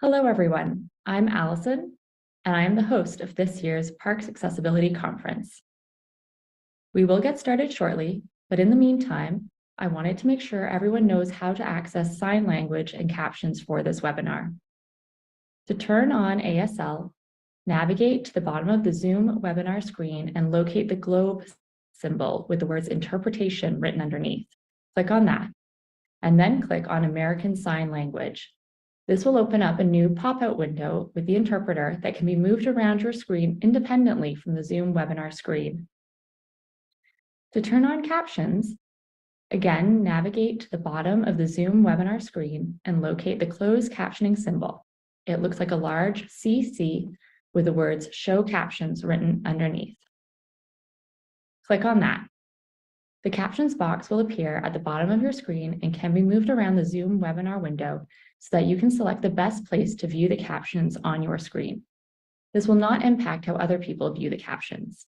Hello, everyone. I'm Allison, and I am the host of this year's Parks Accessibility Conference. We will get started shortly, but in the meantime, I wanted to make sure everyone knows how to access sign language and captions for this webinar. To turn on ASL, navigate to the bottom of the Zoom webinar screen and locate the globe symbol with the words interpretation written underneath. Click on that, and then click on American Sign Language. This will open up a new pop-out window with the interpreter that can be moved around your screen independently from the Zoom webinar screen. To turn on captions, again, navigate to the bottom of the Zoom webinar screen and locate the closed captioning symbol. It looks like a large CC with the words Show Captions written underneath. Click on that. The captions box will appear at the bottom of your screen and can be moved around the Zoom webinar window so that you can select the best place to view the captions on your screen. This will not impact how other people view the captions.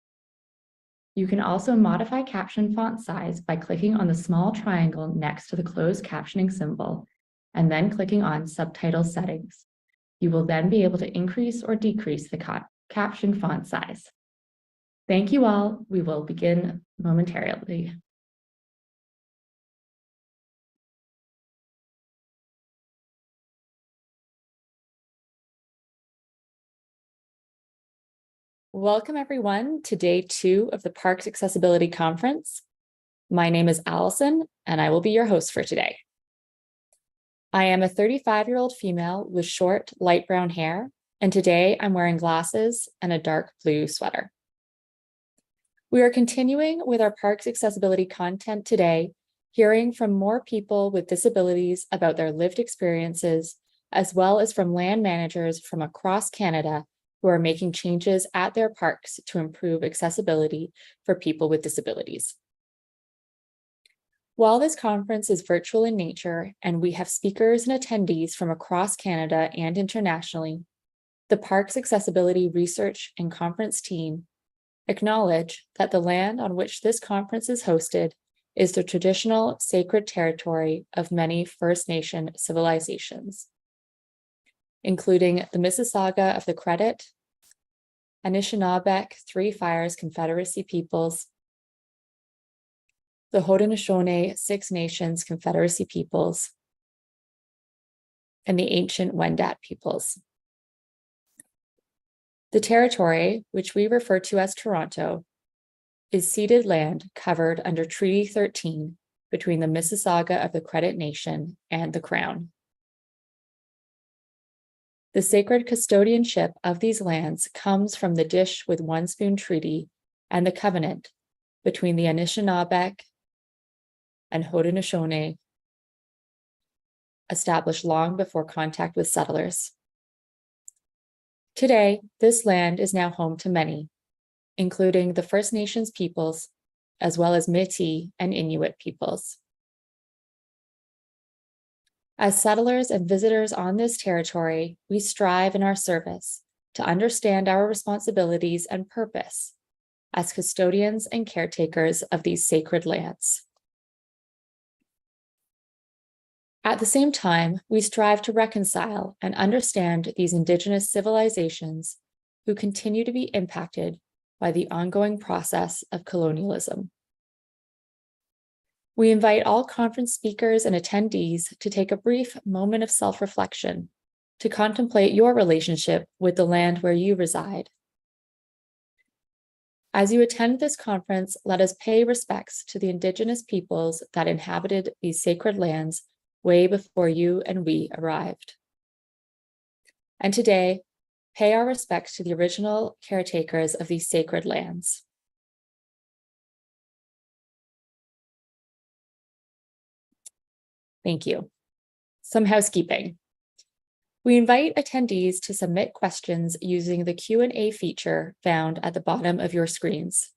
You can also modify caption font size by clicking on the small triangle next to the closed captioning symbol and then clicking on Subtitle Settings. You will then be able to increase or decrease the caption font size. Thank you all. We will begin momentarily. Welcome everyone to day 2 of the Parks Accessibility Conference. My name is Allison and I will be your host for today. I am a 35-year-old female with short, light brown hair, and today I'm wearing glasses and a dark blue sweater. We are continuing with our Parks Accessibility content today, hearing from more people with disabilities about their lived experiences, as well as from land managers from across Canada who are making changes at their parks to improve accessibility for people with disabilities. While this conference is virtual in nature and we have speakers and attendees from across Canada and internationally, the Parks Accessibility Research and Conference team acknowledge that the land on which this conference is hosted is the traditional sacred territory of many First Nation civilizations, including the Mississauga of the Credit, Anishinaabeg Three Fires Confederacy Peoples, the Haudenosaunee Six Nations Confederacy Peoples, and the ancient Wendat peoples. The territory, which we refer to as Toronto, is ceded land covered under Treaty 13 between the Mississauga of the Credit Nation and the Crown. The sacred custodianship of these lands comes from the Dish with One Spoon Treaty and the covenant between the Anishinaabeg and Haudenosaunee, established long before contact with settlers. Today, this land is now home to many, including the First Nations peoples, as well as Métis and Inuit peoples. As settlers and visitors on this territory, we strive in our service to understand our responsibilities and purpose as custodians and caretakers of these sacred lands. At the same time, we strive to reconcile and understand these Indigenous civilizations who continue to be impacted by the ongoing process of colonialism. We invite all conference speakers and attendees to take a brief moment of self-reflection to contemplate your relationship with the land where you reside. As you attend this conference, let us pay respects to the Indigenous peoples that inhabited these sacred lands way before you and we arrived. And today, pay our respects to the original caretakers of these sacred lands. Thank you. Some housekeeping. We invite attendees to submit questions using the Q&A feature found at the bottom of your screens.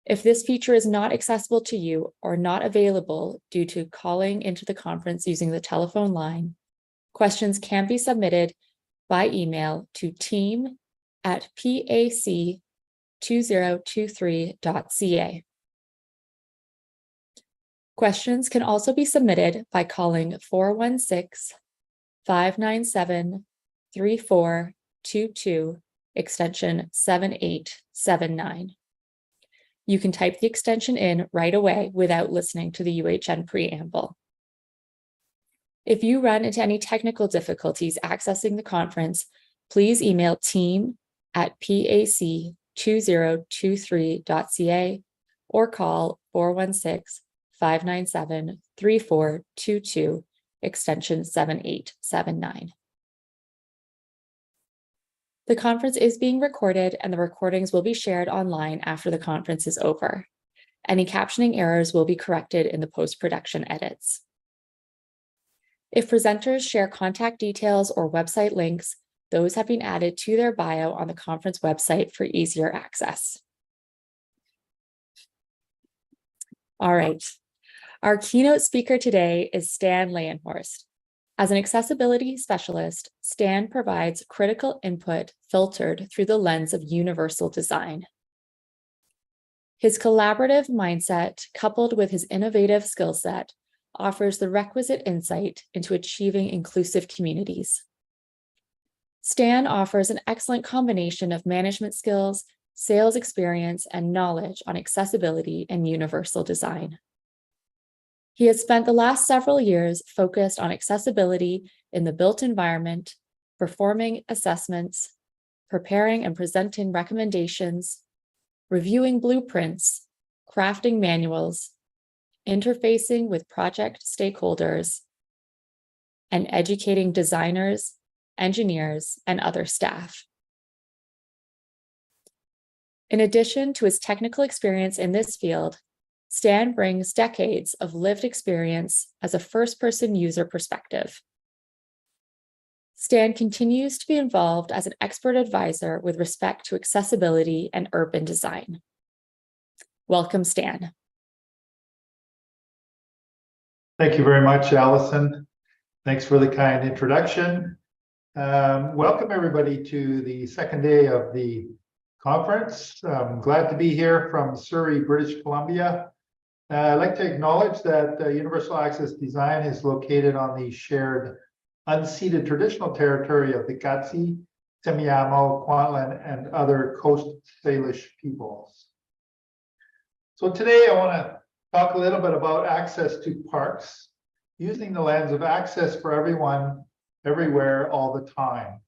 If this feature is not accessible to you or not available due to calling into the conference using the telephone line, questions can be submitted by email to team@pac2023.ca. Questions can also be submitted by calling 597-3422, extension 7879. You can type the extension in right away without listening to the UHN preamble. If you run into any technical difficulties accessing the conference, please email team@pac2023.ca or call 416-597-3422, extension 7879. The conference is being recorded and the recordings will be shared online after the conference is over. Any captioning errors will be corrected in the post-production edits. If presenters share contact details or website links, those have been added to their bio on the conference website for easier access. All right. Our keynote speaker today is Stan Leyenhorst. As an accessibility specialist, Stan provides critical input filtered through the lens of universal design. His collaborative mindset, coupled with his innovative skill set, offers the requisite insight into achieving inclusive communities. Stan offers an excellent combination of management skills, sales experience, and knowledge on accessibility and universal design. He has spent the last several years focused on accessibility in the built environment, performing assessments, preparing and presenting recommendations, reviewing blueprints, crafting manuals, interfacing with project stakeholders, and educating designers, engineers, and other staff. In addition to his technical experience in this field, Stan brings decades of lived experience as a first-person user perspective. Stan continues to be involved as an expert advisor with respect to accessibility and urban design. Welcome, Stan. Thank you very much, Allison. Thanks for the kind introduction. Welcome everybody to the second day of the conference. I'm glad to be here from Surrey, British Columbia. I'd like to acknowledge that Universal Access Design is located on the shared unceded traditional territory of the Katzie, Semiahmoo, Kwantlen, and other Coast Salish peoples. So today I want to talk a little bit about access to parks using the lens of access for everyone, everywhere, all the time.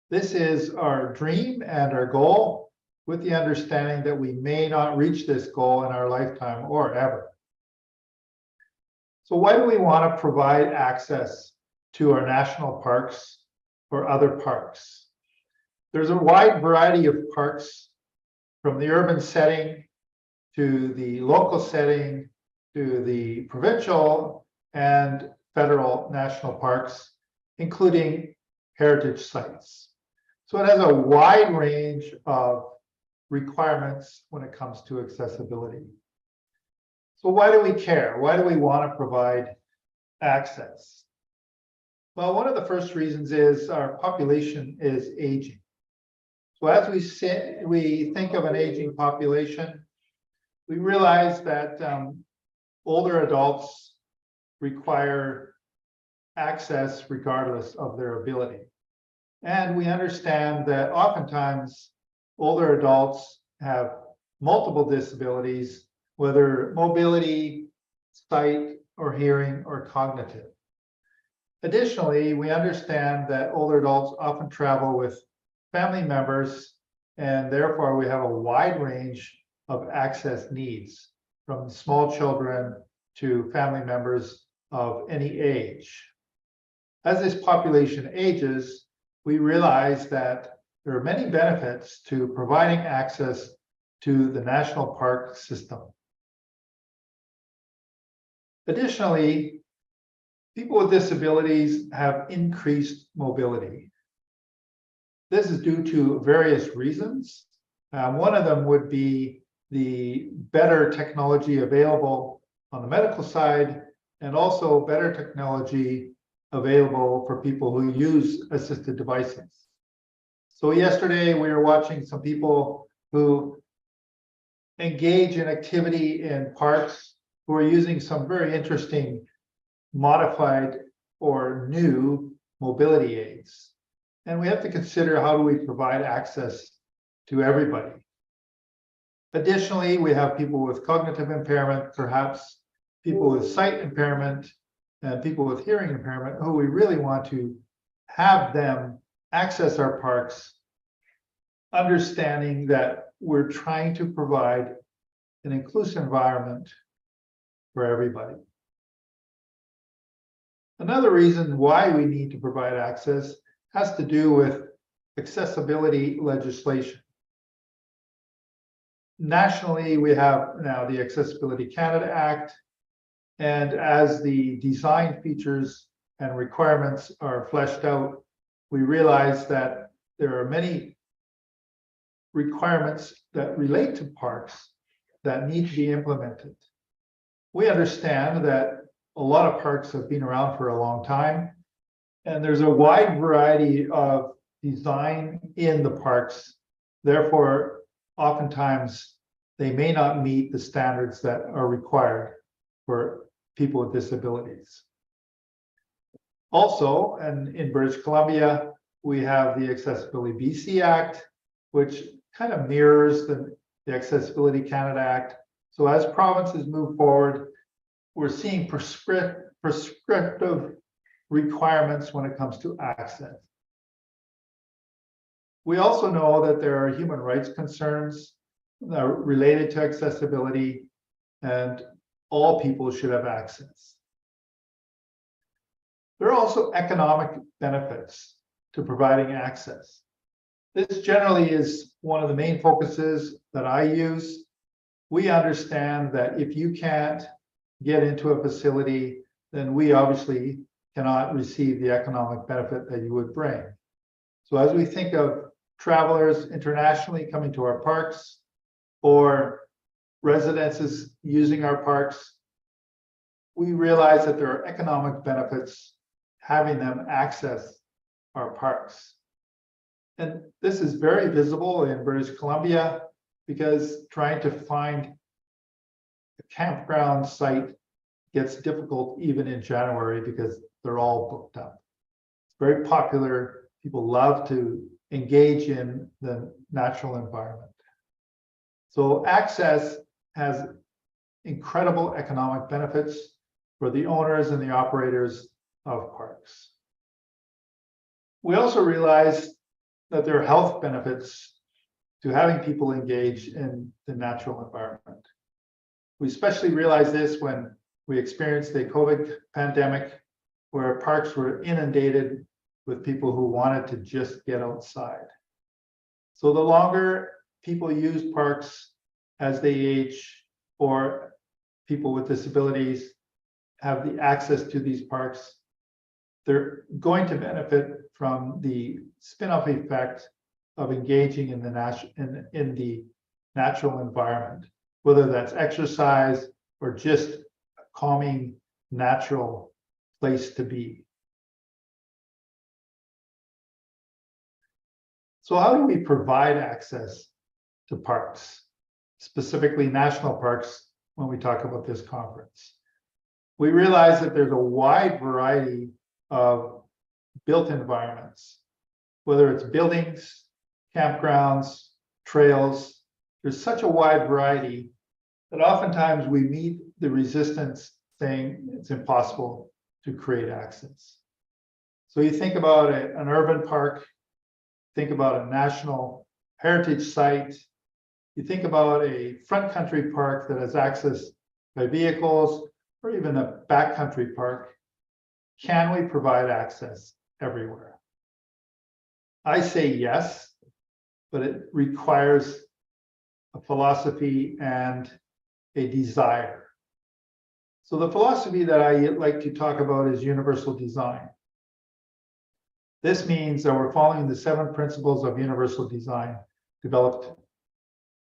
This is our dream and our goal, with the understanding that we may not reach this goal in our lifetime or ever. So why do we want to provide access to our national parks or other parks? There's a wide variety of parks, from the urban setting to the local setting to the provincial and federal national parks, including heritage sites. So it has a wide range of requirements when it comes to accessibility. So why do we care? Why do we want to provide access? Well, one of the first reasons is our population is aging. So as we think of an aging population, we realize that older adults require access regardless of their ability. And we understand that oftentimes older adults have multiple disabilities, whether mobility, sight, or hearing, or cognitive. Additionally, we understand that older adults often travel with family members, and therefore we have a wide range of access needs, from small children to family members of any age. As this population ages, we realize that there are many benefits to providing access to the national park system. Additionally, people with disabilities have increased mobility. This is due to various reasons. One of them would be the better technology available on the medical side, and also better technology available for people who use assisted devices. So yesterday we were watching some people who engage in activity in parks who are using some very interesting modified or new mobility aids. And we have to consider, how do we provide access to everybody? Additionally, we have people with cognitive impairment, perhaps people with sight impairment, and people with hearing impairment, who we really want to have them access our parks, understanding that we're trying to provide an inclusive environment for everybody. Another reason why we need to provide access has to do with accessibility legislation. Nationally, we have now the Accessibility Canada Act, and as the design features and requirements are fleshed out, we realize that there are many requirements that relate to parks that need to be implemented. We understand that a lot of parks have been around for a long time, and there's a wide variety of design in the parks. Therefore, oftentimes they may not meet the standards that are required for people with disabilities. Also, and in British Columbia, we have the Accessibility BC Act, which kind of mirrors the Accessibility Canada Act. So as provinces move forward, we're seeing prescriptive requirements when it comes to access. We also know that there are human rights concerns that are related to accessibility, and all people should have access. There are also economic benefits to providing access. This generally is one of the main focuses that I use. We understand that if you can't get into a facility, then we obviously cannot receive the economic benefit that you would bring. So as we think of travelers internationally coming to our parks, or residences using our parks, we realize that there are economic benefits having them access our parks. And this is very visible in British Columbia, because trying to find a campground site gets difficult even in January, because they're all booked up. It's very popular. People love to engage in the natural environment. So access has incredible economic benefits for the owners and the operators of parks. We also realize that there are health benefits to having people engage in the natural environment. We especially realized this when we experienced the COVID pandemic, where parks were inundated with people who wanted to just get outside. So the longer people use parks as they age, or people with disabilities have the access to these parks, they're going to benefit from the spin-off effect of engaging in the natural environment, whether that's exercise or just a calming, natural place to be. So how do we provide access to parks, specifically national parks, when we talk about this conference? We realize that there's a wide variety of built environments, whether it's buildings, campgrounds, trails. There's such a wide variety that oftentimes we meet the resistance saying it's impossible to create access. So you think about an urban park, think about a national heritage site, you think about a front country park that has access by vehicles, or even a backcountry park. Can we provide access everywhere? I say yes, but it requires a philosophy and a desire. So the philosophy that I like to talk about is universal design. This means that we're following the 7 principles of universal design developed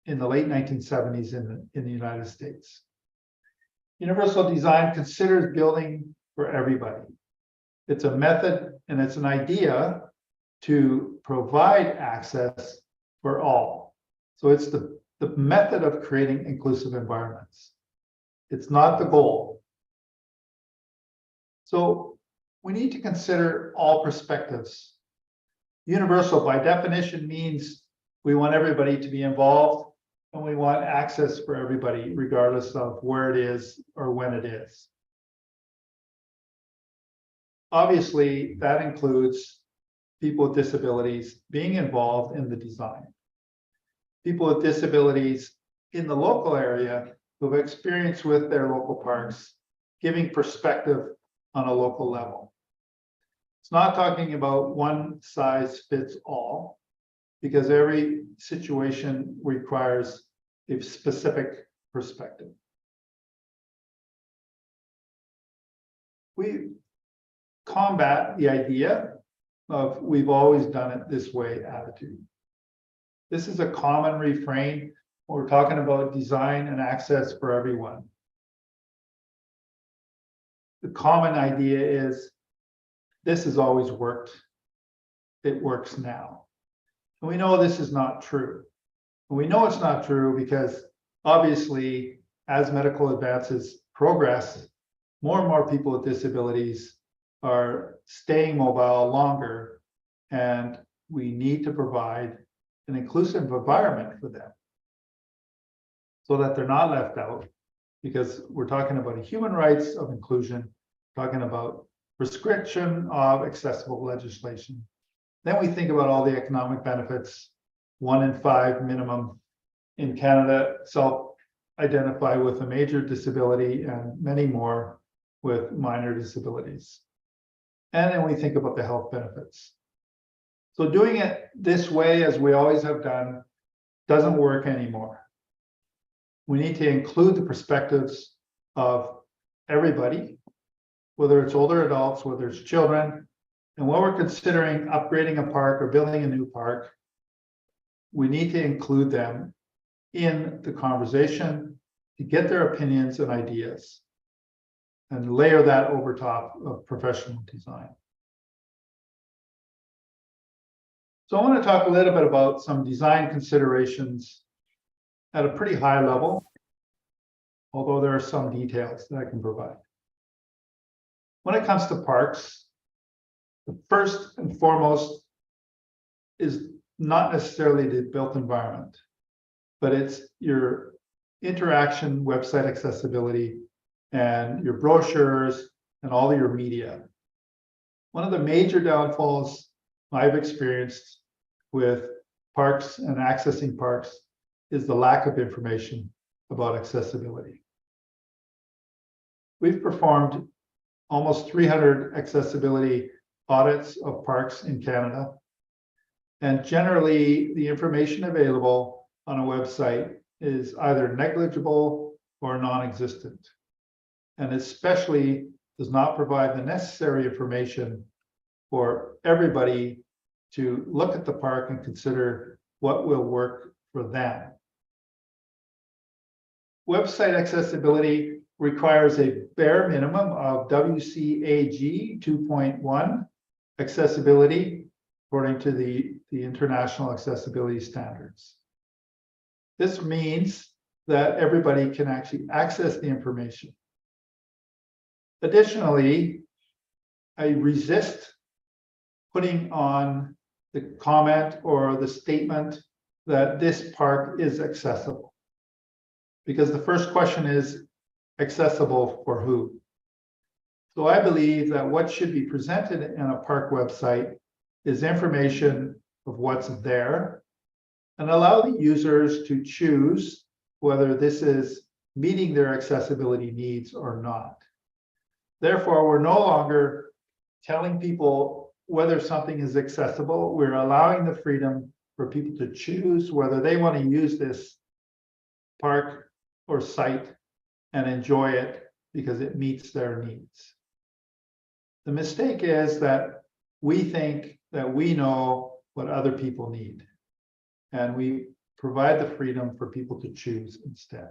in the late 1970s in the United States. Universal design considers building for everybody. It's a method and it's an idea to provide access for all. So it's the method of creating inclusive environments. It's not the goal. So we need to consider all perspectives. Universal by definition means we want everybody to be involved and we want access for everybody, regardless of where it is or when it is. Obviously, that includes people with disabilities being involved in the design. People with disabilities in the local area who have experience with their local parks, giving perspective on a local level. It's not talking about one size fits all, because every situation requires a specific perspective. We combat the idea of we've always done it this way attitude. This is a common refrain when we're talking about design and access for everyone. The common idea is this has always worked. It works now. And we know this is not true. And we know it's not true because obviously, as medical advances progress, more and more people with disabilities are staying mobile longer, and we need to provide an inclusive environment for them so that they're not left out, because we're talking about human rights of inclusion, talking about prescription of accessible legislation. Then we think about all the economic benefits. 1 in 5 minimum in Canada self-identify with a major disability, and many more with minor disabilities. And then we think about the health benefits. So doing it this way, as we always have done, doesn't work anymore. We need to include the perspectives of everybody, whether it's older adults, whether it's children. And when we're considering upgrading a park or building a new park, we need to include them in the conversation to get their opinions and ideas and layer that over top of professional design. So I want to talk a little bit about some design considerations at a pretty high level, although there are some details that I can provide. When it comes to parks, the first and foremost is not necessarily the built environment, but it's your interaction, website accessibility, and your brochures and all of your media. One of the major downfalls I've experienced with parks and accessing parks is the lack of information about accessibility. We've performed almost 300 accessibility audits of parks in Canada. And generally, the information available on a website is either negligible or non-existent, and especially does not provide the necessary information for everybody to look at the park and consider what will work for them. Website accessibility requires a bare minimum of WCAG 2.1 accessibility, according to the International Accessibility Standards. This means that everybody can actually access the information. Additionally, I resist putting on the comment or the statement that this park is accessible, because the first question is accessible for who? So I believe that what should be presented in a park website is information of what's there, and allow the users to choose whether this is meeting their accessibility needs or not. Therefore, we're no longer telling people whether something is accessible. We're allowing the freedom for people to choose whether they want to use this park or site and enjoy it because it meets their needs. The mistake is that we think that we know what other people need, and we provide the freedom for people to choose instead.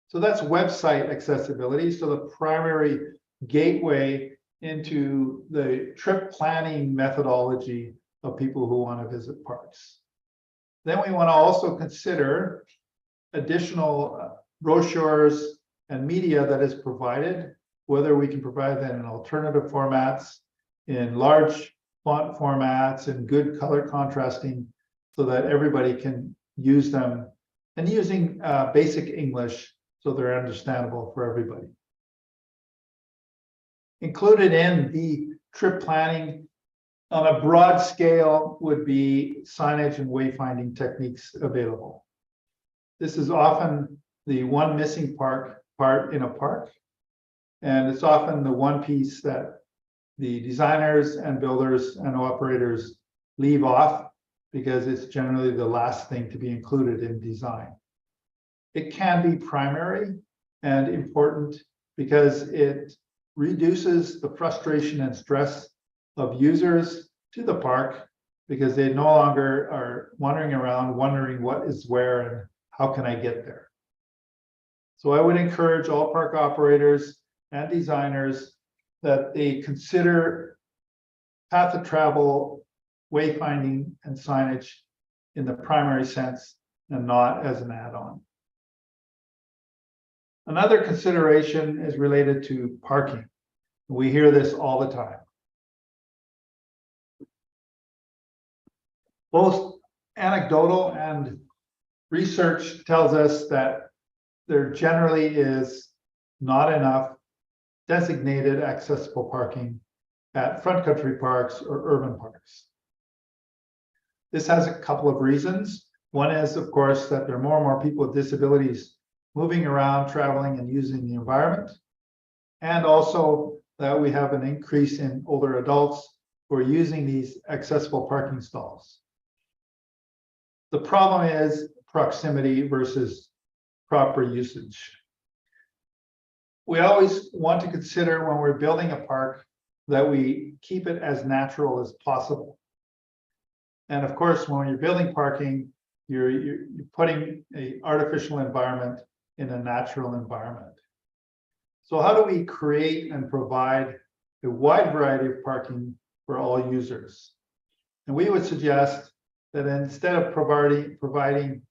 So that's website accessibility. So the primary gateway into the trip planning methodology of people who want to visit parks. Then we want to also consider additional brochures and media that is provided whether we can provide that in alternative formats, in large font formats, and good color contrasting, so that everybody can use them, and using basic English so they're understandable for everybody. Included in the trip planning on a broad scale would be signage and wayfinding techniques available. This is often the one missing part in a park, and it's often the one piece that the designers and builders and operators leave off because it's generally the last thing to be included in design. It can be primary and important because it reduces the frustration and stress of users to the park, because they no longer are wandering around wondering what is where and how can I get there. So I would encourage all park operators and designers that they consider path of travel, wayfinding, and signage in the primary sense and not as an add-on. Another consideration is related to parking. We hear this all the time. Both anecdotal and research tells us that there generally is not enough designated accessible parking at front country parks or urban parks. This has a couple of reasons. One is, of course, that there are more and more people with disabilities moving around, traveling, and using the environment. And also that we have an increase in older adults who are using these accessible parking stalls. The problem is proximity versus proper usage. We always want to consider when we're building a park that we keep it as natural as possible. And of course, when you're building parking, you're putting an artificial environment in a natural environment. So how do we create and provide a wide variety of parking for all users? And we would suggest that instead of providing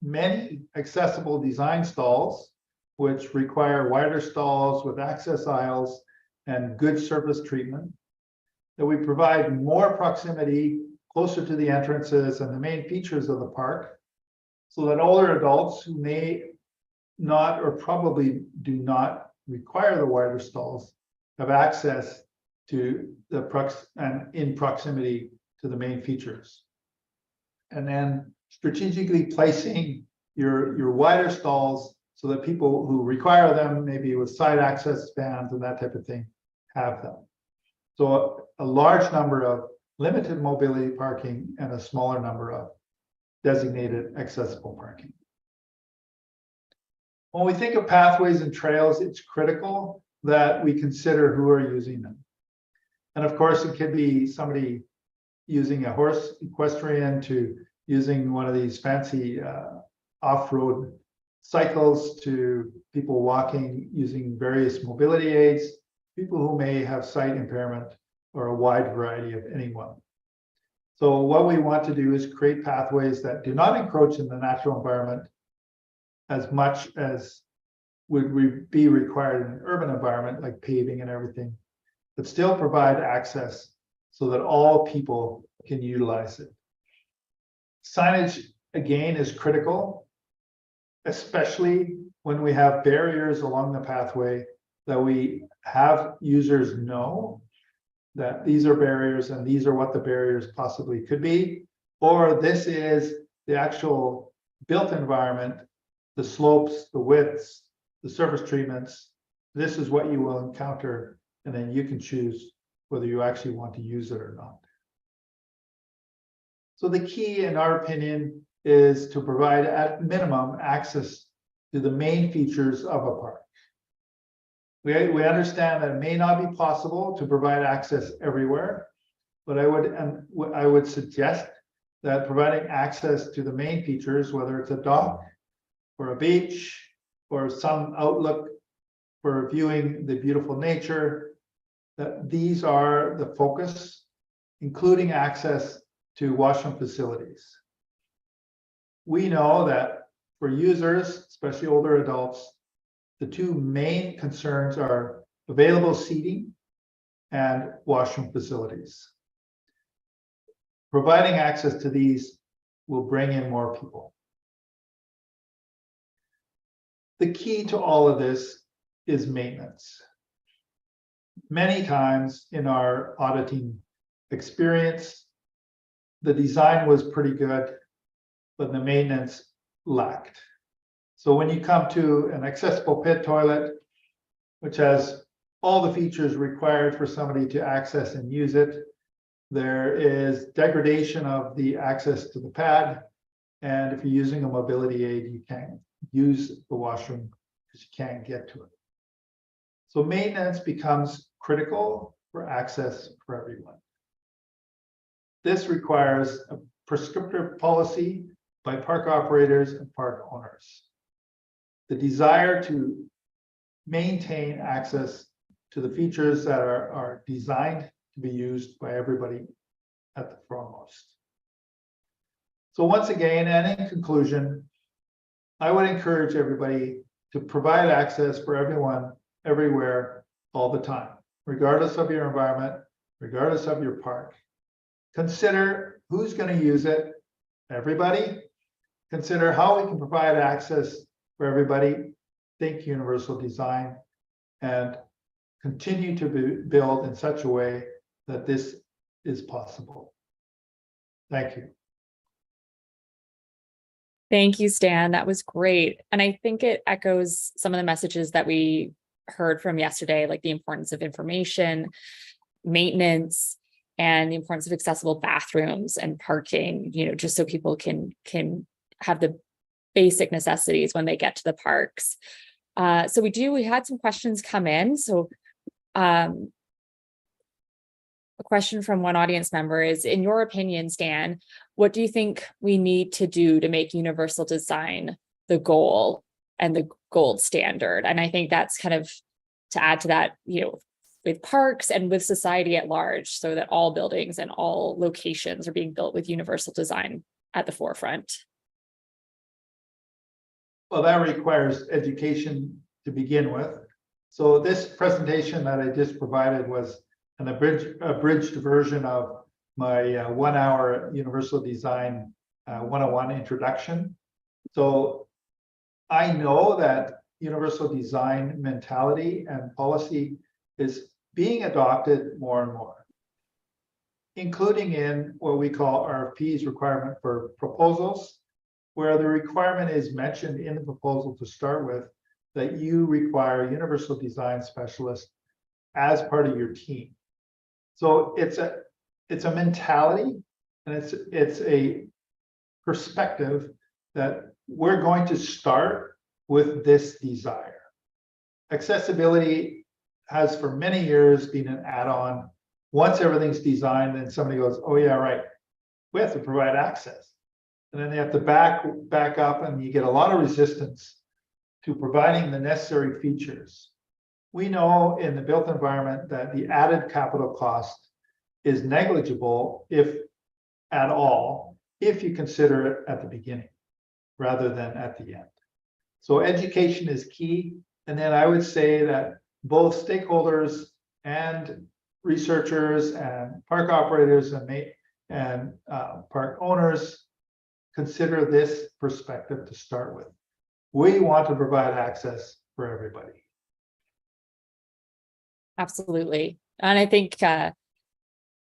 many accessible design stalls, which require wider stalls with access aisles and good surface treatment, that we provide more proximity closer to the entrances and the main features of the park, so that older adults who may not or probably do not require the wider stalls have access to the in proximity to the main features. And then strategically placing your wider stalls so that people who require them, maybe with side access bands and that type of thing, have them. So a large number of limited mobility parking and a smaller number of designated accessible parking. When we think of pathways and trails, it's critical that we consider who are using them. And of course, it could be somebody using a horse equestrian to using one of these fancy off-road cycles, to people walking using various mobility aids, people who may have sight impairment, or a wide variety of anyone. So what we want to do is create pathways that do not encroach in the natural environment as much as would be required in an urban environment like paving and everything, but still provide access so that all people can utilize it. Signage, again, is critical, especially when we have barriers along the pathway, that we have users know that these are barriers and these are what the barriers possibly could be, or this is the actual built environment, the slopes, the widths, the surface treatments. This is what you will encounter, and then you can choose whether you actually want to use it or not. So the key, in our opinion, is to provide at minimum access to the main features of a park. We understand that it may not be possible to provide access everywhere, but I would suggest that providing access to the main features, whether it's a dock or a beach or some outlook for viewing the beautiful nature, that these are the focus, including access to washroom facilities. We know that for users, especially older adults, the two main concerns are available seating, and washroom facilities. Providing access to these will bring in more people. The key to all of this is maintenance. Many times in our auditing experience, the design was pretty good, but the maintenance lacked. So when you come to an accessible pit toilet, which has all the features required for somebody to access and use it, there is degradation of the access to the pad. And if you're using a mobility aid, you can't use the washroom because you can't get to it. So maintenance becomes critical for access for everyone. This requires a prescriptive policy by park operators and park owners. The desire to maintain access to the features that are designed to be used by everybody at the foremost. So once again, and in conclusion, I would encourage everybody to provide access for everyone, everywhere, all the time, regardless of your environment, regardless of your park. Consider who's going to use it, everybody. Consider how we can provide access for everybody. Think universal design, and continue to build in such a way that this is possible. Thank you. Thank you, Stan. That was great. And I think it echoes some of the messages that we heard from yesterday, like the importance of information, maintenance, and the importance of accessible bathrooms and parking, just so people can have the basic necessities when they get to the parks. So we had some questions come in. So a question from one audience member is, in your opinion, Stan, what do you think we need to do to make universal design the goal and the gold standard? And I think that's kind of to add to that, with parks and with society at large, so that all buildings and all locations are being built with universal design at the forefront. Well, that requires education to begin with. So this presentation that I just provided was an abridged version of my 1 hour universal design 101 introduction. So I know that universal design mentality and policy is being adopted more and more, including in what we call RFPs, requirement for proposals, where the requirement is mentioned in the proposal to start with that you require universal design specialists as part of your team. So it's a mentality, and it's a perspective that we're going to start with this desire. Accessibility has for many years been an add-on. Once everything's designed, then somebody goes, oh yeah, right, we have to provide access. And then they have to back up, and you get a lot of resistance to providing the necessary features. We know in the built environment that the added capital cost is negligible, if at all, if you consider it at the beginning rather than at the end. So education is key. And then I would say that both stakeholders and researchers and park operators and park owners consider this perspective to start with. We want to provide access for everybody. Absolutely. And I think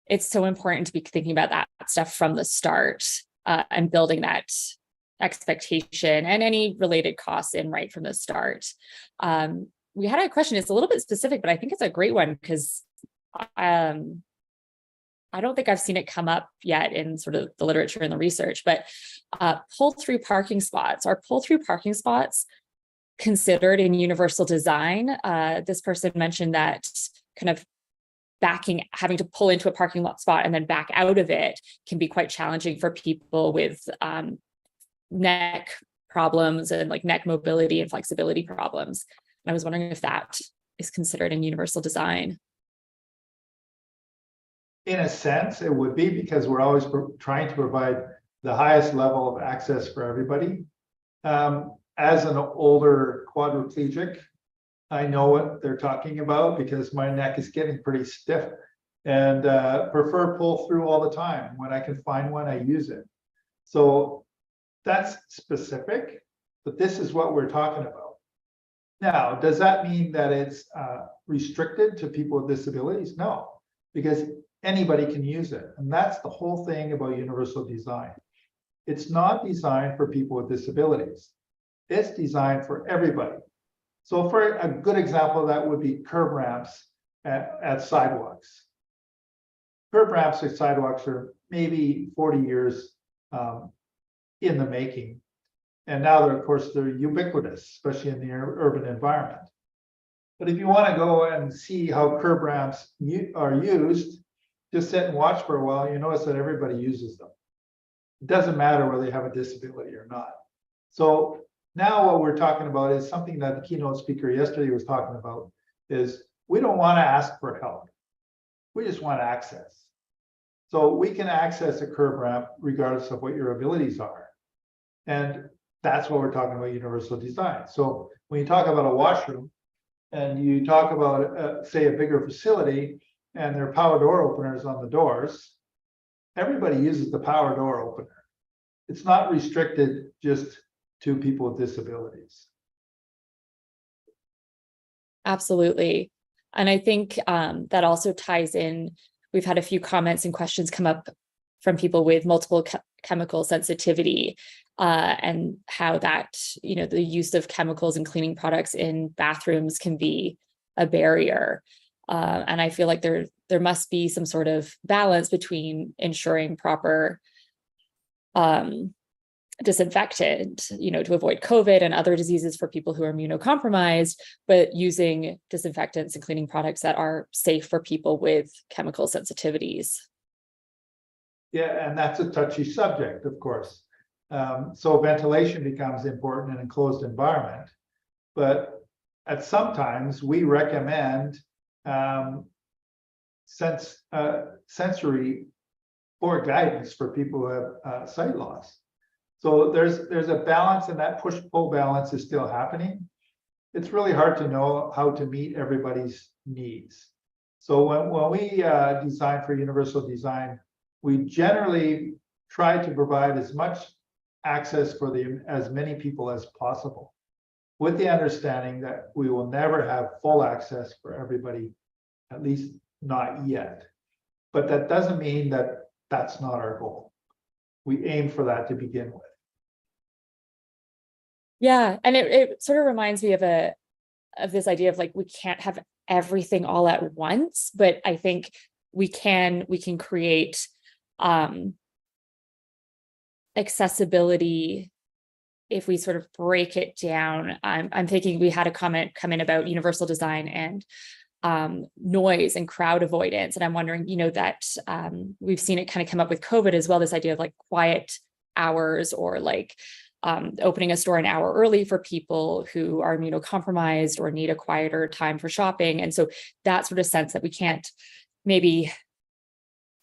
it's so important to be thinking about that stuff from the start and building that expectation and any related costs in right from the start. We had a question, it's a little bit specific, but I think it's a great one because I don't think I've seen it come up yet in sort of the literature and the research, but pull-through parking spots. Are pull-through parking spots considered in universal design? This person mentioned that kind of having to pull into a parking lot spot and then back out of it can be quite challenging for people with neck problems and like neck mobility and flexibility problems. And I was wondering if that is considered in universal design. In a sense, it would be, because we're always trying to provide the highest level of access for everybody. As an older quadriplegic, I know what they're talking about because my neck is getting pretty stiff and prefer pull through all the time. When I can find one, I use it. So that's specific, but this is what we're talking about. Now, does that mean that it's restricted to people with disabilities? No, because anybody can use it. And that's the whole thing about universal design. It's not designed for people with disabilities. It's designed for everybody. So for a good example, that would be curb ramps at sidewalks. Curb ramps at sidewalks are maybe 40 years in the making. And now they're, of course, they're ubiquitous, especially in the urban environment. But if you want to go and see how curb ramps are used, just sit and watch for a while, you notice that everybody uses them. It doesn't matter whether they have a disability or not. So now what we're talking about is something that the keynote speaker yesterday was talking about, is we don't want to ask for help. We just want access. So we can access a curb ramp regardless of what your abilities are. And that's what we're talking about universal design. So when you talk about a washroom and you talk about, say, a bigger facility and there are power door openers on the doors, everybody uses the power door opener. It's not restricted just to people with disabilities. Absolutely. And I think that also ties in. We've had a few comments and questions come up from people with multiple chemical sensitivity and how that, the use of chemicals and cleaning products in bathrooms can be a barrier. And I feel like there must be some sort of balance between ensuring proper disinfectant, to avoid COVID and other diseases for people who are immunocompromised, but using disinfectants and cleaning products that are safe for people with chemical sensitivities. Yeah, and that's a touchy subject, of course. So ventilation becomes important in an enclosed environment, but at sometimes we recommend sensory or guidance for people who have sight loss. So there's a balance, and that push-pull balance is still happening. It's really hard to know how to meet everybody's needs. So when we design for universal design, we generally try to provide as much access for as many people as possible, with the understanding that we will never have full access for everybody, at least not yet. But that doesn't mean that that's not our goal. We aim for that to begin with. Yeah, and it sort of reminds me of this idea of like, we can't have everything all at once, but I think we can create accessibility if we sort of break it down. I'm thinking we had a comment come in about universal design and noise and crowd avoidance, and I'm wondering, that we've seen it kind of come up with COVID as well, this idea of like quiet hours, or like opening a store an hour early for people who are immunocompromised or need a quieter time for shopping. And so that sort of sense that we can't maybe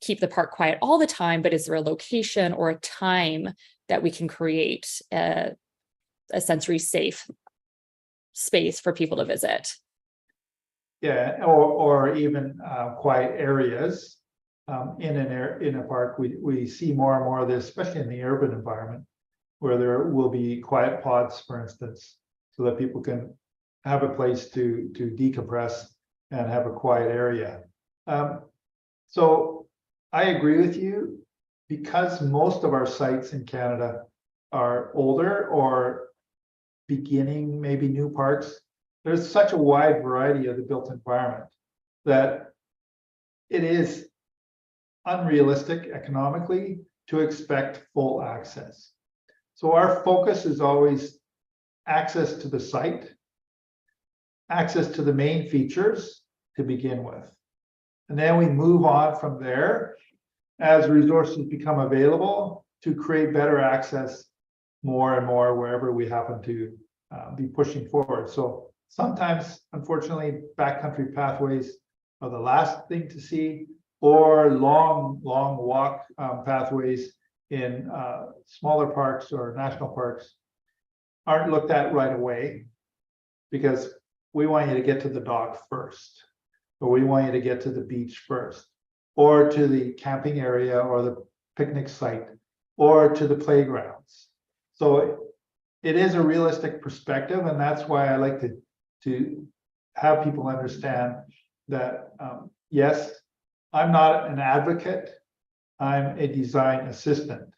keep the park quiet all the time, but is there a location or a time that we can create a sensory safe space for people to visit? Yeah, or even quiet areas in a park. We see more and more of this, especially in the urban environment, where there will be quiet pods, for instance, so that people can have a place to decompress and have a quiet area. So I agree with you, because most of our sites in Canada are older or beginning maybe new parks. There's such a wide variety of the built environment that it is unrealistic economically to expect full access. So our focus is always access to the site, access to the main features to begin with. And then we move on from there as resources become available to create better access more and more wherever we happen to be pushing forward. So sometimes, unfortunately, backcountry pathways are the last thing to see, or long walk pathways in smaller parks or national parks aren't looked at right away, because we want you to get to the dock first, or we want you to get to the beach first, or to the camping area or the picnic site, or to the playgrounds. So it is a realistic perspective, and that's why I like to have people understand that, yes, I'm not an advocate, I'm a design assistant.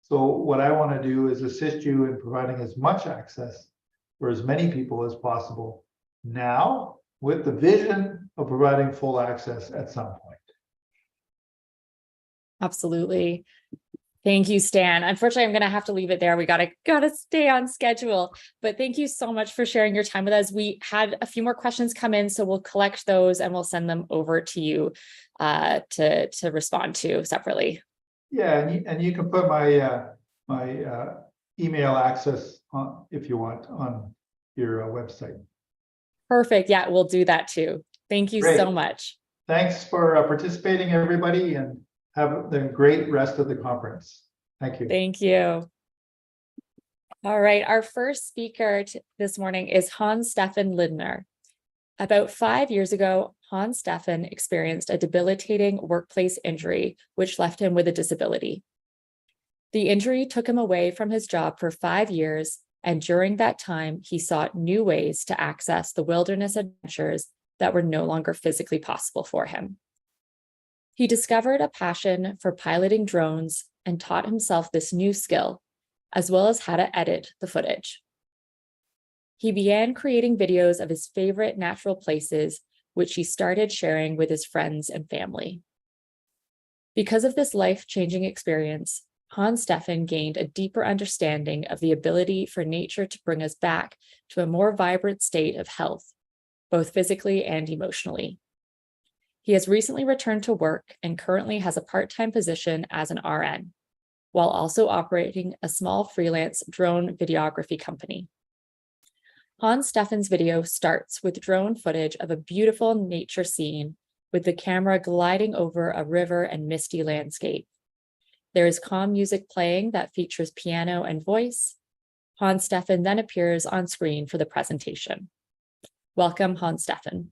So what I want to do is assist you in providing as much access for as many people as possible now, with the vision of providing full access at some point. Absolutely. Thank you, Stan. Unfortunately, I'm going to have to leave it there. We gotta stay on schedule. But thank you so much for sharing your time with us. We had a few more questions come in, so we'll collect those and we'll send them over to you to respond to separately. Yeah, and you can put my my email access on, if you want, on your website. Perfect. Yeah, we'll do that too. Thank you Great. so much. Thanks for participating, everybody, and have the great rest of the conference. Thank you. Thank you. All right, our first speaker this morning is Hans-Stefan Lindner. About 5 years ago, Hans-Stefan experienced a debilitating workplace injury, which left him with a disability. The injury took him away from his job for 5 years, and during that time, he sought new ways to access the wilderness adventures that were no longer physically possible for him. He discovered a passion for piloting drones and taught himself this new skill, as well as how to edit the footage. He began creating videos of his favorite natural places, which he started sharing with his friends and family. Because of this life-changing experience, Hans-Stefan gained a deeper understanding of the ability for nature to bring us back to a more vibrant state of health, both physically and emotionally. He has recently returned to work and currently has a part-time position as an RN, while also operating a small freelance drone videography company. Hans-Stefan's video starts with drone footage of a beautiful nature scene with the camera gliding over a river and misty landscape. There is calm music playing that features piano and voice. Hans-Stefan then appears on screen for the presentation. Welcome, Hans-Stefan.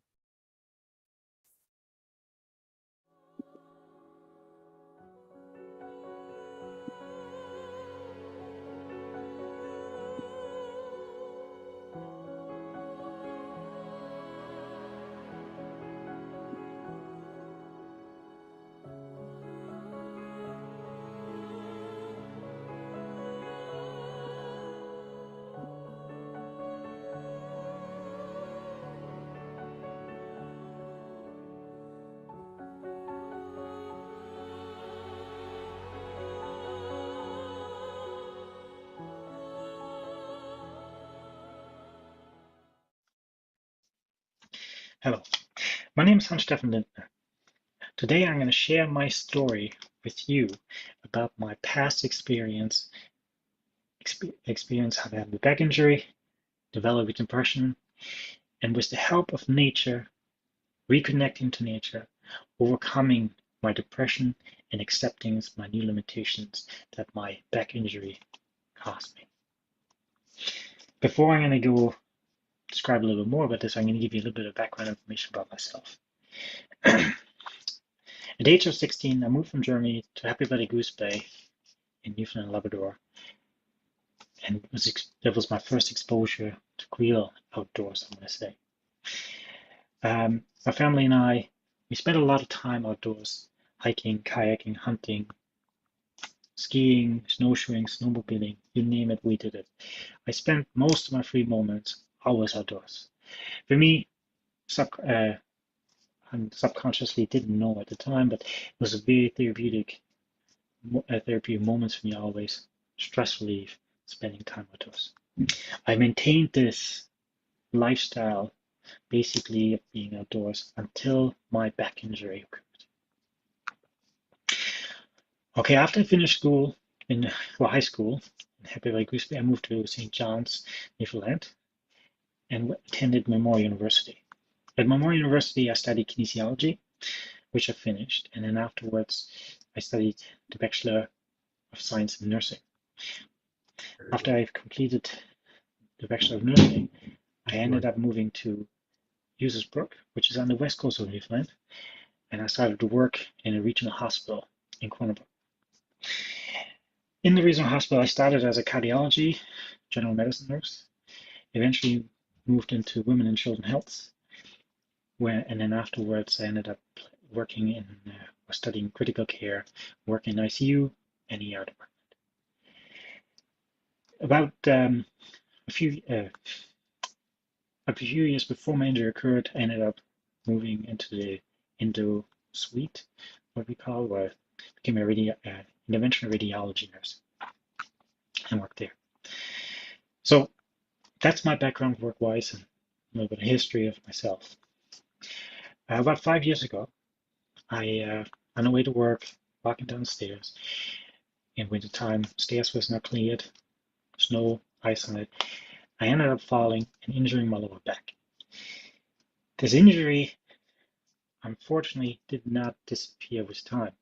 Hello, my name is Hans-Stefan Lindner. Today I'm going to share my story with you about my past experience having a back injury, developing depression, and with the help of nature, reconnecting to nature, overcoming my depression and accepting my new limitations that my back injury caused me. Before I'm going to go describe a little bit more about this, I'm going to give you a little bit of background information about myself. At the age of 16, I moved from Germany to Happy Valley Goose Bay in Newfoundland and Labrador, and that was my first exposure to real outdoors, I'm going to say. My family and I, we spent a lot of time outdoors, hiking, kayaking, hunting, skiing, snowshoeing, snowmobiling, you name it, we did it. I spent most of my free moments always outdoors. For me, I subconsciously didn't know at the time, but it was a very therapeutic moments for me always. Stress relief, spending time outdoors. I maintained this lifestyle basically of being outdoors until my back injury occurred. Okay, after I finished school high school in Happy Valley Goose Bay, I moved to St. John's, Newfoundland, and attended Memorial University. At Memorial University, I studied kinesiology, which I finished, and then afterwards, I studied the Bachelor of Science in Nursing. After I completed the Bachelor of Nursing, I ended up moving to Usesbrook, which is on the west coast of Newfoundland, and I started to work in a regional hospital in Cornerbrook. In the regional hospital, I started as a cardiology, general medicine nurse, eventually moved into women and children health, and then afterwards I ended up working in or studying critical care, working in ICU and ER department. About a few years before my injury occurred, I ended up moving into the endo suite, what we call, where I became a interventional radiology nurse and worked there. So that's my background work-wise and a little bit of history of myself. About 5 years ago, I on the way to work, walking down the stairs. In wintertime, stairs was not cleared, snow, ice on it. I ended up falling and injuring my lower back. This injury, unfortunately, did not disappear with time.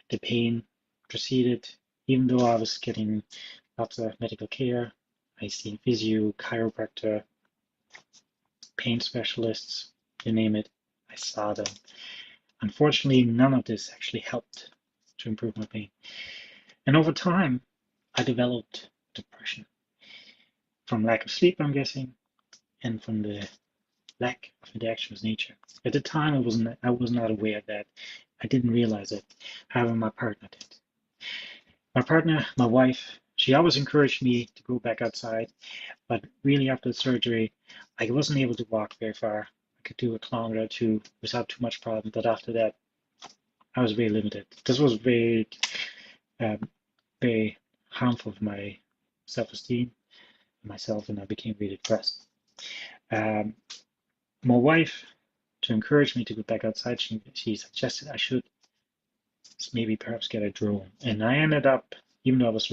The pain proceeded, even though I was getting lots of medical care. I seen physio, chiropractor, pain specialists, you name it, I saw them. Unfortunately, none of this actually helped to improve my pain. And over time, I developed depression from lack of sleep, I'm guessing, and from the lack of interaction with nature. At the time, I was not aware of that. I didn't realize it. However, my partner did. My partner, my wife, she always encouraged me to go back outside, but really after the surgery, I wasn't able to walk very far. I could do a kilometer or two without too much problem, but after that, I was very limited. This was very, very harmful for my self-esteem, myself, and I became really depressed. My wife, to encourage me to go back outside, she suggested I should maybe perhaps get a drone. And I ended up, even though I was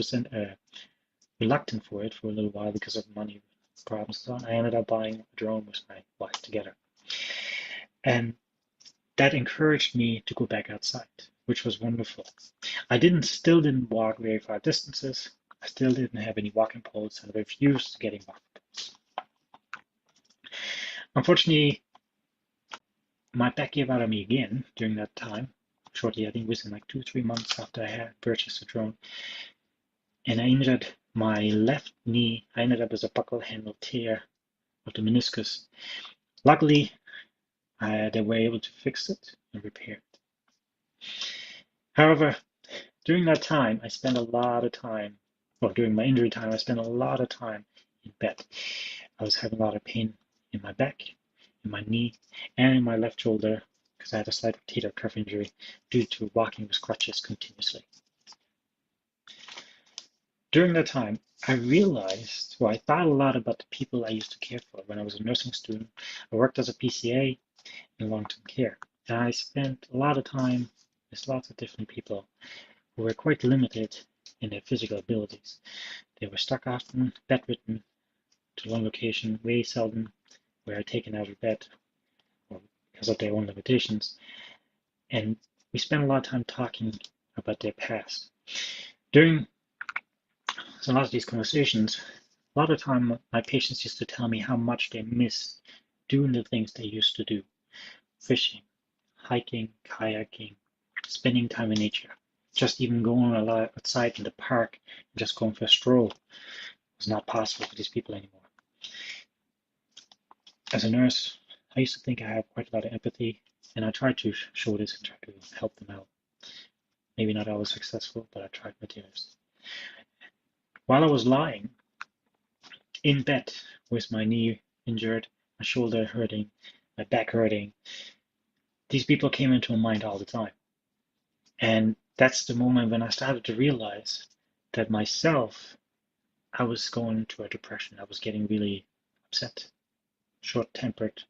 reluctant for it for a little while because of money problems and so on, I ended up buying a drone with my wife together. And that encouraged me to go back outside, which was wonderful. I still didn't walk very far distances. I still didn't have any walking poles and refused getting walking poles. Unfortunately, my back gave out on me again during that time. Shortly, I think within like 2-3 months after I had purchased a drone. And I injured my left knee. I ended up with a buckle handle tear of the meniscus. Luckily, they were able to fix it and repair it. However, during that time, I spent a lot of time, or during my injury time, I spent a lot of time in bed. I was having a lot of pain in my back, in my knee, and in my left shoulder because I had a slight rotator cuff injury due to walking with crutches continuously. During that time, I realized, well, I thought a lot about the people I used to care for. When I was a nursing student, I worked as a PCA in long-term care, and I spent a lot of time with lots of different people who were quite limited in their physical abilities. They were stuck often, bedridden, to one location, very seldom were taken out of bed because of their own limitations. And we spent a lot of time talking about their past. During a lot of these conversations, a lot of time my patients used to tell me how much they miss doing the things they used to do. Fishing, hiking, kayaking, spending time in nature. Just even going outside in the park and just going for a stroll was not possible for these people anymore. As a nurse, I used to think I had quite a lot of empathy, and I tried to show this and try to help them out. Maybe not always successful, but I tried my dearest. While I was lying in bed with my knee injured, my shoulder hurting, my back hurting, these people came into my mind all the time. And that's the moment when I started to realize that myself, I was going into a depression. I was getting really upset, short-tempered.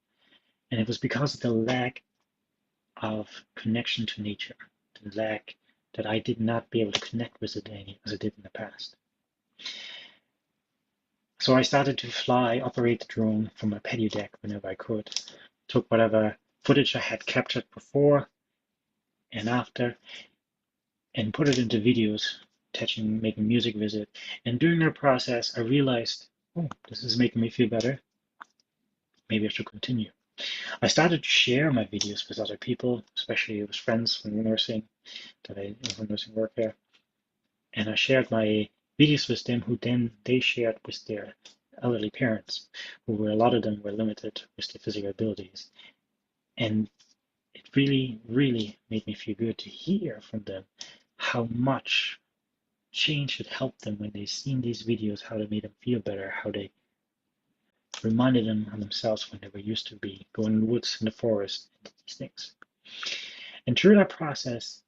And it was because of the lack of connection to nature, the lack that I did not be able to connect with it as I did in the past. So I started to operate the drone from my patio deck whenever I could. Took whatever footage I had captured before and after and put it into videos, making music with it. And during that process, I realized, oh, this is making me feel better. Maybe I should continue. I started to share my videos with other people, especially with friends from nursing from nursing work there. And I shared my videos with them, who then they shared with their elderly parents, who were a lot of them were limited with their physical abilities. And it really, really made me feel good to hear from them how much change had helped them when they seen these videos, how they made them feel better, how they reminded them of themselves when they were used to be going in the woods, in the forest, and these things. And through that process,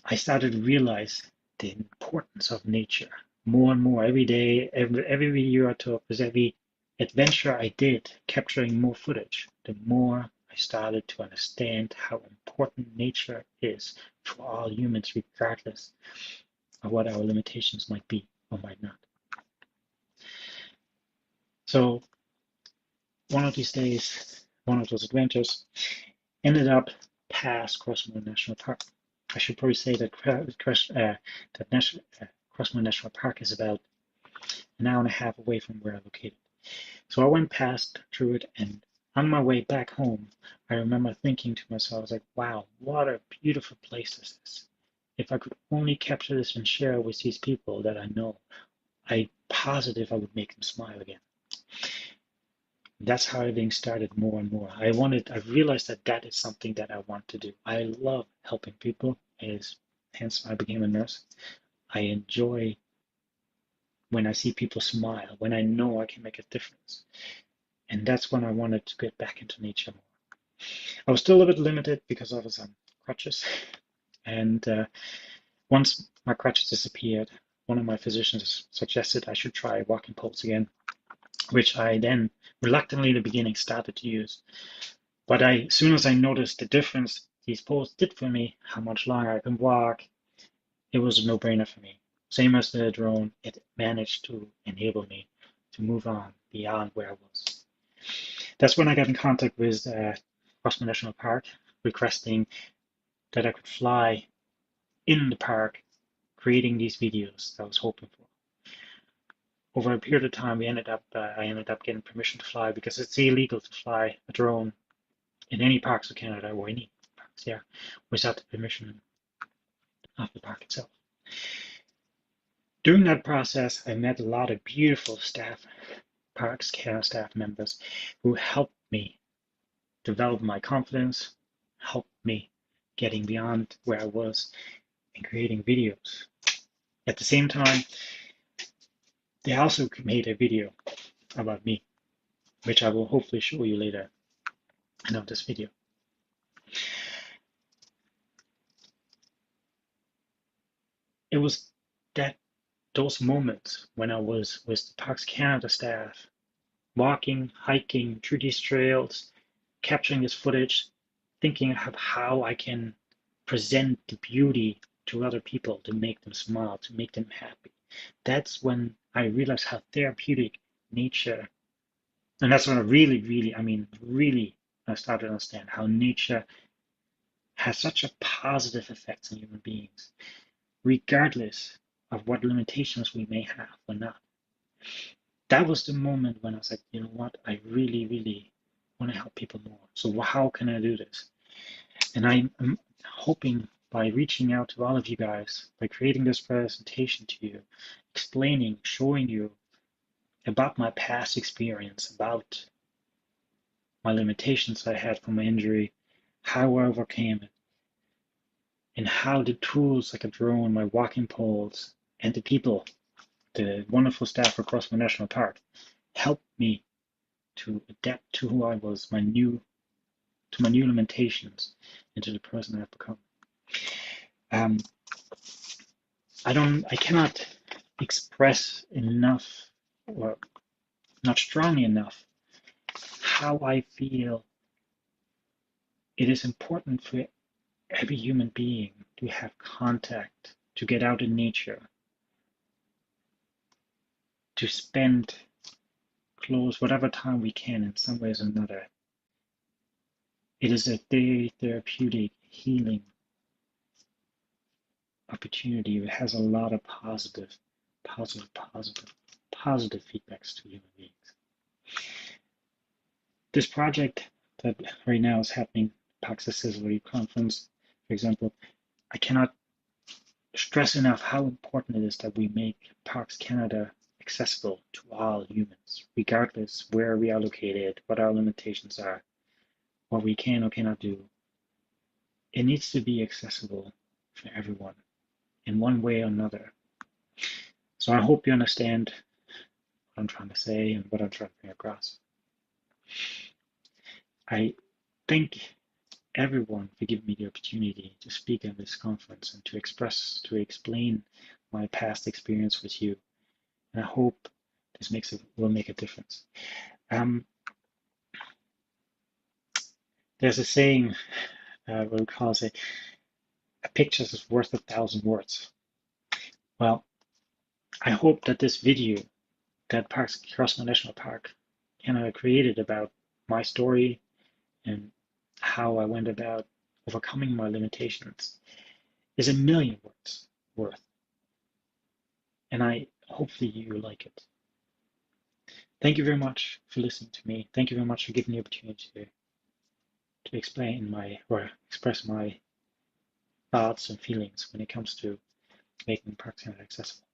I started to realize the importance of nature more and more every day, every video I took, with every adventure I did, capturing more footage, the more I started to understand how important nature is for all humans, regardless of what our limitations might be or might not. So one of these days, one of those adventures ended up past Crossmore National Park. I should probably say that Crossmore National Park is about an hour and a half away from where I'm located. So I went past through it, and on my way back home, I remember thinking to myself, I was like, wow, what a beautiful place this is. If I could only capture this and share it with these people that I know, I'm positive I would make them smile again. That's how everything started more and more. I realized that that is something that I want to do. I love helping people, hence I became a nurse. I enjoy when I see people smile, when I know I can make a difference. And that's when I wanted to get back into nature more. I was still a bit limited because I was on crutches. And once my crutches disappeared, one of my physicians suggested I should try walking poles again, which I then reluctantly in the beginning started to use. But as soon as I noticed the difference these poles did for me, how much longer I can walk, it was a no-brainer for me. Same as the drone, it managed to enable me to move on beyond where I was. That's when I got in contact with Crossmore National Park, requesting that I could fly in the park, creating these videos that I was hoping for. Over a period of time, I ended up getting permission to fly, because it's illegal to fly a drone in any parks of Canada, or any parks there, without the permission of the park itself. During that process, I met a lot of beautiful Parks Canada staff members, who helped me develop my confidence, helped me getting beyond where I was and creating videos. At the same time, they also made a video about me, which I will hopefully show you later in this video. It was those moments when I was with the Parks Canada staff, walking, hiking through these trails, capturing this footage, thinking of how I can present the beauty to other people, to make them smile, to make them happy. That's when I realized how therapeutic nature, and that's when I really I started to understand how nature has such a positive effect on human beings, regardless of what limitations we may have or not. That was the moment when I was like, you know what, I really want to help people more. So how can I do this? And I'm hoping, by reaching out to all of you guys, by creating this presentation to you, explaining, showing you about my past experience, about my limitations I had from my injury, how I overcame it, and how the tools like a drone, my walking poles, and the people, the wonderful staff across my national park, helped me to adapt to who I was, my new limitations, and to the person I've become. I cannot express enough, or not strongly enough, how I feel it is important for every human being to have contact, to get out in nature, to spend close whatever time we can in some ways or another. It is a very therapeutic, healing opportunity. It has a lot of positive feedbacks to human beings. this project that right now is happening, Parks Accessibility Conference, for example, I cannot stress enough how important it is that we make Parks Canada accessible to all humans, regardless where we are located, what our limitations are, what we can or cannot do. It needs to be accessible for everyone in one way or another. So I hope you understand what I'm trying to say and what I'm trying to bring across. I thank everyone for giving me the opportunity to speak at this conference and to explain my past experience with you. And I hope this will make a difference. There's a saying, what we call it, a picture is worth 1,000 words. Well, I hope that this video that Parks Crosno National Park Canada created about my story and how I went about overcoming my limitations is 1,000,000 words worth. And hopefully you like it. Thank you very much for listening to me. Thank you very much for giving me the opportunity to express my thoughts and feelings when it comes to making Parks Canada accessible.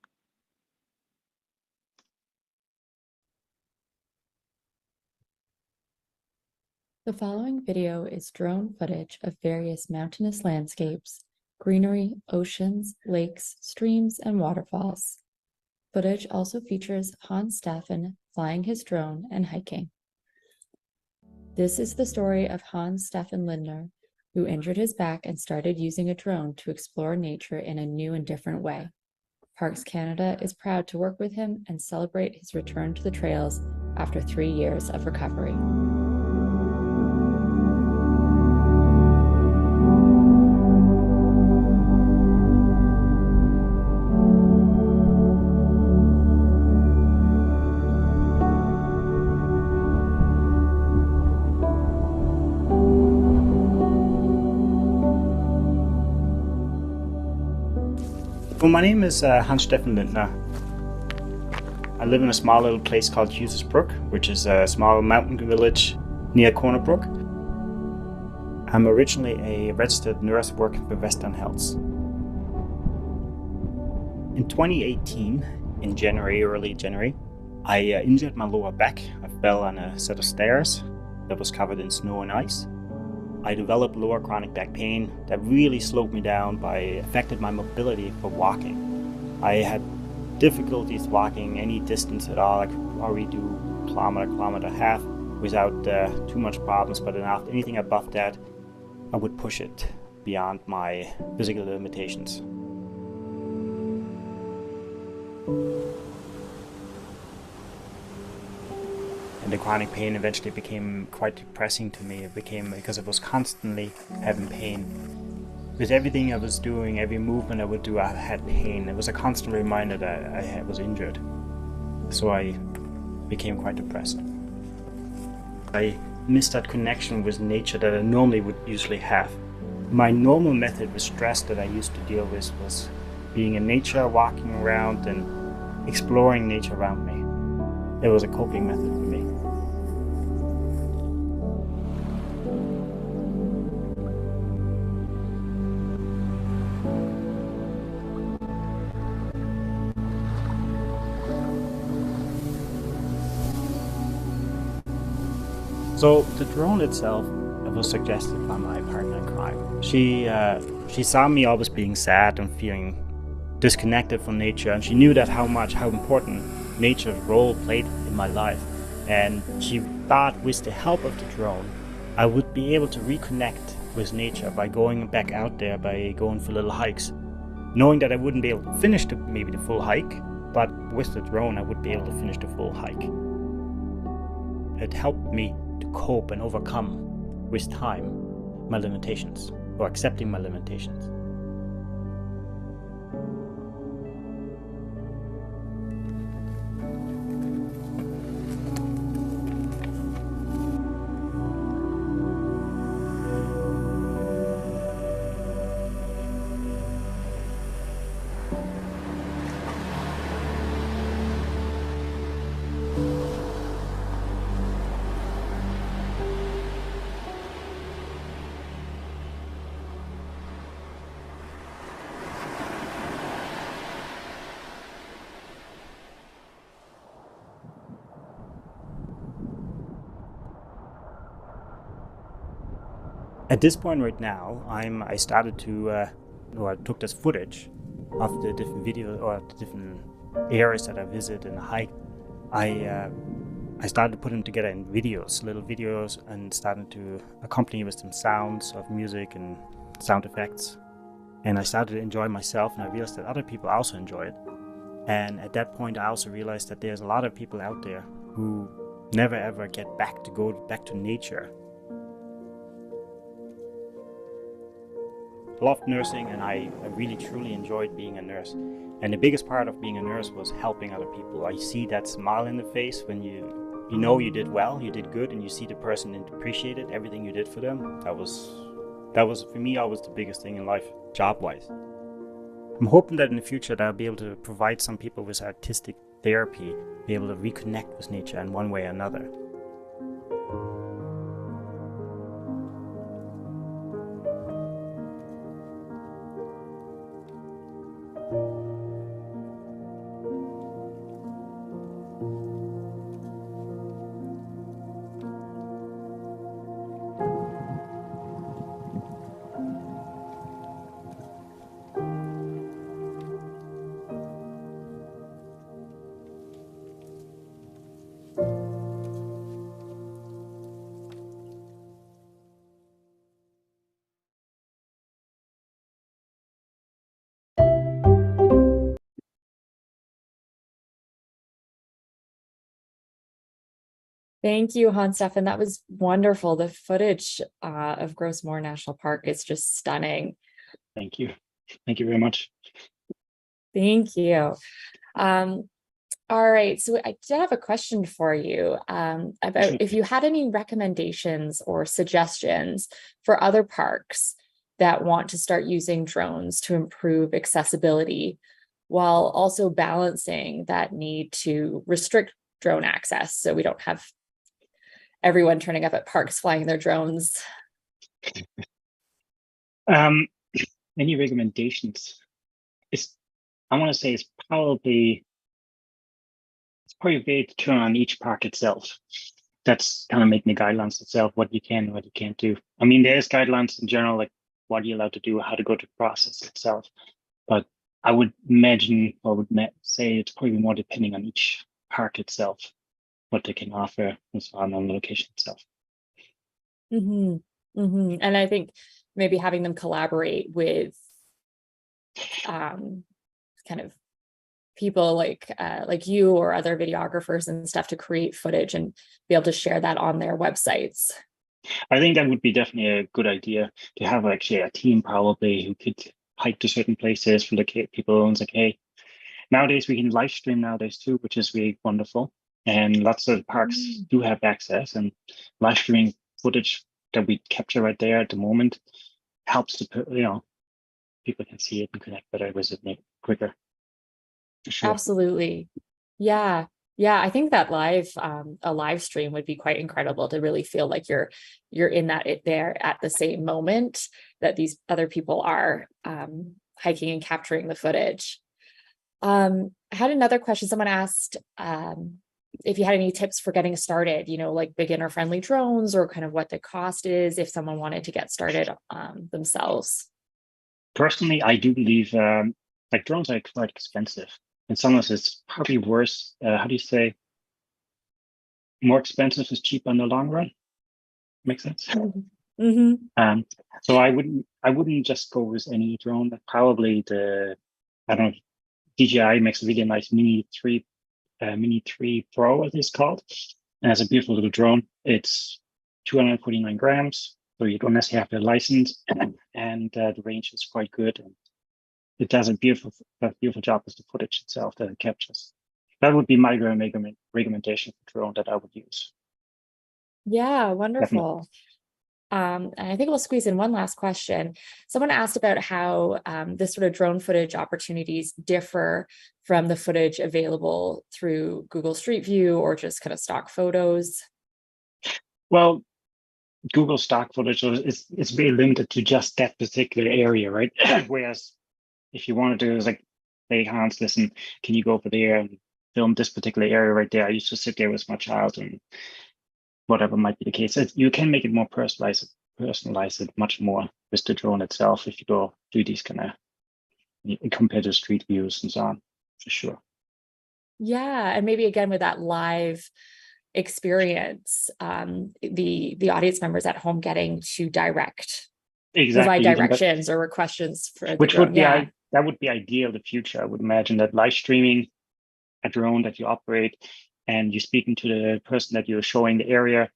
The following video is drone footage of various mountainous landscapes, greenery, oceans, lakes, streams, and waterfalls. Footage also features Hans Steffen flying his drone and hiking. This is the story of Hans Steffen Lindner, who injured his back and started using a drone to explore nature in a new and different way. Parks Canada is proud to work with him and celebrate his return to the trails after 3 years of recovery. Well, my name is Hans Steffen Lindner. I live in a small little place called Husersbrook, which is a small mountain village near Corner Brook. I'm originally a registered nurse working for Western Health. In 2018, in early January, I injured my lower back. I fell on a set of stairs that was covered in snow and ice. I developed lower chronic back pain that really slowed me down affected my mobility for walking. I had difficulties walking any distance at all. I could already do kilometer and a half without too much problems, but anything above that, I would push it beyond my physical limitations. And the chronic pain eventually became quite depressing to me. It became because I was constantly having pain. With everything I was doing, every movement I would do, I had pain. It was a constant reminder that I was injured. So I became quite depressed. I missed that connection with nature that I normally would usually have. My normal method with stress that I used to deal with was being in nature, walking around and exploring nature around me. It was a coping method for me. So the drone itself was suggested by my partner in crime. She saw me always being sad and feeling disconnected from nature, and she knew that how important nature's role played in my life. And she thought with the help of the drone, I would be able to reconnect with nature by going back out there, by going for little hikes, knowing that I wouldn't be able to finish maybe the full hike, but with the drone I would be able to finish the full hike. It helped me to cope and overcome with time my limitations, or accepting my limitations. At this point right now, I started to, or I took this footage of the different videos or the different areas that I visit and hike. I started to put them together in videos, little videos, and started to accompany with some sounds of music and sound effects. And I started to enjoy myself, and I realized that other people also enjoy it. And at that point, I also realized that there's a lot of people out there who never ever go back to nature. I loved nursing, and I really truly enjoyed being a nurse. And the biggest part of being a nurse was helping other people. I see that smile in the face when you know you did well, you did good, and you see the person appreciated everything you did for them. That was for me always the biggest thing in life, job-wise. I'm hoping that in the future that I'll be able to provide some people with artistic therapy, be able to reconnect with nature in one way or another. Thank you, Hans Stefan. That was wonderful. The footage of Gros Morne National Park is just stunning. Thank you. Thank you very much. Thank you. All right, so I did have a question for you about if you had any recommendations or suggestions for other parks that want to start using drones to improve accessibility while also balancing that need to restrict drone access so we don't have everyone turning up at parks flying their drones. Any recommendations? I want to say it's probably very to turn on each park itself. That's kind of making the guidelines itself, what you can and what you can't do. I mean, there's guidelines in general, like what you're allowed to do, how to go to the process itself. But I would imagine, or would say it's probably more depending on each park itself, what they can offer and so on the location itself. And I think maybe having them collaborate with kind of people like you or other videographers and stuff to create footage and be able to share that on their websites. I think that would be definitely a good idea to have actually a team probably who could hike to certain places for the people. And it's like, hey, nowadays we can live stream nowadays too, which is really wonderful. And lots of parks do have access, and live streaming footage that we capture right there at the moment helps to put, people can see it and connect better with it quicker. For sure. Absolutely. Yeah. I think that a live stream would be quite incredible to really feel like you're in there at the same moment that these other people are hiking and capturing the footage. I had another question. Someone asked if you had any tips for getting started, like beginner friendly drones, or kind of what the cost is if someone wanted to get started themselves. Personally, I do believe like drones are quite expensive. And sometimes it's probably worse. How do you say? More expensive is cheaper in the long run. Makes sense. So I wouldn't just go with any drone. Probably DJI makes a really nice Mini 3 Pro, as it's called, and it's a beautiful little drone. It's 249 grams, so you don't necessarily have the license, and the range is quite good. And it does a beautiful job with the footage itself that it captures. That would be my recommendation for drone that I would use. Yeah, wonderful. And I think we'll squeeze in one last question. Someone asked about how this sort of drone footage opportunities differ from the footage available through Google Street View or just kind of stock photos. Well, Google stock footage is very limited to just that particular area, right? Whereas if you wanted to, it's like, hey, Hans, listen, can you go over there and film this particular area right there? I used to sit there with my child and whatever might be the case. You can make it more personalized personalize it much more with the drone itself if you go do these kind of compared to street views and so on, for sure. Yeah, and maybe again with that live experience, the audience members at home getting to provide Exactly. Even that, directions or questions for the which drone. would be Yeah. that would be ideal in the future. I would imagine that live streaming a drone that you operate and you're speaking to the person that you're showing the area,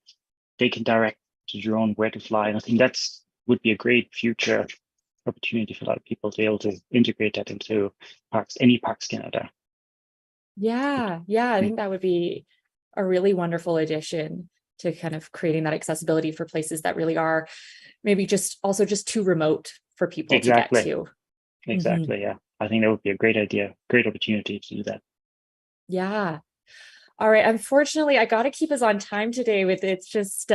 they can direct the drone where to fly. And I think that's would be a great future opportunity for a lot of people to be able to integrate that into parks, any Parks Canada. Yeah, I think that would be a really wonderful addition to kind of creating that accessibility for places that really are maybe just too remote for people to get to. Exactly. Yeah. I think that would be a great idea, great opportunity to do that. Yeah. All right. Unfortunately, I got to keep us on time today with it's just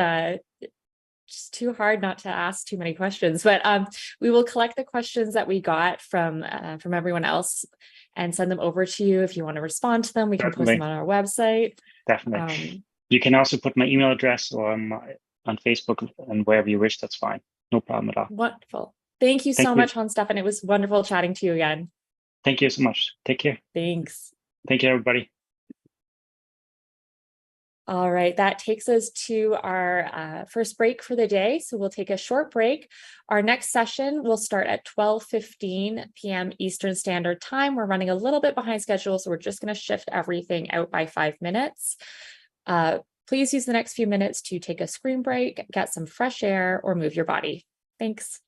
too hard not to ask too many questions, but we will collect the questions that we got from everyone else and send them over to you. If you want to respond to them, we can post them on our website. Definitely. You can also put my email address or on Facebook and wherever you wish. That's fine. No problem at all. Wonderful. Thank you so much, Hans Stefan. It was wonderful chatting to you again. Thank you so much. Take care. Thanks. Thank you, everybody. All right, that takes us to our first break for the day. So we'll take a short break. Our next session will start at 12:15 p.m. Eastern Standard Time. We're running a little bit behind schedule, so we're just going to shift everything out by 5 minutes. Please use the next few minutes to take a screen break, get some fresh air, or move your body. Thanks.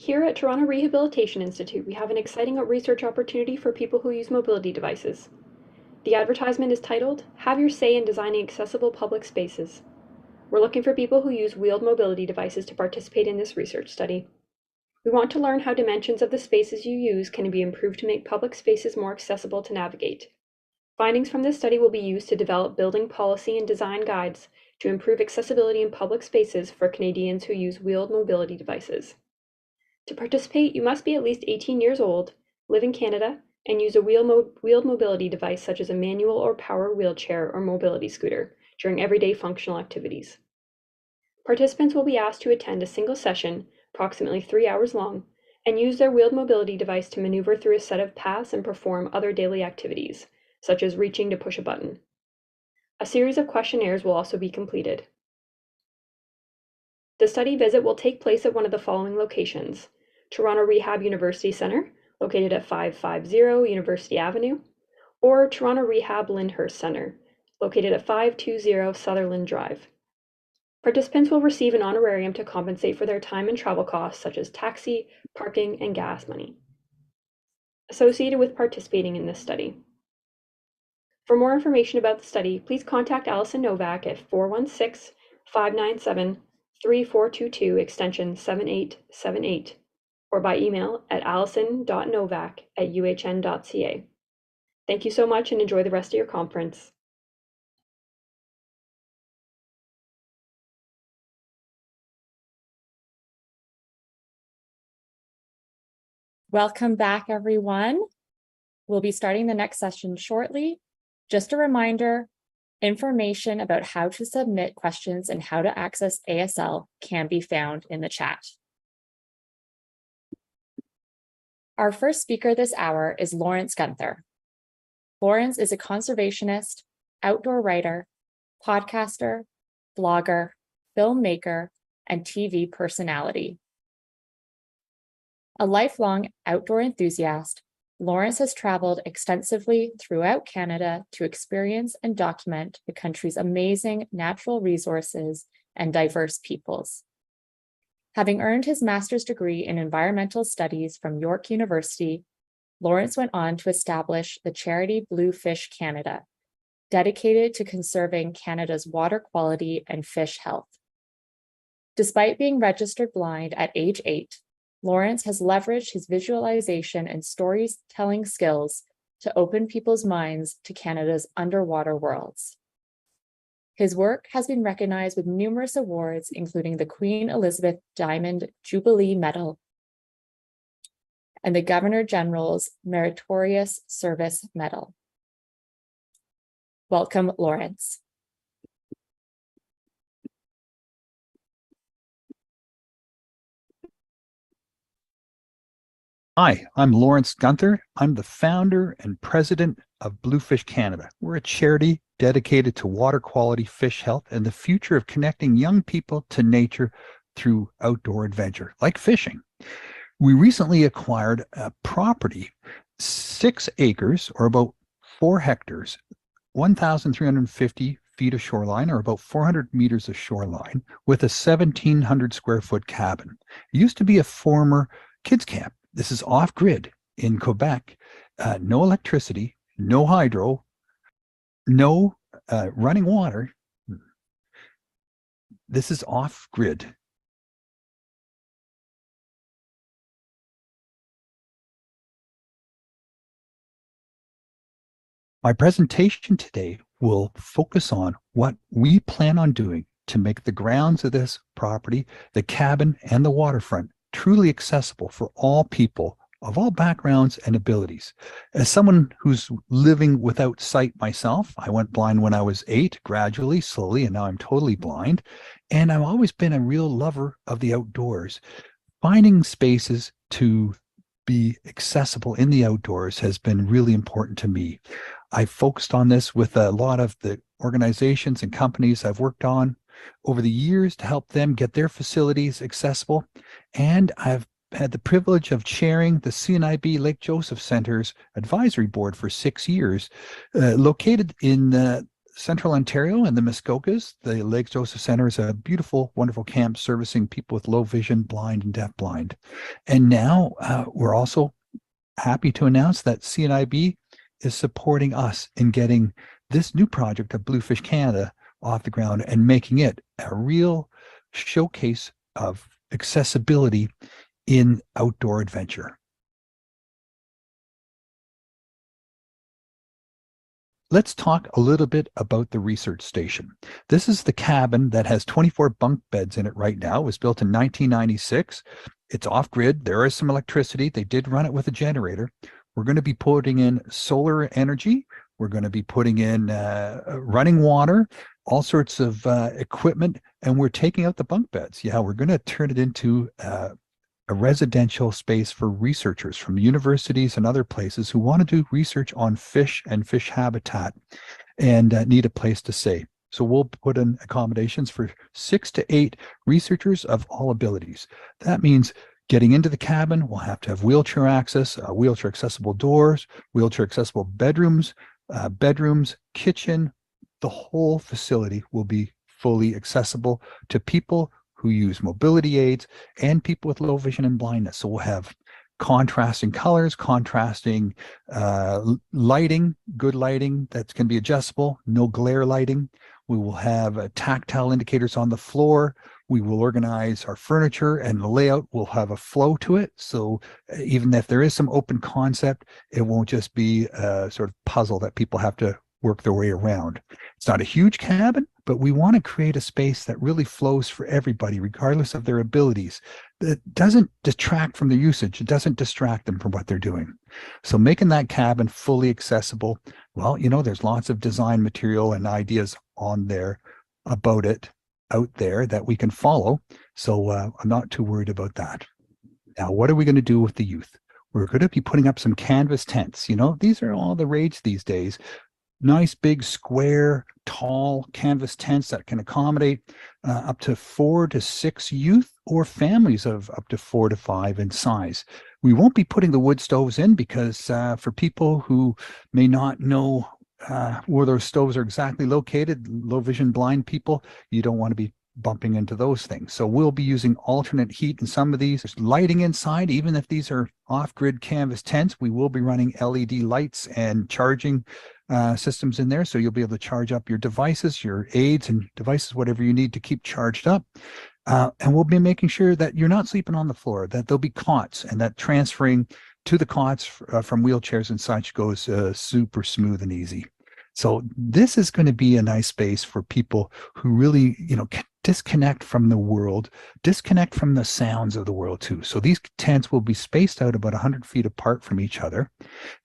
Here at Toronto Rehabilitation Institute, we have an exciting research opportunity for people who use mobility devices. The advertisement is titled, "Have Your Say in Designing Accessible Public Spaces." We're looking for people who use wheeled mobility devices to participate in this research study. We want to learn how dimensions of the spaces you use can be improved to make public spaces more accessible to navigate. Findings from this study will be used to develop building policy and design guides to improve accessibility in public spaces for Canadians who use wheeled mobility devices. To participate, you must be at least 18 years old, live in Canada, and use a wheeled mobility device such as a manual or power wheelchair or mobility scooter during everyday functional activities. Participants will be asked to attend a single session, approximately 3 hours long, and use their wheeled mobility device to maneuver through a set of paths and perform other daily activities, such as reaching to push a button. A series of questionnaires will also be completed. The study visit will take place at one of the following locations: Toronto Rehab University Centre, located at 550 University Avenue, or Toronto Rehab Lyndhurst Centre, located at 520 Sutherland Drive. Participants will receive an honorarium to compensate for their time and travel costs, such as taxi, parking, and gas money, associated with participating in this study. For more information about the study, please contact Allison Novak at 416-597-3422 extension 7878 or by email at allison.novak@uhn.ca. Thank you so much and enjoy the rest of your conference. Welcome back, everyone. We'll be starting the next session shortly. Just a reminder, information about how to submit questions and how to access ASL can be found in the chat. Our first speaker this hour is Lawrence Gunther. Lawrence is a conservationist, outdoor writer, podcaster, blogger, filmmaker, and TV personality. A lifelong outdoor enthusiast, Lawrence has traveled extensively throughout Canada to experience and document the country's amazing natural resources and diverse peoples. Having earned his master's degree in environmental studies from York University, Lawrence went on to establish the charity Bluefish Canada, dedicated to conserving Canada's water quality and fish health. Despite being registered blind at age 8, Lawrence has leveraged his visualization and storytelling skills to open people's minds to Canada's underwater worlds. His work has been recognized with numerous awards, including the Queen Elizabeth Diamond Jubilee Medal and the Governor General's Meritorious Service Medal. Welcome, Lawrence. Hi, I'm Lawrence Gunther. I'm the founder and president of Bluefish Canada. We're a charity dedicated to water quality, fish health, and the future of connecting young people to nature through outdoor adventure, like fishing. We recently acquired a property, 6 acres, or about 4 hectares, 1,350 feet of shoreline, or about 400 meters of shoreline, with a 1,700 square foot cabin. It used to be a former kids camp. This is off-grid in Quebec. No electricity, no hydro, no running water. This is off-grid. My presentation today will focus on what we plan on doing to make the grounds of this property, the cabin, and the waterfront truly accessible for all people of all backgrounds and abilities. As someone who's living without sight myself, I went blind when I was 8, gradually, slowly, and now I'm totally blind. And I've always been a real lover of the outdoors. Finding spaces to be accessible in the outdoors has been really important to me. I've focused on this with a lot of the organizations and companies I've worked on over the years to help them get their facilities accessible. And I've had the privilege of chairing the CNIB Lake Joseph Center's advisory board for 6 years, located in Central Ontario and the Muskokas. The Lake Joseph Center is a beautiful, wonderful camp servicing people with low vision, blind, and deafblind. And now we're also happy to announce that CNIB is supporting us in getting this new project of Bluefish Canada off the ground and making it a real showcase of accessibility in outdoor adventure. Let's talk a little bit about the research station. This is the cabin that has 24 bunk beds in it right now. It was built in 1996. It's off grid. There is some electricity. They did run it with a generator. We're going to be putting in solar energy. We're going to be putting in running water, all sorts of equipment, and we're taking out the bunk beds. Yeah, we're going to turn it into a residential space for researchers from universities and other places who want to do research on fish and fish habitat and need a place to stay. So we'll put in accommodations for 6 to 8 researchers of all abilities. That means getting into the cabin, we'll have to have wheelchair access, wheelchair accessible doors, wheelchair accessible bedrooms, kitchen. The whole facility will be fully accessible to people who use mobility aids and people with low vision and blindness. So we'll have contrasting colors, contrasting lighting, good lighting that can be adjustable, no glare lighting. We will have tactile indicators on the floor. We will organize our furniture, and the layout will have a flow to it. So even if there is some open concept, it won't just be a sort of puzzle that people have to work their way around. It's not a huge cabin, but we want to create a space that really flows for everybody, regardless of their abilities. That doesn't detract from their usage. It doesn't distract them from what they're doing. So making that cabin fully accessible, well, there's lots of design material and ideas on there about it out there that we can follow. So I'm not too worried about that. Now, what are we going to do with the youth? We're going to be putting up some canvas tents. These are all the rage these days. Nice, big, square, tall canvas tents that can accommodate up to 4 to 6 youth or families of up to 4 to 5 in size. We won't be putting the wood stoves in because for people who may not know where those stoves are exactly located, low vision blind people, you don't want to be bumping into those things. So we'll be using alternate heat in some of these. There's lighting inside, even if these are off-grid canvas tents, we will be running LED lights and charging systems in there. So you'll be able to charge up your devices, your aids and devices, whatever you need to keep charged up. And we'll be making sure that you're not sleeping on the floor, that there'll be cots, and that transferring to the cots from wheelchairs and such goes super smooth and easy. So this is going to be a nice space for people who really, can disconnect from the world, disconnect from the sounds of the world too. So these tents will be spaced out about 100 feet apart from each other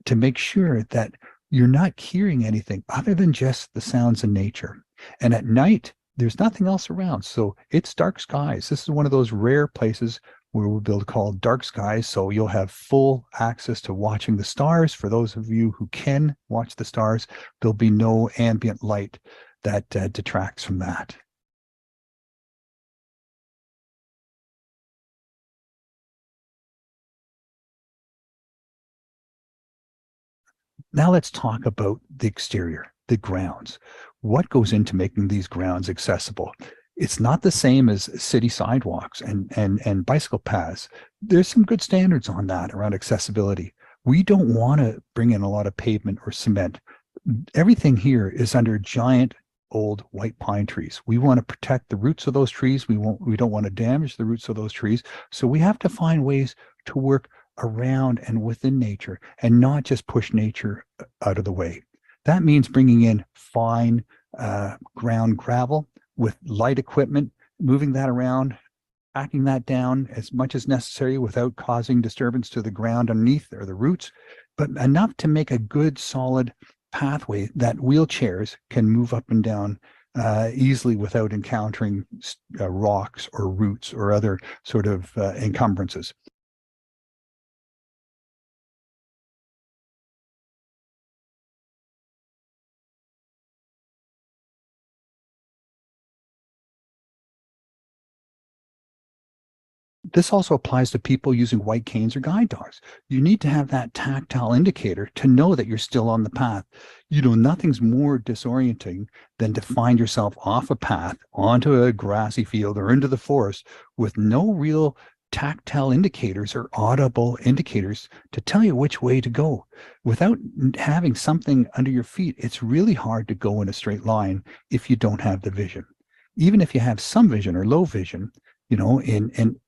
to make sure that you're not hearing anything other than just the sounds of nature. And at night, there's nothing else around. So it's dark skies. This is one of those rare places where we'll be able to call dark skies. So you'll have full access to watching the stars. For those of you who can watch the stars, there'll be no ambient light that detracts from that. Now let's talk about the exterior, the grounds. What goes into making these grounds accessible? It's not the same as city sidewalks and bicycle paths. There's some good standards on that around accessibility. We don't want to bring in a lot of pavement or cement. Everything here is under giant old white pine trees. We want to protect the roots of those trees. We don't want to damage the roots of those trees. So we have to find ways to work around and within nature and not just push nature out of the way. That means bringing in fine ground gravel with light equipment, moving that around, packing that down as much as necessary without causing disturbance to the ground underneath or the roots, but enough to make a good solid pathway that wheelchairs can move up and down easily without encountering rocks or roots or other sort of encumbrances. this also applies to people using white canes or guide dogs. You need to have that tactile indicator to know that you're still on the path. Nothing's more disorienting than to find yourself off a path onto a grassy field or into the forest with no real tactile indicators or audible indicators to tell you which way to go. Without having something under your feet, it's really hard to go in a straight line if you don't have the vision. Even if you have some vision or low vision, in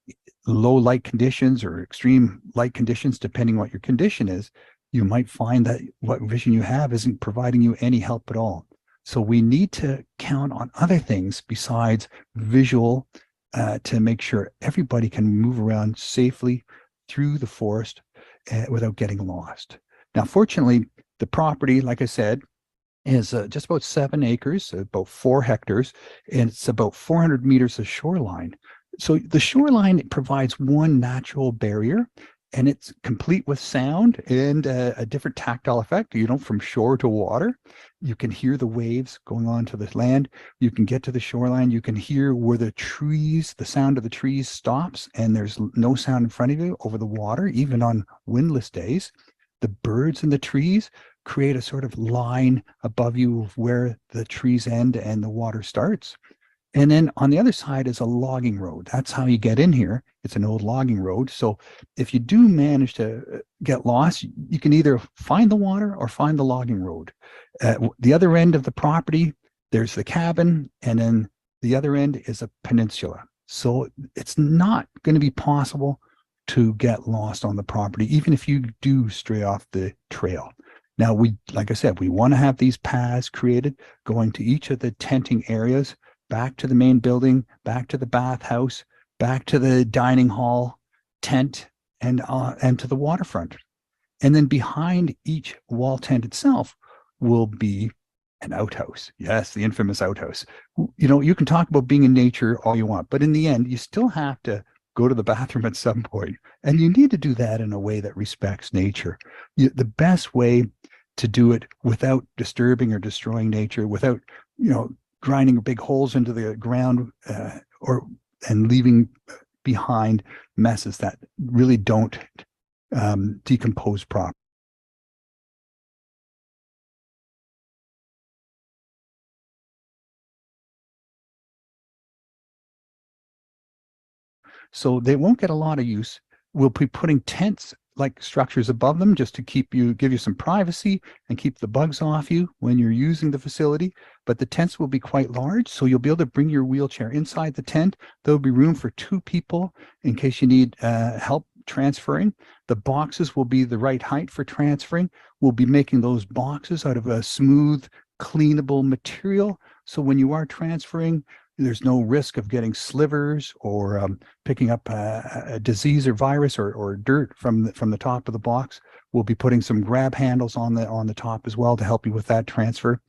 low light conditions or extreme light conditions, depending what your condition is, you might find that what vision you have isn't providing you any help at all. So we need to count on other things besides visual to make sure everybody can move around safely through the forest without getting lost. Now, fortunately, the property, like I said, is just about 7 acres, about 4 hectares, and it's about 400 meters of shoreline. So the shoreline provides one natural barrier, and it's complete with sound and a different tactile effect. From shore to water, you can hear the waves going on to the land. You can get to the shoreline. You can hear where the sound of the trees stops, and there's no sound in front of you over the water, even on windless days. The birds in the trees create a sort of line above you of where the trees end and the water starts. And then on the other side is a logging road. That's how you get in here. It's an old logging road. So if you do manage to get lost, you can either find the water or find the logging road. At the other end of the property, there's the cabin, and then the other end is a peninsula. So it's not going to be possible to get lost on the property, even if you do stray off the trail. Now, like I said, we want to have these paths created going to each of the tenting areas, back to the main building, back to the bathhouse, back to the dining hall, tent, and to the waterfront. And then behind each wall tent itself will be an outhouse. Yes, the infamous outhouse. You can talk about being in nature all you want, but in the end, you still have to go to the bathroom at some point. And you need to do that in a way that respects nature. The best way to do it without disturbing or destroying nature, without, grinding big holes into the ground and leaving behind messes that really don't decompose properly. So they won't get a lot of use. We'll be putting tents like structures above them just to give you some privacy and keep the bugs off you when you're using the facility. But the tents will be quite large, so you'll be able to bring your wheelchair inside the tent. There'll be room for 2 people in case you need help transferring. The boxes will be the right height for transferring. We'll be making those boxes out of a smooth, cleanable material. So when you are transferring, there's no risk of getting slivers or picking up a disease or virus or dirt from the top of the box. We'll be putting some grab handles on the top as well to help you with that transfer.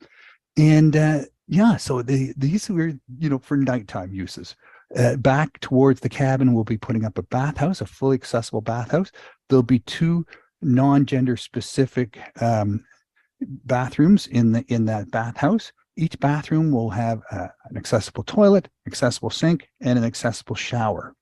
And so these were for nighttime uses. Back towards the cabin, we'll be putting up a bathhouse, a fully accessible bathhouse. There'll be 2 non-gender specific bathrooms in that bathhouse. Each bathroom will have an accessible toilet, accessible sink, and an accessible shower.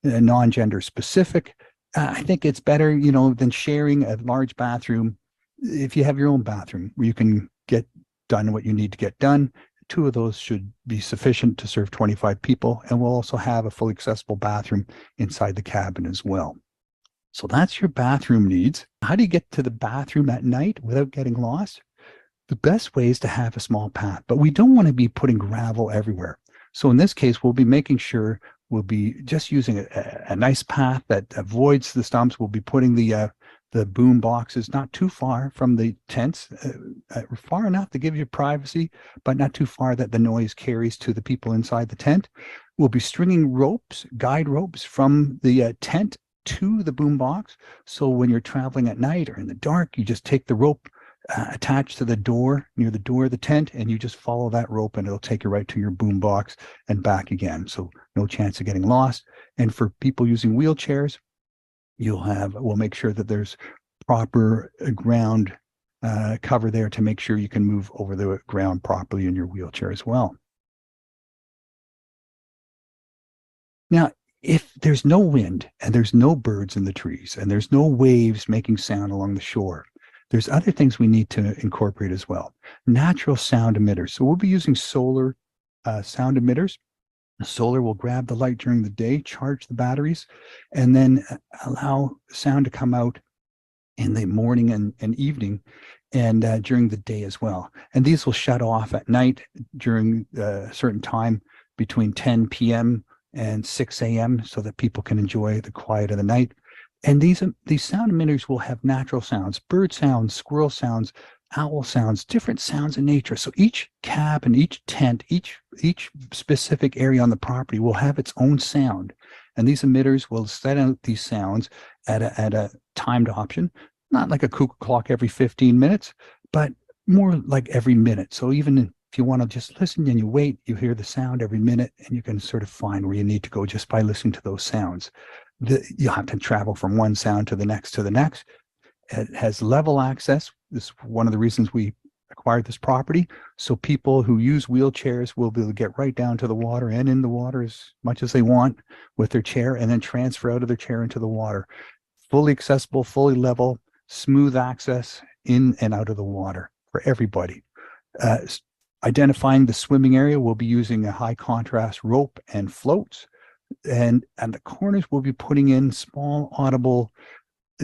Non-gender specific. I think it's better, than sharing a large bathroom. If you have your own bathroom where you can get done what you need to get done, 2 of those should be sufficient to serve 25 people. And we'll also have a fully accessible bathroom inside the cabin as well. So that's your bathroom needs. How do you get to the bathroom at night without getting lost? The best way is to have a small path, but we don't want to be putting gravel everywhere. So in this case, we'll be making sure we'll be just using a nice path that avoids the stumps. We'll be putting the boom boxes not too far from the tents, far enough to give you privacy, but not too far that the noise carries to the people inside the tent. We'll be stringing guide ropes from the tent to the boom box. So when you're traveling at night or in the dark, you just take the rope attached to the door, near the door of the tent, and you just follow that rope and it'll take you right to your boom box and back again. So no chance of getting lost. And for people using wheelchairs, we'll make sure that there's proper ground cover there to make sure you can move over the ground properly in your wheelchair as well. Now, if there's no wind and there's no birds in the trees and there's no waves making sound along the shore, there's other things we need to incorporate as well. Natural sound emitters. So we'll be using solar sound emitters. The solar will grab the light during the day, charge the batteries, and then allow sound to come out in the morning and evening and during the day as well. And these will shut off at night during a certain time between 10 p.m. and 6 a.m. so that people can enjoy the quiet of the night. And these sound emitters will have natural sounds, bird sounds, squirrel sounds, owl sounds, different sounds in nature. So each cabin, each tent, each specific area on the property will have its own sound. And these emitters will set out these sounds at a timed option, not like a cuckoo clock every 15 minutes, but more like every minute. So even if you want to just listen and you wait, you hear the sound every minute, and you can sort of find where you need to go just by listening to those sounds. You'll have to travel from one sound to the next to the next. It has level access. This is one of the reasons we acquired this property. So people who use wheelchairs will be able to get right down to the water and in the water as much as they want with their chair, and then transfer out of their chair into the water. Fully accessible, fully level, smooth access in and out of the water for everybody. Identifying the swimming area, we'll be using a high contrast rope and floats. And at the corners, we'll be putting in small audible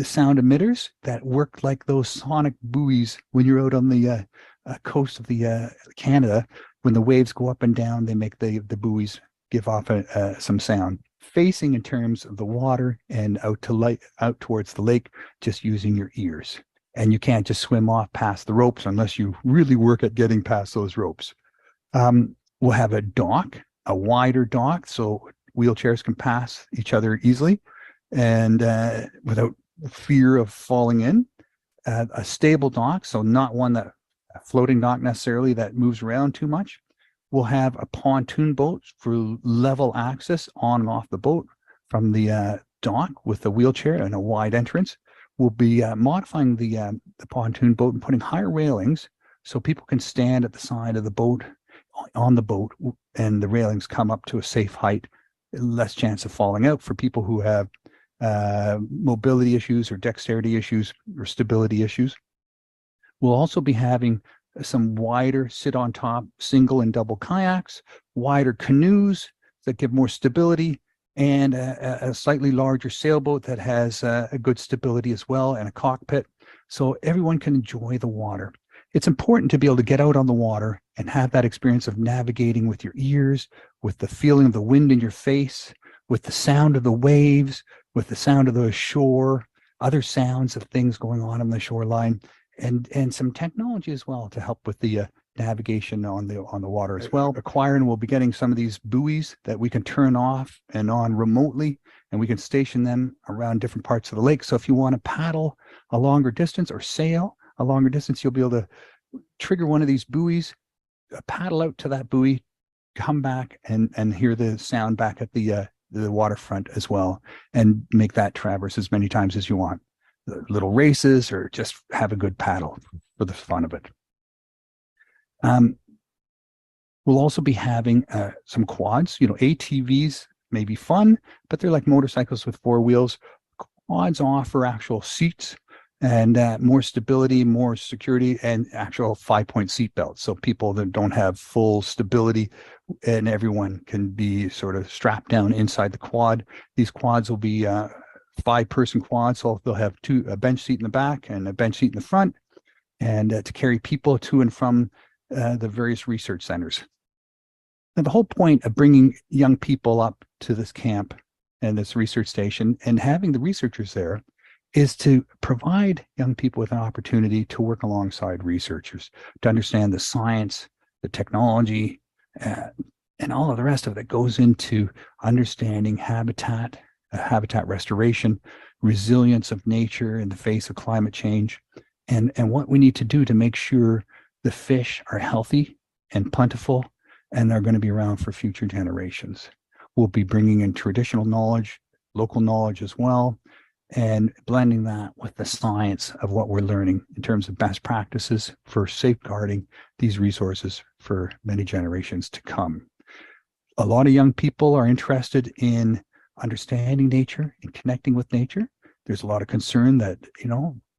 sound emitters that work like those sonic buoys when you're out on the coast of the Canada. When the waves go up and down, they make the buoys give off some sound. Facing in terms of the water and out towards the lake, just using your ears. And you can't just swim off past the ropes unless you really work at getting past those ropes. We'll have a dock, a wider dock, so wheelchairs can pass each other easily and without fear of falling in. A stable dock, so not one a floating dock necessarily that moves around too much. We'll have a pontoon boat for level access on and off the boat from the dock with a wheelchair and a wide entrance. We'll be modifying the pontoon boat and putting higher railings so people can stand at the side of the boat, on the boat, and the railings come up to a safe height, less chance of falling out for people who have mobility issues or dexterity issues or stability issues. We'll also be having some wider sit on top single and double kayaks, wider canoes that give more stability, and a slightly larger sailboat that has a good stability as well, and a cockpit, so everyone can enjoy the water. It's important to be able to get out on the water and have that experience of navigating with your ears, with the feeling of the wind in your face, with the sound of the waves, with the sound of the shore, other sounds of things going on the shoreline, and some technology as well to help with the navigation on the water as well. Acquiring, we'll be getting some of these buoys that we can turn off and on remotely, and we can station them around different parts of the lake. So if you want to paddle a longer distance or sail a longer distance, you'll be able to trigger one of these buoys, paddle out to that buoy, come back and hear the sound back at the waterfront as well, and make that traverse as many times as you want. Little races or just have a good paddle for the fun of it. We'll also be having some quads. ATVs may be fun, but they're like motorcycles with four wheels. Quads offer actual seats and more stability, more security, and actual 5-point seat belts. So people that don't have full stability, and everyone can be sort of strapped down inside the quad. These quads will be 5-person quads, so they'll have a bench seat in the back and a bench seat in the front, and to carry people to and from the various research centers. Now, the whole point of bringing young people up to this camp and this research station and having the researchers there is to provide young people with an opportunity to work alongside researchers, to understand the science, the technology, and all of the rest of it that goes into understanding habitat restoration, resilience of nature in the face of climate change, and what we need to do to make sure the fish are healthy and plentiful and they're going to be around for future generations. We'll be bringing in traditional knowledge, local knowledge as well, and blending that with the science of what we're learning in terms of best practices for safeguarding these resources for many generations to come. A lot of young people are interested in understanding nature and connecting with nature. There's a lot of concern that,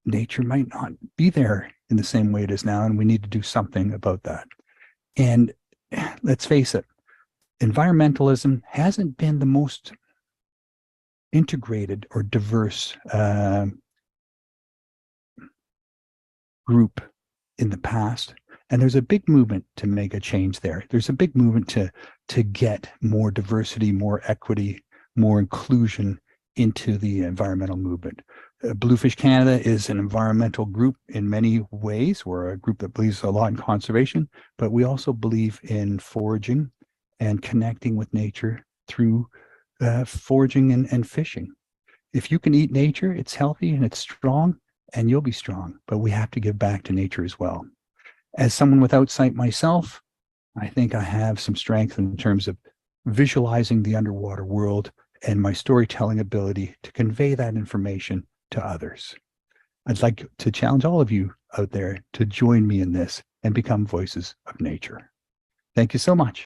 nature might not be there in the same way it is now, and we need to do something about that. And let's face it, environmentalism hasn't been the most integrated or diverse group in the past. And there's a big movement to make a change there. There's a big movement to get more diversity, more equity, more inclusion into the environmental movement. Bluefish Canada is an environmental group in many ways. We're a group that believes a lot in conservation, but we also believe in foraging and connecting with nature through foraging and fishing. If you can eat nature, it's healthy and it's strong, and you'll be strong, but we have to give back to nature as well. As someone without sight myself, I think I have some strength in terms of visualizing the underwater world and my storytelling ability to convey that information to others. I'd like to challenge all of you out there to join me in this and become voices of nature. Thank you so much.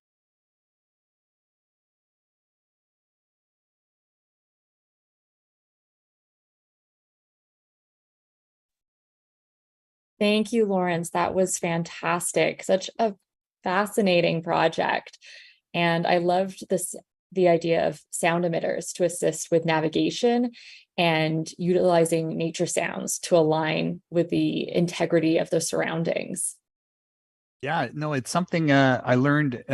Thank you, Lawrence. That was fantastic. Such a fascinating project. And I loved the idea of sound emitters to assist with navigation and utilizing nature sounds to align with the integrity of the surroundings. Yeah, no, it's something I learned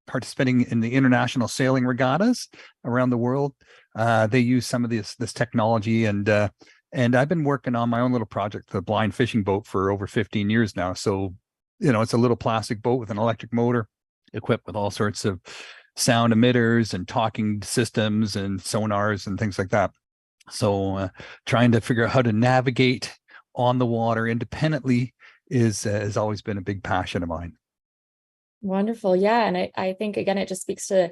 participating in the international sailing regattas around the world. They use some of this technology, and I've been working on my own little project, the blind fishing boat, for over 15 years now. So, it's a little plastic boat with an electric motor equipped with all sorts of sound emitters and talking systems and sonars and things like that. So trying to figure out how to navigate on the water independently has always been a big passion of mine. Wonderful. Yeah. And I think, again, it just speaks to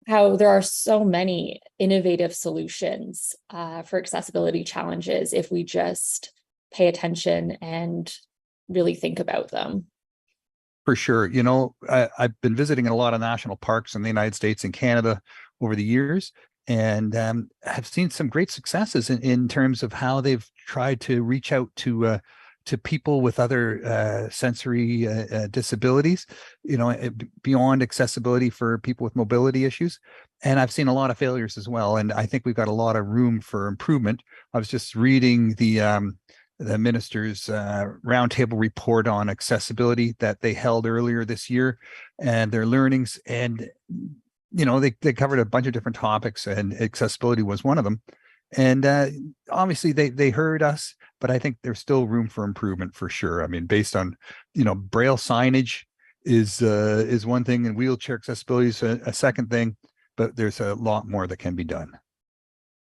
how there are so many innovative solutions for accessibility challenges if we just pay attention and really think about them. For sure. I've been visiting a lot of national parks in the United States and Canada over the years, and have seen some great successes in terms of how they've tried to reach out to people with other sensory disabilities, beyond accessibility for people with mobility issues. And I've seen a lot of failures as well. And I think we've got a lot of room for improvement. I was just reading the minister's roundtable report on accessibility that they held earlier this year, and their learnings. And, they covered a bunch of different topics, and accessibility was one of them. And obviously they heard us, but I think there's still room for improvement for sure. I mean, based on, Braille signage is one thing, and wheelchair accessibility is a second thing, but there's a lot more that can be done.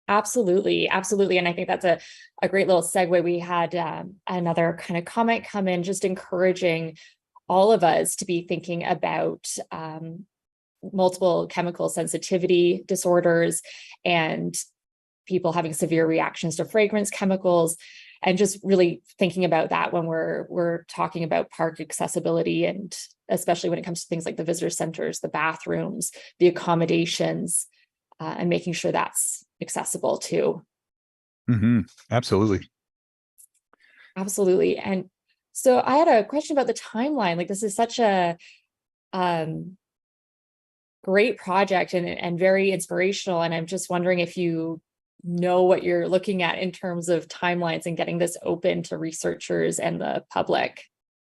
Absolutely. Absolutely. And I think that's a great little segue. We had another kind of comment come in, just encouraging all of us to be thinking about multiple chemical sensitivity disorders and people having severe reactions to fragrance chemicals, and just really thinking about that when we're talking about park accessibility, and especially when it comes to things like the visitor centers, the bathrooms, the accommodations, and making sure that's accessible too. Mm-hmm. Absolutely. Absolutely. And so I had a question about the timeline. Like, this is such a great project and very inspirational. And I'm just wondering if you know what you're looking at in terms of timelines and getting this open to researchers and the public.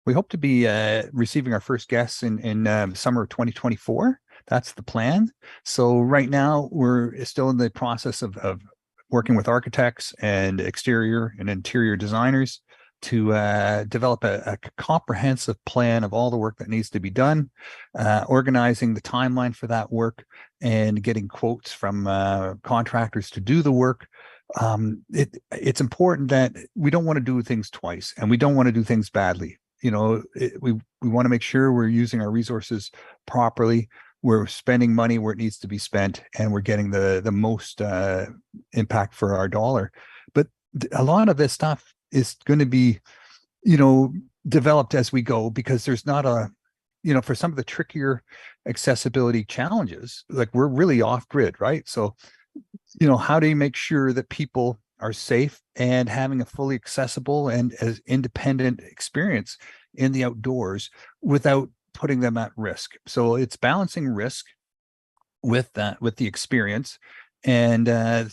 We hope to be receiving our first guests in summer of 2024. That's the plan. So right now we're still in the process of working with architects and exterior and interior designers to develop a comprehensive plan of all the work that needs to be done, organizing the timeline for that work, and getting quotes from contractors to do the work. It's important that we don't want to do things twice, and we don't want to do things badly. We want to make sure we're using our resources properly. We're spending money where it needs to be spent, and we're getting the most impact for our dollar. But a lot of this stuff is going to be, developed as we go, because there's not a for some of the trickier accessibility challenges, like we're really off grid, right? So, how do you make sure that people are safe and having a fully accessible and as independent experience in the outdoors without putting them at risk? So it's balancing risk with the experience. And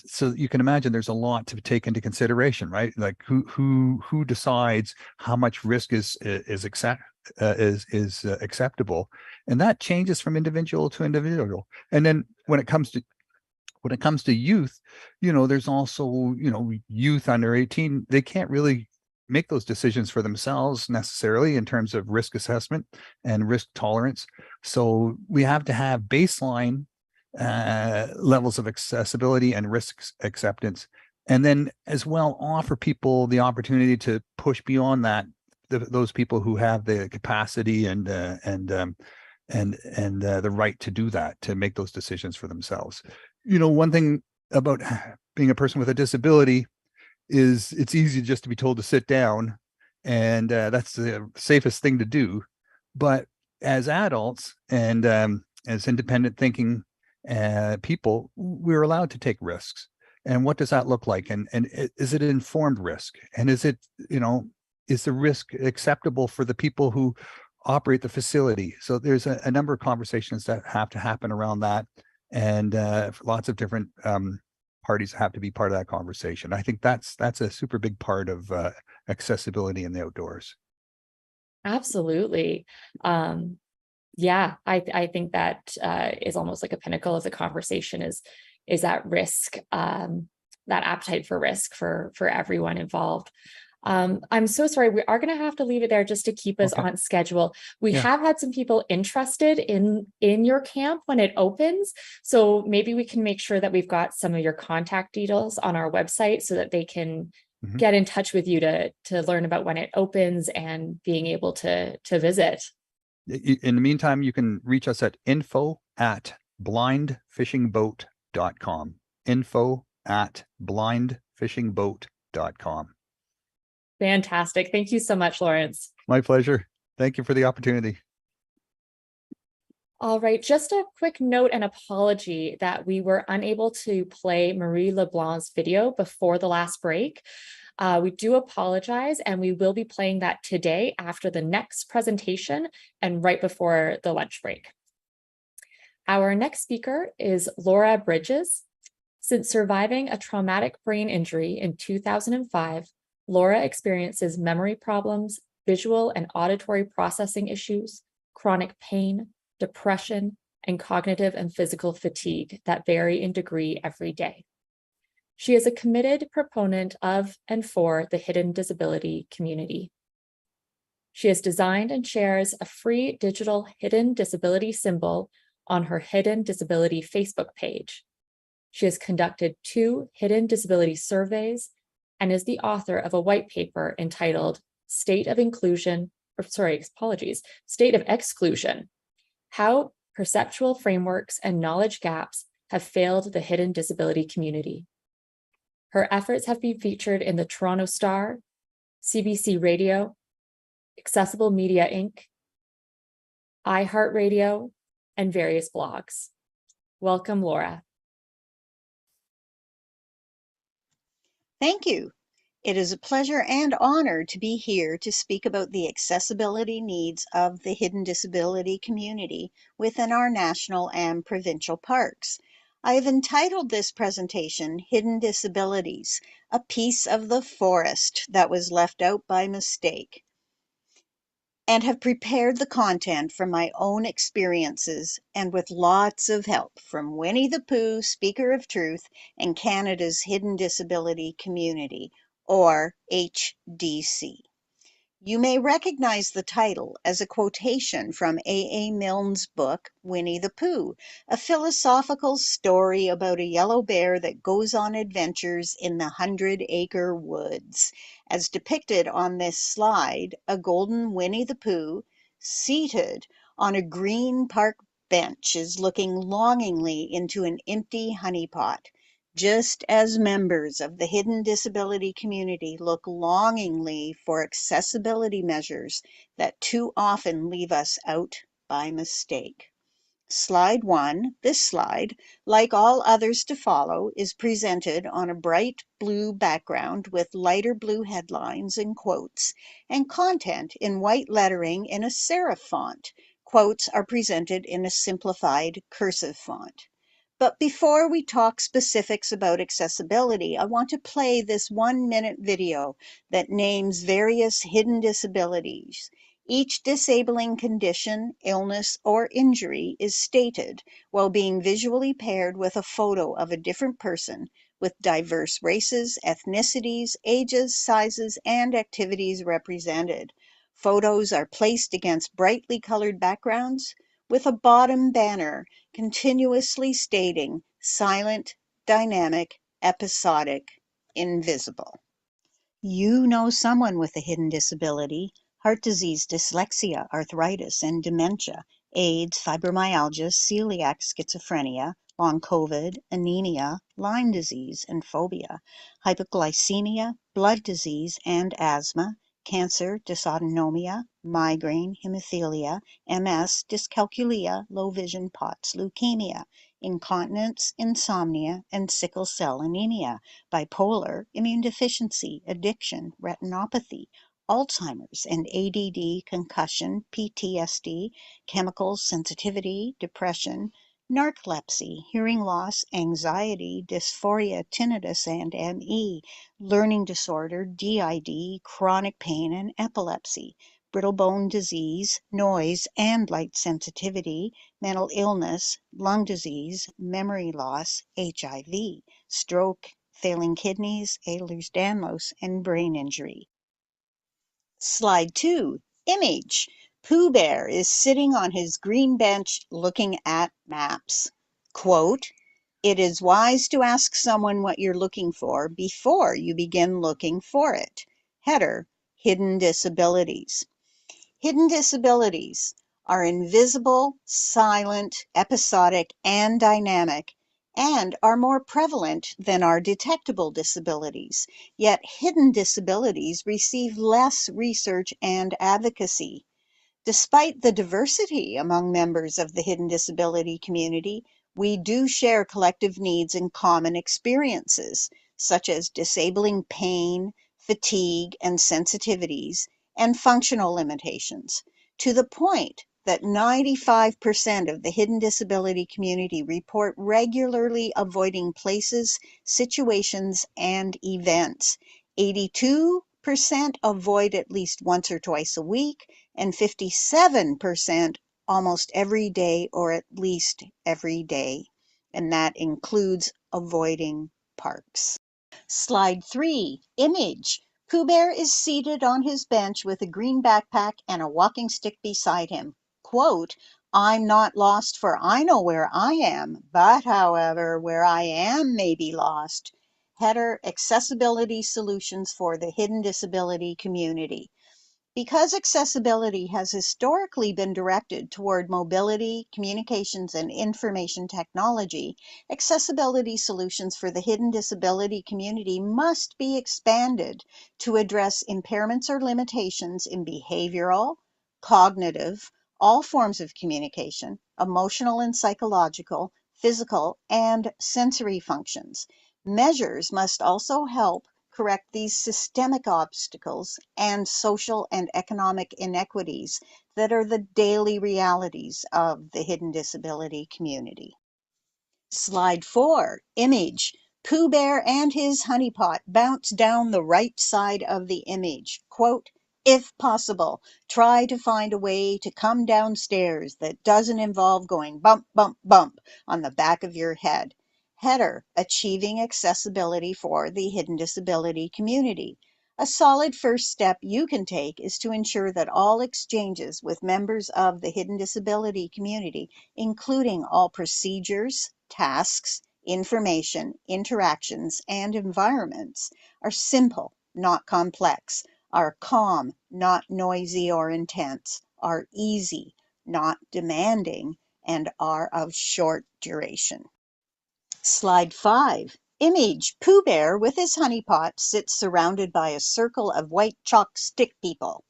so you can imagine there's a lot to take into consideration, right? Like who decides how much risk is acceptable, and that changes from individual to individual. And then when it comes to youth, there's also youth under 18. They can't really make those decisions for themselves necessarily in terms of risk assessment and risk tolerance. So we have to have baseline levels of accessibility and risk acceptance, and then as well offer people the opportunity to push beyond that. Those people who have the capacity and the right to do that, to make those decisions for themselves. One thing about being a person with a disability is it's easy just to be told to sit down, and that's the safest thing to do. But as adults and as independent thinking people, we're allowed to take risks. And what does that look like? And is it informed risk? And is it, is the risk acceptable for the people who operate the facility? So there's a number of conversations that have to happen around that. And lots of different parties have to be part of that conversation. I think that's a super big part of accessibility in the outdoors. Absolutely. Yeah, I think that is almost like a pinnacle of the conversation is that risk, that appetite for risk for everyone involved. I'm so sorry. We are going to have to leave it there just to keep us on schedule. We have had some people interested in your camp when it opens. So maybe we can make sure that we've got some of your contact details on our website so that they can get in touch with you to learn about when it opens and being able to visit. In the meantime, you can reach us at info@blindfishingboat.com. info@blindfishingboat.com. Fantastic. Thank you so much, Lawrence. My pleasure. Thank you for the opportunity. All right, just a quick note and apology that we were unable to play Marie LeBlanc's video before the last break. We do apologize, and we will be playing that today after the next presentation and right before the lunch break. Our next speaker is Laura Bridges. Since surviving a traumatic brain injury in 2005, Laura experiences memory problems, visual and auditory processing issues, chronic pain, depression, and cognitive and physical fatigue that vary in degree every day. She is a committed proponent of and for the hidden disability community. She has designed and shares a free digital hidden disability symbol on her Hidden Disability Facebook page. She has conducted 2 hidden disability surveys and is the author of a white paper entitled State of Exclusion, How Perceptual Frameworks and Knowledge Gaps Have Failed the Hidden Disability Community. Her efforts have been featured in the Toronto Star, CBC Radio, Accessible Media Inc., iHeartRadio, and various blogs. Welcome, Laura. Thank you. It is a pleasure and honor to be here to speak about the accessibility needs of the hidden disability community within our national and provincial parks. I have entitled this presentation, Hidden Disabilities, a Piece of the Forest That Was Left Out by Mistake, and have prepared the content from my own experiences and with lots of help from Winnie the Pooh, Speaker of Truth, and Canada's Hidden Disability Community, or HDC. You may recognize the title as a quotation from A. Milne's book, Winnie the Pooh, a philosophical story about a yellow bear that goes on adventures in the 100-acre woods. As depicted on this slide, a golden Winnie the Pooh, seated on a green park bench, is looking longingly into an empty honey pot. Just as members of the hidden disability community look longingly for accessibility measures that too often leave us out by mistake. Slide 1, this slide, like all others to follow, is presented on a bright blue background with lighter blue headlines and quotes, and content in white lettering in a serif font. Quotes are presented in a simplified cursive font. But before we talk specifics about accessibility, I want to play this 1-minute video that names various hidden disabilities. Each disabling condition, illness, or injury is stated while being visually paired with a photo of a different person with diverse races, ethnicities, ages, sizes, and activities represented. Photos are placed against brightly colored backgrounds with a bottom banner continuously stating silent, dynamic, episodic, invisible. You know someone with a hidden disability: heart disease, dyslexia, arthritis, and dementia, AIDS, fibromyalgia, celiac, schizophrenia, long COVID, anemia, Lyme disease, and phobia, hypoglycemia, blood disease, and asthma, cancer, dysautonomia, migraine, hemophilia, MS, dyscalculia, low vision, POTS, leukemia, incontinence, insomnia, and sickle cell anemia, bipolar, immune deficiency, addiction, retinopathy, Alzheimer's and ADD, concussion, PTSD, chemicals sensitivity, depression, narcolepsy, hearing loss, anxiety, dysphoria, tinnitus, and ME, learning disorder, DID, chronic pain, and epilepsy, brittle bone disease, noise and light sensitivity, mental illness, lung disease, memory loss, HIV, stroke, failing kidneys, Ehlers-Danlos, and brain injury. Slide 2, image. Pooh Bear is sitting on his green bench looking at maps. Quote, "It is wise to ask someone what you're looking for before you begin looking for it." Header, hidden disabilities. Hidden disabilities are invisible, silent, episodic, and dynamic, and are more prevalent than our detectable disabilities. Yet hidden disabilities receive less research and advocacy. Despite the diversity among members of the hidden disability community, we do share collective needs and common experiences, such as disabling pain, fatigue, and sensitivities, and functional limitations, to the point that 95% of the hidden disability community report regularly avoiding places, situations, and events. 82% avoid at least once or twice a week, and 57% almost every day or at least every day. And that includes avoiding parks. Slide 3, image. Pooh Bear is seated on his bench with a green backpack and a walking stick beside him. Quote, "I'm not lost, for I know where I am, but however, where I am may be lost." Header, accessibility solutions for the hidden disability community. Because accessibility has historically been directed toward mobility, communications, and information technology, accessibility solutions for the hidden disability community must be expanded to address impairments or limitations in behavioral, cognitive, all forms of communication, emotional and psychological, physical, and sensory functions. Measures must also help correct these systemic obstacles and social and economic inequities that are the daily realities of the hidden disability community. Slide 4, image. Pooh Bear and his honeypot bounce down the right side of the image. Quote, "If possible, try to find a way to come downstairs that doesn't involve going bump, bump, bump on the back of your head." Header, achieving accessibility for the hidden disability community. A solid first step you can take is to ensure that all exchanges with members of the hidden disability community, including all procedures, tasks, information, interactions, and environments, are simple, not complex, are calm, not noisy or intense, are easy, not demanding, and are of short duration. Slide 5, image. Pooh Bear with his honeypot sits surrounded by a circle of white chalk stick people.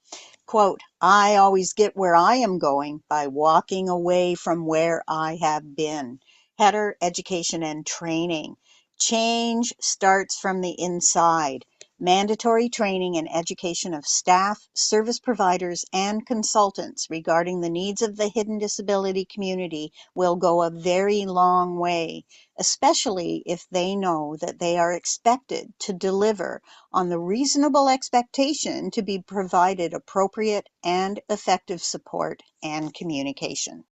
Quote, I always get where I am going by walking away from where I have been. Header, education and training. Change starts from the inside. Mandatory training and education of staff, service providers, and consultants regarding the needs of the hidden disability community will go a very long way, especially if they know that they are expected to deliver on the reasonable expectation to be provided appropriate and effective support and communication.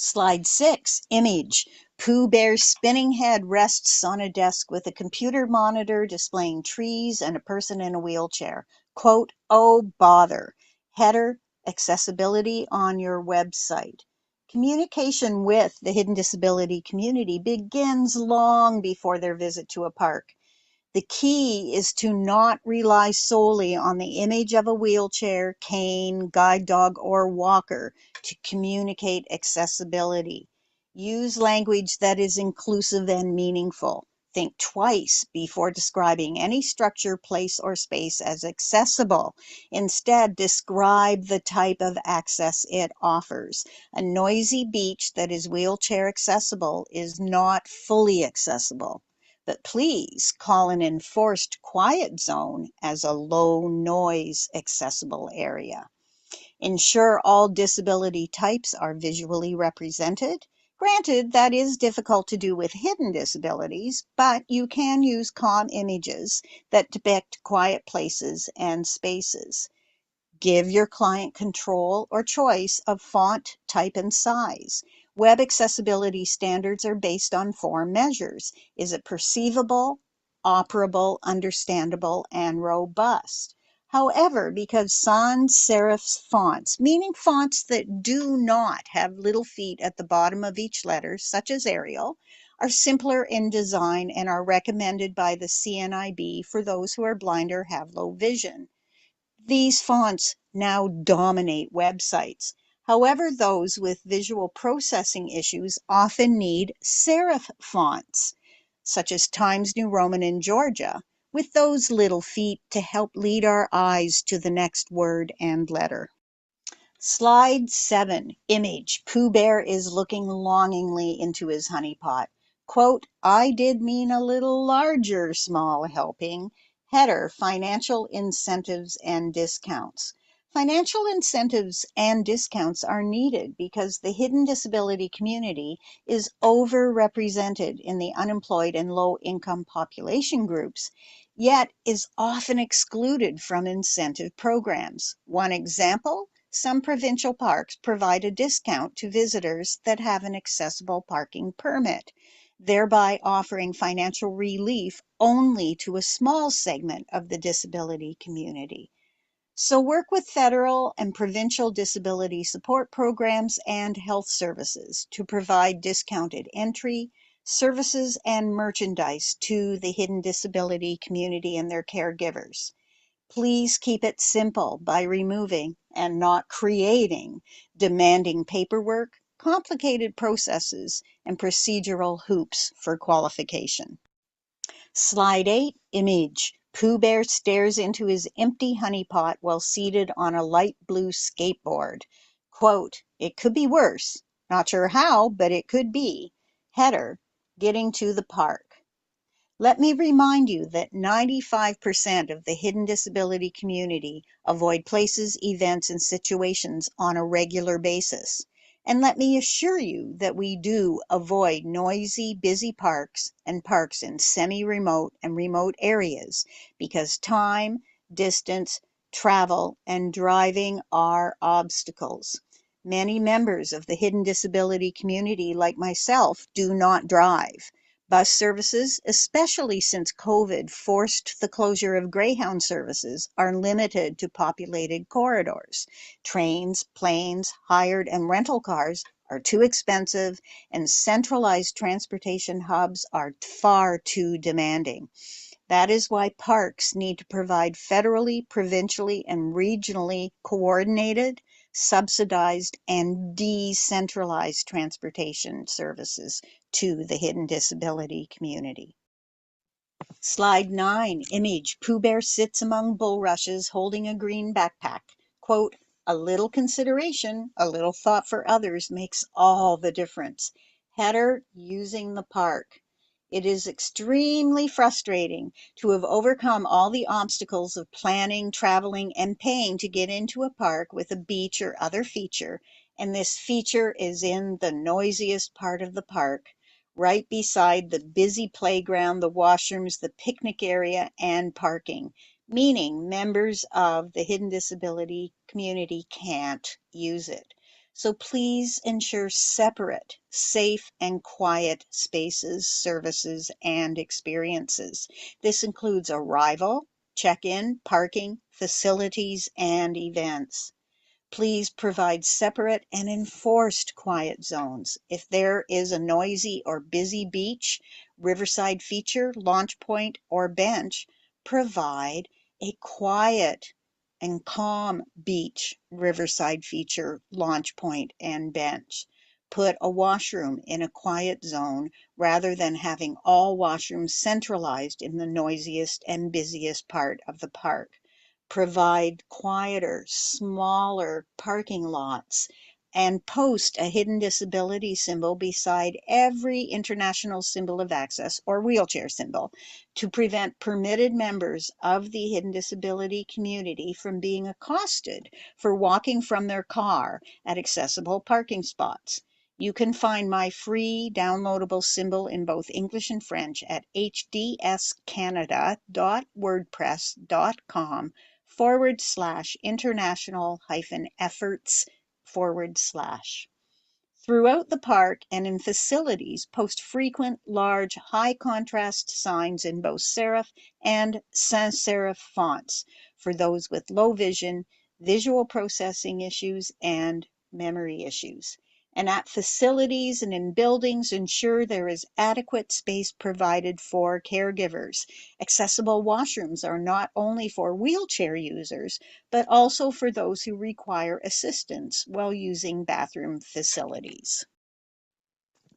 Slide 6, image. Pooh Bear's spinning head rests on a desk with a computer monitor displaying trees and a person in a wheelchair. Quote, oh bother. Header, accessibility on your website. Communication with the hidden disability community begins long before their visit to a park. The key is to not rely solely on the image of a wheelchair, cane, guide dog, or walker to communicate accessibility. Use language that is inclusive and meaningful. Think twice before describing any structure, place, or space as accessible. Instead, describe the type of access it offers. A noisy beach that is wheelchair accessible is not fully accessible. But please call an enforced quiet zone as a low noise accessible area. Ensure all disability types are visually represented. Granted, that is difficult to do with hidden disabilities, but you can use calm images that depict quiet places and spaces. Give your client control or choice of font, type, and size. Web accessibility standards are based on 4 measures. Is it perceivable, operable, understandable, and robust? However, because sans serif fonts, meaning fonts that do not have little feet at the bottom of each letter, such as Arial, are simpler in design and are recommended by the CNIB for those who are blind or have low vision. These fonts now dominate websites. However, those with visual processing issues often need serif fonts, such as Times New Roman in Georgia, with those little feet to help lead our eyes to the next word and letter. Slide 7, image. Pooh Bear is looking longingly into his honey pot. Quote, I did mean a little larger small helping. Header, financial incentives and discounts. Financial incentives and discounts are needed because the hidden disability community is overrepresented in the unemployed and low-income population groups, yet is often excluded from incentive programs. One example, some provincial parks provide a discount to visitors that have an accessible parking permit, thereby offering financial relief only to a small segment of the disability community. So work with federal and provincial disability support programs and health services to provide discounted entry, services, and merchandise to the hidden disability community and their caregivers. Please keep it simple by removing and not creating demanding paperwork, complicated processes, and procedural hoops for qualification. Slide 8, image. Pooh Bear stares into his empty honey pot while seated on a light blue skateboard. Quote, it could be worse. Not sure how, but it could be. Header, getting to the park. Let me remind you that 95% of the hidden disability community avoid places, events, and situations on a regular basis. And let me assure you that we do avoid noisy, busy parks and parks in semi-remote and remote areas because time, distance, travel, and driving are obstacles. Many members of the hidden disability community, like myself, do not drive. Bus services, especially since COVID forced the closure of Greyhound services, are limited to populated corridors. Trains, planes, hired and rental cars are too expensive, and centralized transportation hubs are far too demanding. That is why parks need to provide federally, provincially, and regionally coordinated, subsidized, and decentralized transportation services to the hidden disability community. Slide 9, image. Pooh Bear sits among bulrushes holding a green backpack. Quote, a little consideration, a little thought for others makes all the difference. Header using the park. It is extremely frustrating to have overcome all the obstacles of planning, traveling, and paying to get into a park with a beach or other feature, and this feature is in the noisiest part of the park, right beside the busy playground, the washrooms, the picnic area, and parking, meaning members of the hidden disability community can't use it. So please ensure separate, safe, and quiet spaces, services, and experiences. This includes arrival, check-in, parking, facilities, and events. Please provide separate and enforced quiet zones. If there is a noisy or busy beach, riverside feature, launch point, or bench, provide a quiet and calm beach, riverside feature, launch point, and bench. Put a washroom in a quiet zone rather than having all washrooms centralized in the noisiest and busiest part of the park. Provide quieter, smaller parking lots, and post a hidden disability symbol beside every international symbol of access or wheelchair symbol to prevent permitted members of the hidden disability community from being accosted for walking from their car at accessible parking spots. You can find my free downloadable symbol in both English and French at hdscanada.wordpress.com/international-efforts/. Throughout the park and in facilities, post frequent, large, high contrast signs in both serif and sans serif fonts for those with low vision, visual processing issues, and memory issues. And at facilities and in buildings, ensure there is adequate space provided for caregivers. Accessible washrooms are not only for wheelchair users, but also for those who require assistance while using bathroom facilities.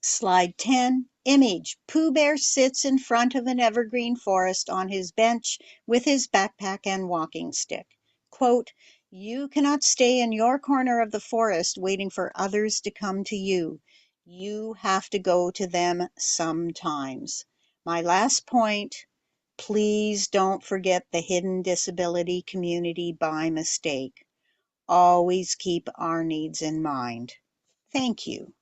Slide 10, image. Pooh Bear sits in front of an evergreen forest on his bench with his backpack and walking stick. Quote, you cannot stay in your corner of the forest waiting for others to come to you. You have to go to them sometimes. My last point, please don't forget the hidden disability community by mistake. Always keep our needs in mind. Thank you.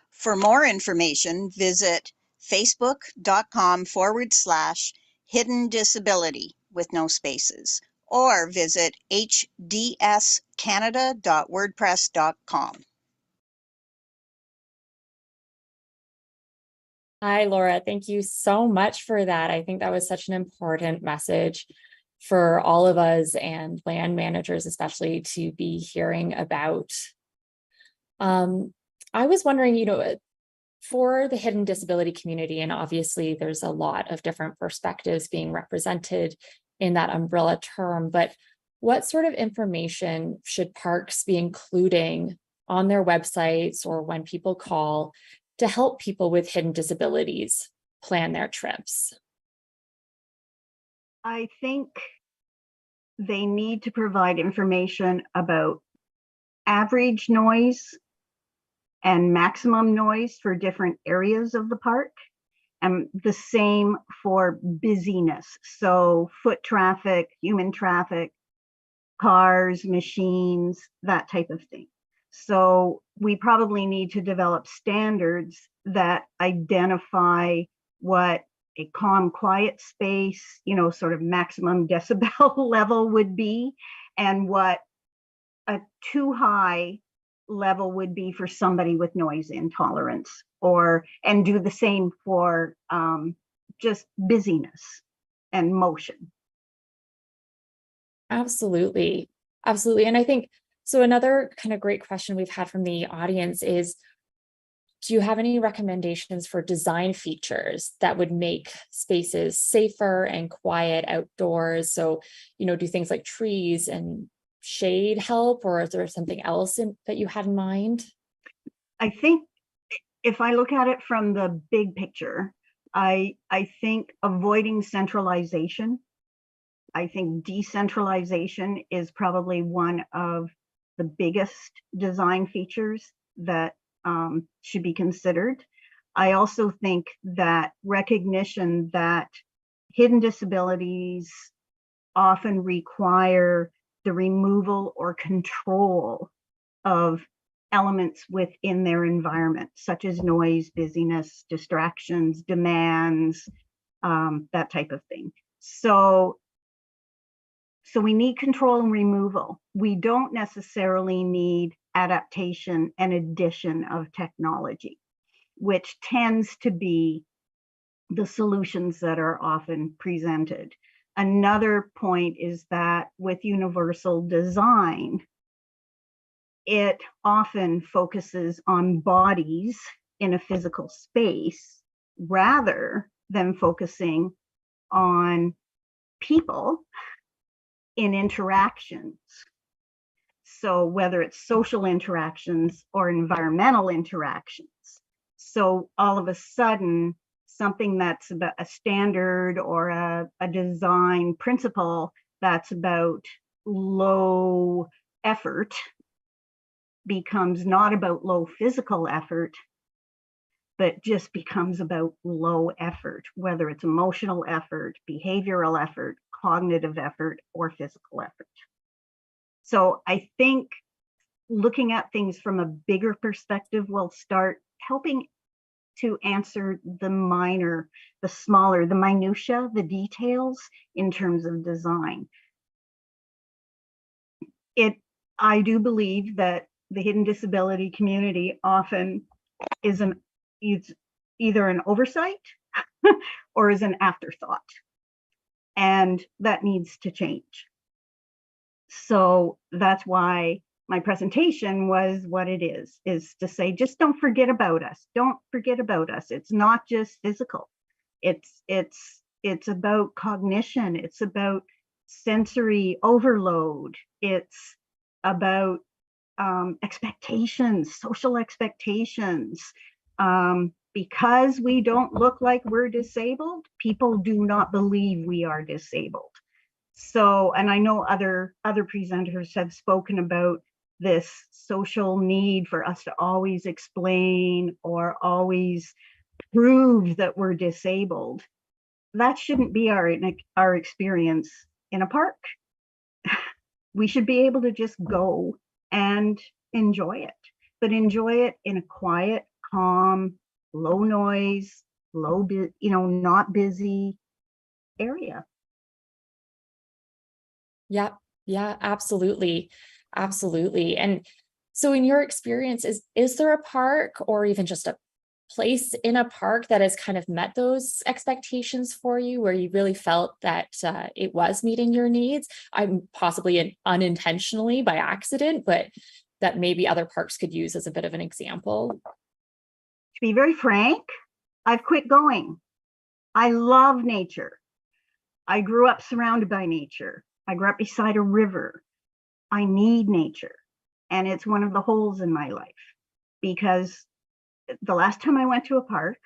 For more information, visit facebook.com/hidden disability with no spaces, or visit hdscanada.wordpress.com. Hi, Laura. Thank you so much for that. I think that was such an important message for all of us and land managers, especially to be hearing about. I was wondering, for the hidden disability community, and obviously there's a lot of different perspectives being represented in that umbrella term, but what sort of information should parks be including on their websites or when people call to help people with hidden disabilities plan their trips? I think they need to provide information about average noise and maximum noise for different areas of the park, and the same for busyness. So foot traffic, human traffic, cars, machines, that type of thing. So we probably need to develop standards that identify what a calm, quiet space, sort of maximum decibel level would be, and what a too high level would be for somebody with noise intolerance, and do the same for just busyness and motion. Absolutely. Absolutely. And I think, so another kind of great question we've had from the audience is, do you have any recommendations for design features that would make spaces safer and quiet outdoors? So, do things like trees and shade help, or is there something else that you had in mind? I think if I look at it from the big picture, I think avoiding centralization I think decentralization is probably one of the biggest design features that should be considered. I also think that recognition that hidden disabilities often require the removal or control of elements within their environment, such as noise, busyness, distractions, demands, that type of thing. So we need control and removal. We don't necessarily need adaptation and addition of technology, which tends to be the solutions that are often presented. Another point is that with universal design, it often focuses on bodies in a physical space rather than focusing on people in interactions. So whether it's social interactions or environmental interactions. So all of a sudden, something that's about a standard or a design principle that's about low effort becomes not about low physical effort, but just becomes about low effort, whether it's emotional effort, behavioral effort, cognitive effort, or physical effort. So I think looking at things from a bigger perspective will start helping to answer the minor, the smaller, the minutia, the details in terms of design. I do believe that the hidden disability community often is either an oversight or is an afterthought, and that needs to change. So that's why my presentation was what it is to say, just don't forget about us. Don't forget about us. It's not just physical. It's about cognition. It's about sensory overload. It's about expectations, social expectations. Because we don't look like we're disabled, people do not believe we are disabled. So, and I know other presenters have spoken about this social need for us to always explain or always prove that we're disabled. That shouldn't be our experience in a park. We should be able to just go and enjoy it, but enjoy it in a quiet, calm, low noise, not busy area. Yeah, absolutely. Absolutely. And so in your experience, is there a park or even just a place in a park that has kind of met those expectations for you, where you really felt that it was meeting your needs? I'm possibly unintentionally by accident, but that maybe other parks could use as a bit of an example. To be very frank, I've quit going. I love nature. I grew up surrounded by nature. I grew up beside a river. I need nature. And it's one of the holes in my life, because the last time I went to a park,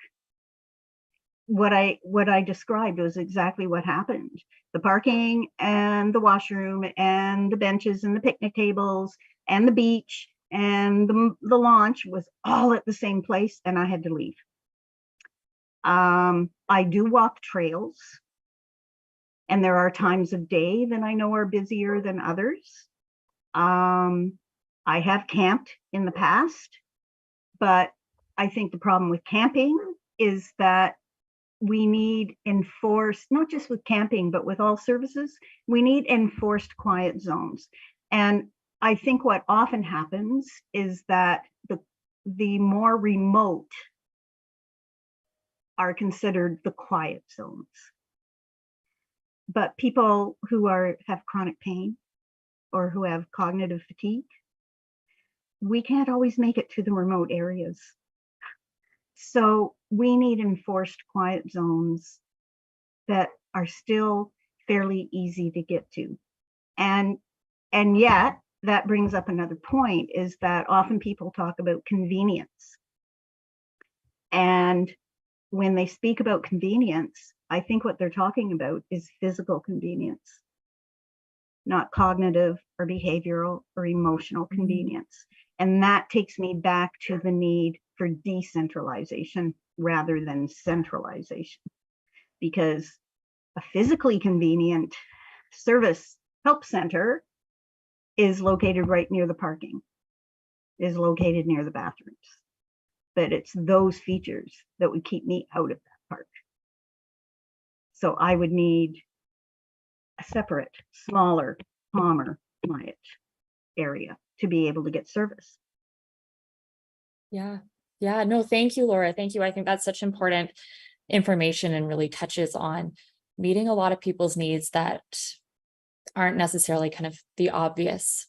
what I described was exactly what happened. The parking and the washroom and the benches and the picnic tables and the beach and the launch was all at the same place, and I had to leave. I do walk trails, and there are times of day that I know are busier than others. I have camped in the past, but I think the problem with camping is that we need enforced, not just with camping, but with all services, we need enforced quiet zones. And I think what often happens is that the more remote are considered the quiet zones. But people who have chronic pain or who have cognitive fatigue, we can't always make it to the remote areas. So we need enforced quiet zones that are still fairly easy to get to. And yet that brings up another point, is that often people talk about convenience. And when they speak about convenience, I think what they're talking about is physical convenience. not cognitive or behavioral or emotional convenience. And that takes me back to the need for decentralization rather than centralization, because a physically convenient service help center is located right near the parking, is located near the bathrooms. But it's those features that would keep me out of that park. So I would need a separate, smaller, calmer, quiet area to be able to get service. Yeah. Yeah. No, thank you, Laura. Thank you. I think that's such important information and really touches on meeting a lot of people's needs that aren't necessarily kind of the obvious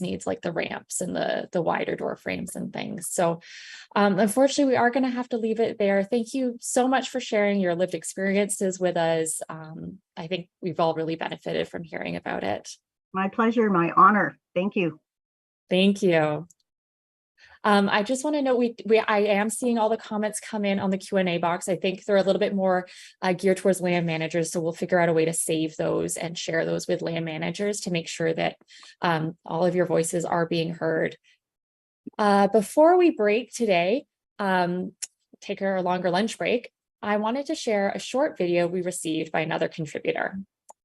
needs, like the ramps and the wider door frames and things. So unfortunately, we are going to have to leave it there. Thank you so much for sharing your lived experiences with us. I think we've all really benefited from hearing about it. My pleasure, my honor. Thank you. Thank you. I just want to note, I am seeing all the comments come in on the Q&A box. I think they're a little bit more geared towards land managers, so we'll figure out a way to save those and share those with land managers to make sure that all of your voices are being heard. Before we break today, take our longer lunch break, I wanted to share a short video we received by another contributor.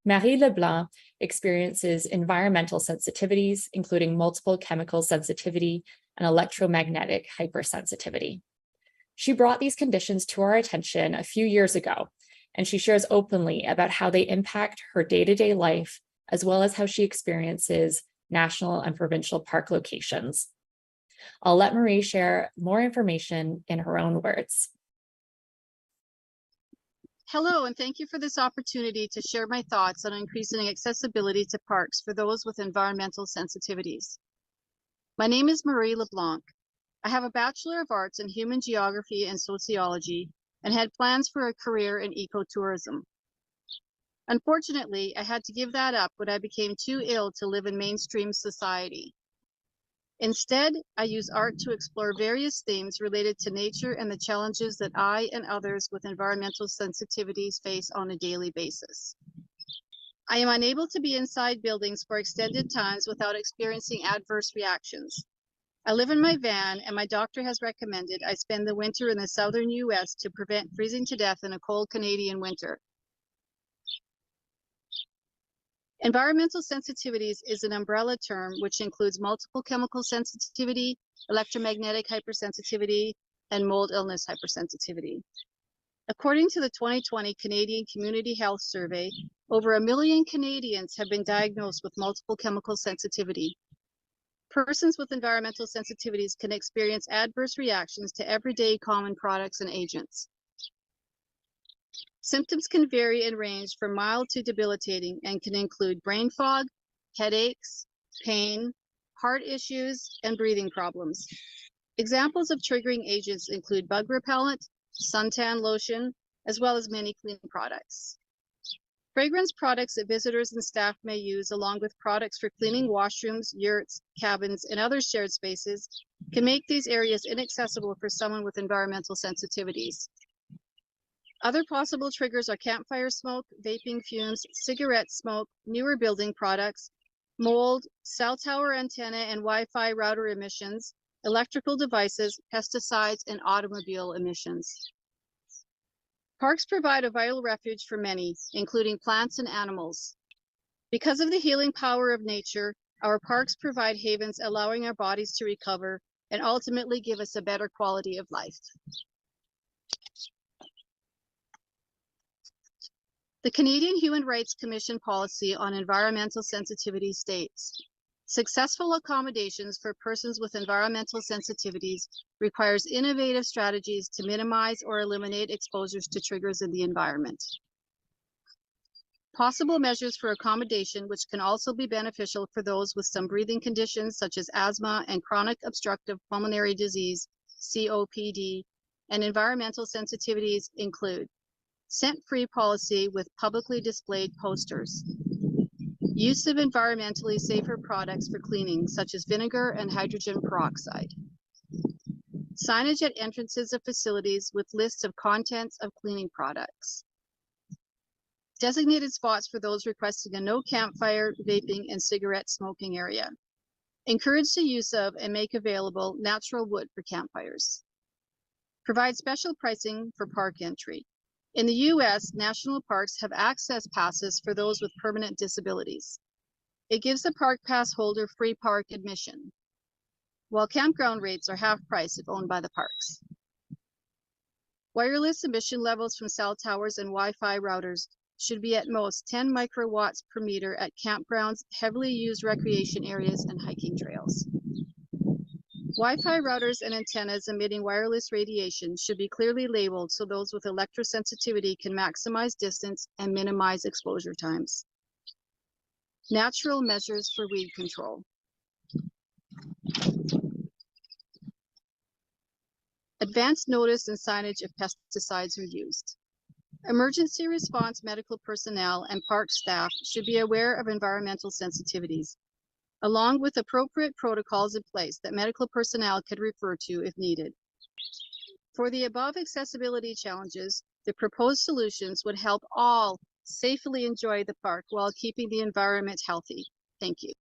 Marie Leblanc experiences environmental sensitivities, including multiple chemical sensitivity and electromagnetic hypersensitivity. She brought these conditions to our attention a few years ago, and she shares openly about how they impact her day-to-day life, as well as how she experiences national and provincial park locations. I'll let Marie share more information in her own words. Hello, and thank you for this opportunity to share my thoughts on increasing accessibility to parks for those with environmental sensitivities. My name is Marie LeBlanc. I have a Bachelor of Arts in Human Geography and Sociology and had plans for a career in ecotourism. Unfortunately, I had to give that up when I became too ill to live in mainstream society. Instead, I use art to explore various themes related to nature and the challenges that I and others with environmental sensitivities face on a daily basis. I am unable to be inside buildings for extended times without experiencing adverse reactions. I live in my van, and my doctor has recommended I spend the winter in the southern US to prevent freezing to death in a cold Canadian winter. Environmental sensitivities is an umbrella term which includes multiple chemical sensitivity, electromagnetic hypersensitivity, and mold illness hypersensitivity. According to the 2020 Canadian Community Health Survey, over 1 million Canadians have been diagnosed with multiple chemical sensitivity. Persons with environmental sensitivities can experience adverse reactions to everyday common products and agents. Symptoms can vary and range from mild to debilitating and can include brain fog, headaches, pain, heart issues, and breathing problems. Examples of triggering agents include bug repellent, suntan lotion, as well as many cleaning products. Fragrance products that visitors and staff may use, along with products for cleaning washrooms, yurts, cabins, and other shared spaces, can make these areas inaccessible for someone with environmental sensitivities. Other possible triggers are campfire smoke, vaping fumes, cigarette smoke, newer building products, mold, cell tower antenna and Wi-Fi router emissions, electrical devices, pesticides, and automobile emissions. Parks provide a vital refuge for many, including plants and animals. Because of the healing power of nature, our parks provide havens, allowing our bodies to recover and ultimately give us a better quality of life. The Canadian Human Rights Commission policy on environmental sensitivity states, successful accommodations for persons with environmental sensitivities requires innovative strategies to minimize or eliminate exposures to triggers in the environment. Possible measures for accommodation, which can also be beneficial for those with some breathing conditions such as asthma and chronic obstructive pulmonary disease, COPD, and environmental sensitivities include scent-free policy with publicly displayed posters, use of environmentally safer products for cleaning, such as vinegar and hydrogen peroxide, signage at entrances of facilities with lists of contents of cleaning products, designated spots for those requesting a no campfire, vaping, and cigarette smoking area. Encourage the use of and make available natural wood for campfires. Provide special pricing for park entry. In the US, national parks have access passes for those with permanent disabilities. It gives the park pass holder free park admission, while campground rates are half price if owned by the parks. Wireless emission levels from cell towers and Wi-Fi routers should be at most 10 microwatts per meter at campgrounds, heavily used recreation areas, and hiking trails. Wi-Fi routers and antennas emitting wireless radiation should be clearly labeled so those with electrosensitivity can maximize distance and minimize exposure times. Natural measures for weed control. Advance notice and signage if pesticides are used. Emergency response medical personnel and park staff should be aware of environmental sensitivities, along with appropriate protocols in place that medical personnel could refer to if needed. For the above accessibility challenges, the proposed solutions would help all safely enjoy the park while keeping the environment healthy. Thank you.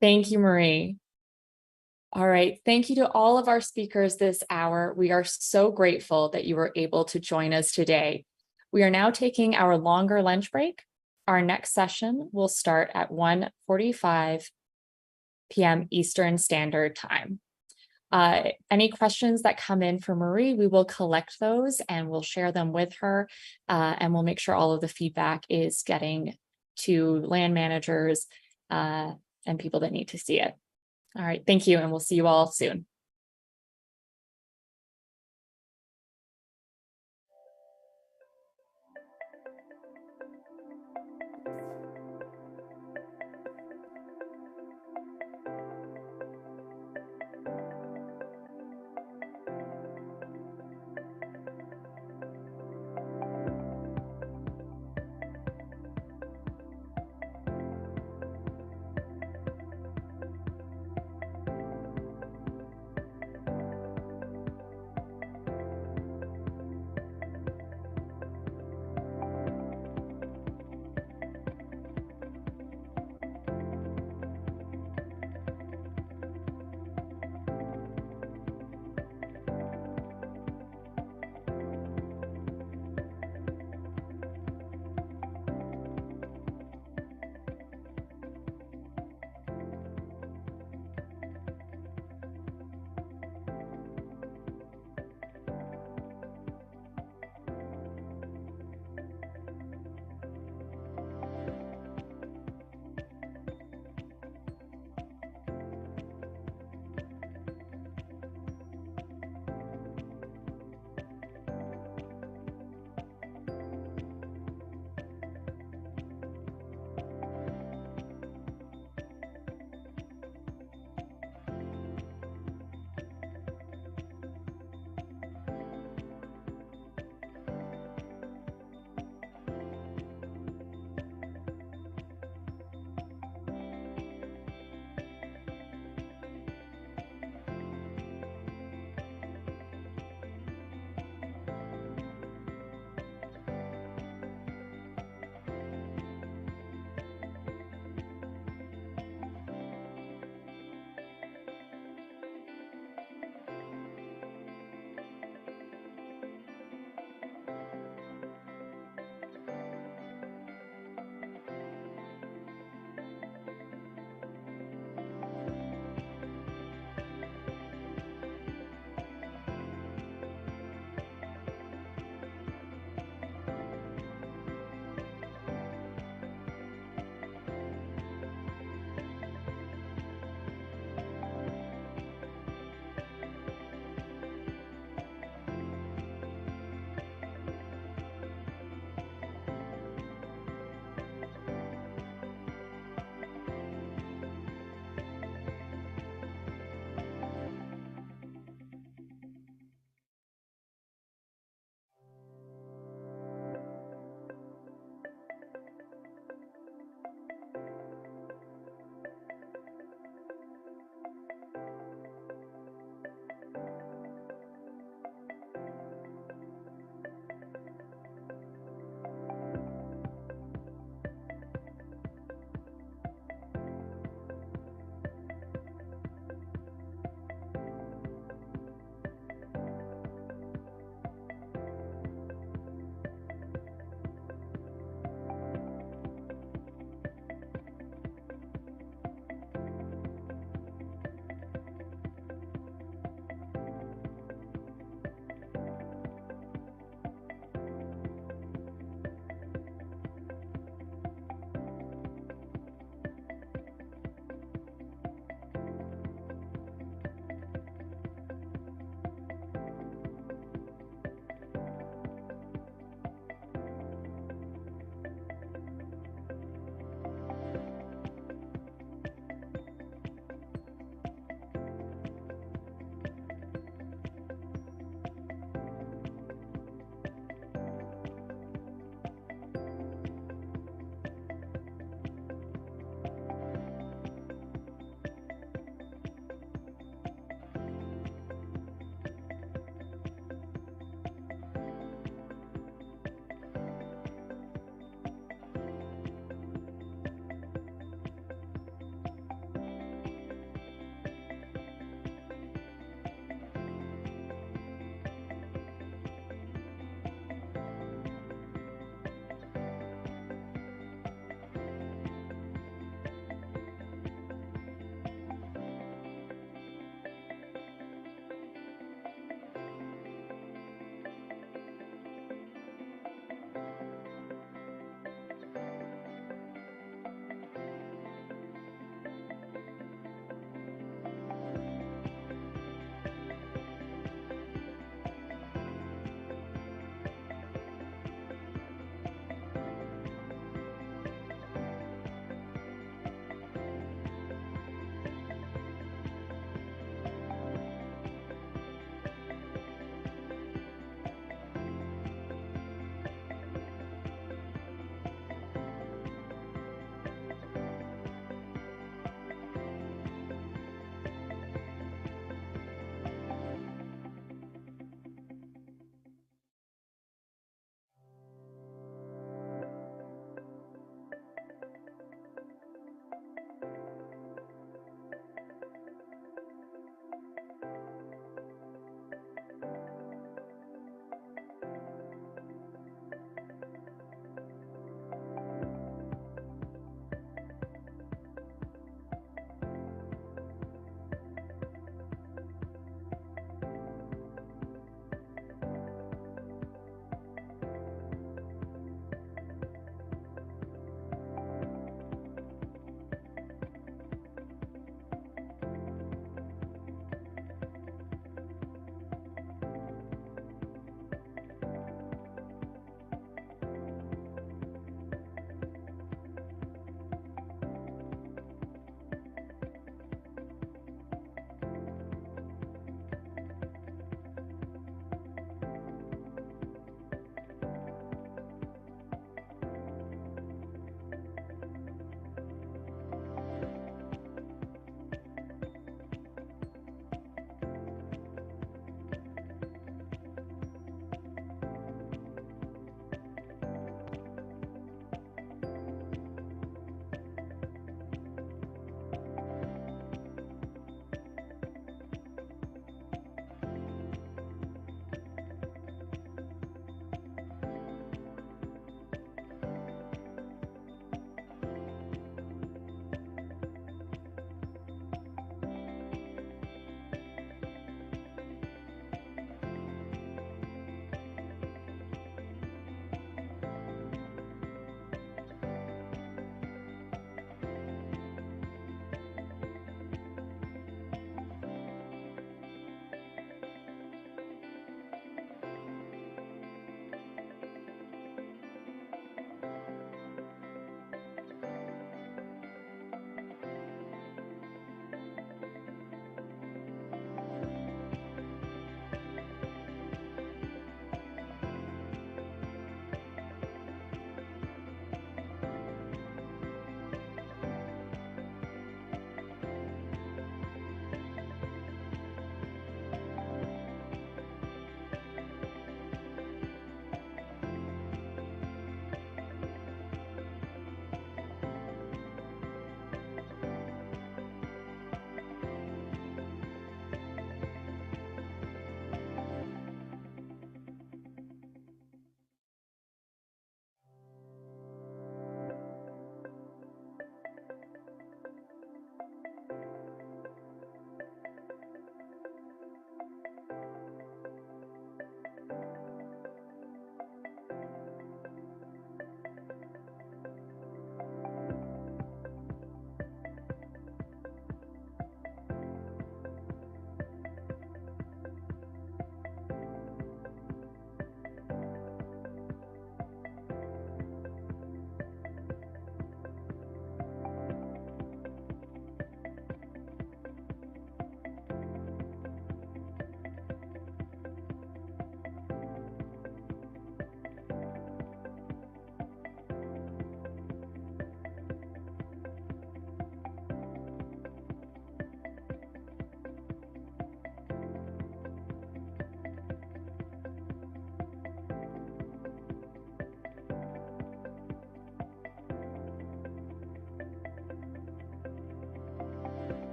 Thank you, Marie. All right. Thank you to all of our speakers this hour. We are so grateful that you were able to join us today. We are now taking our longer lunch break. Our next session will start at 1:45 p.m. Eastern Standard Time. Any questions that come in for Marie, we will collect those and we'll share them with her, and we'll make sure all of the feedback is getting to land managers and people that need to see it. All right, thank you, and we'll see you all soon.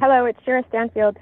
Hello, it's Shira Stanfield.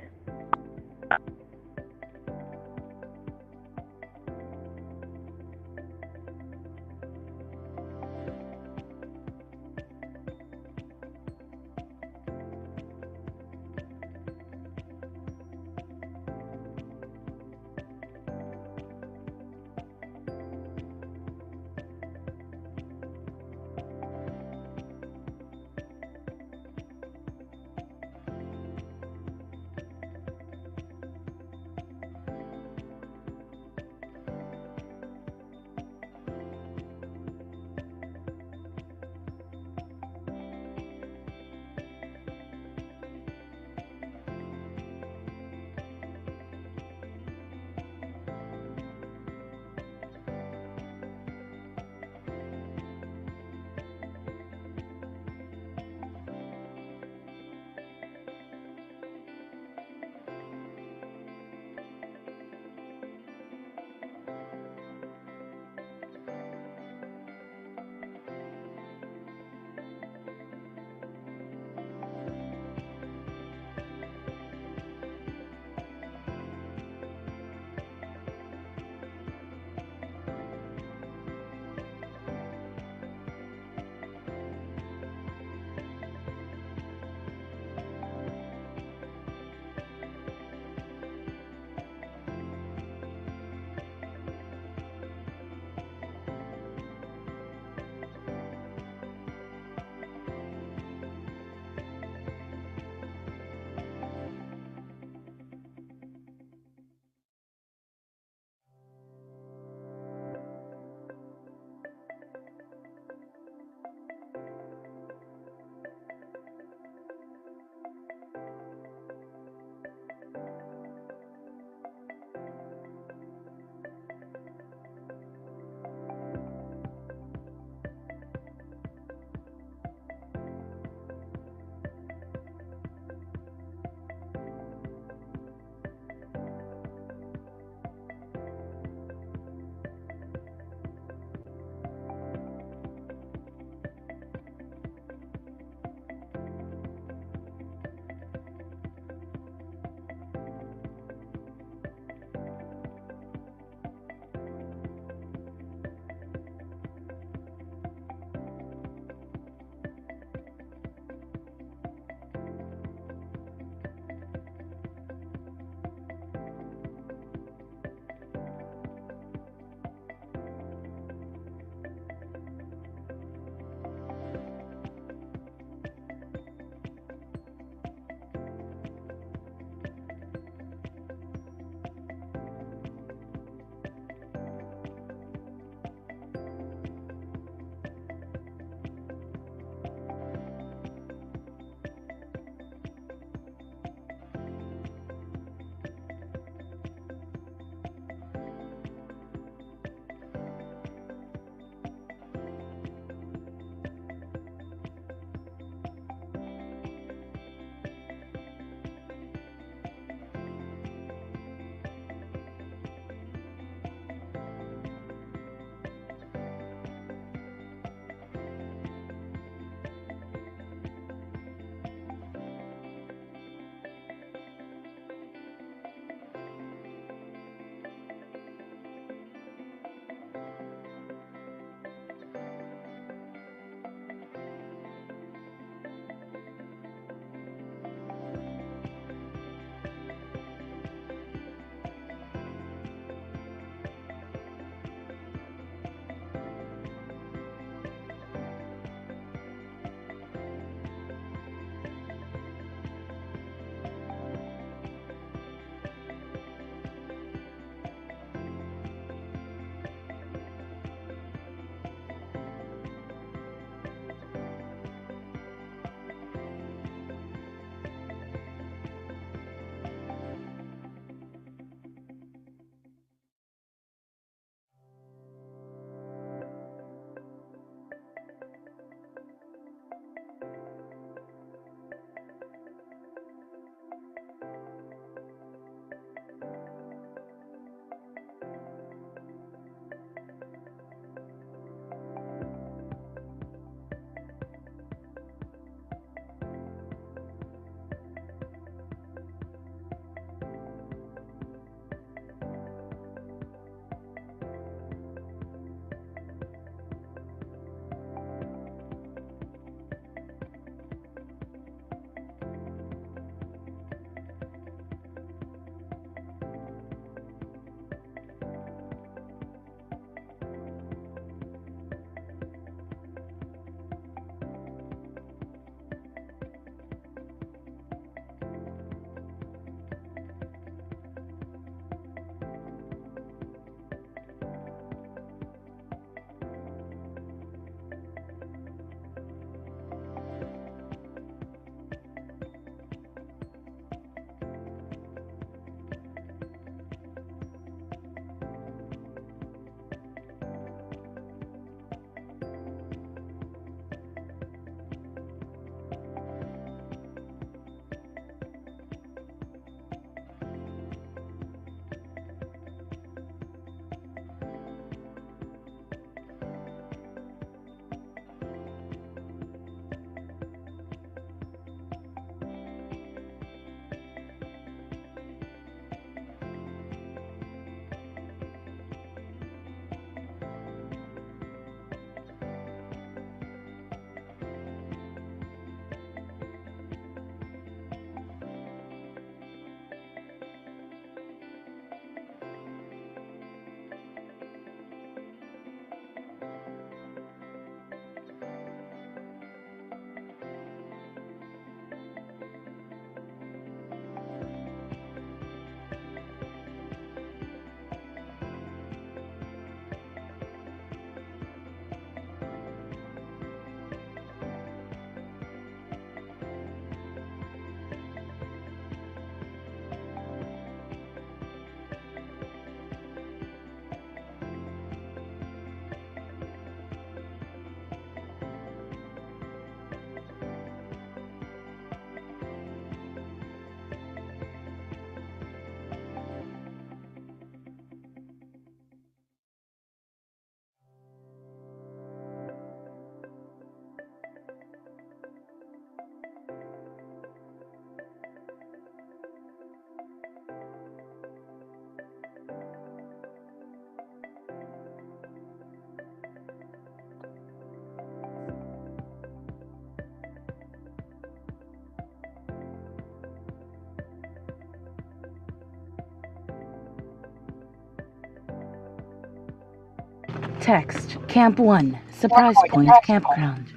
Text, Camp 1, Surprise Point Campground.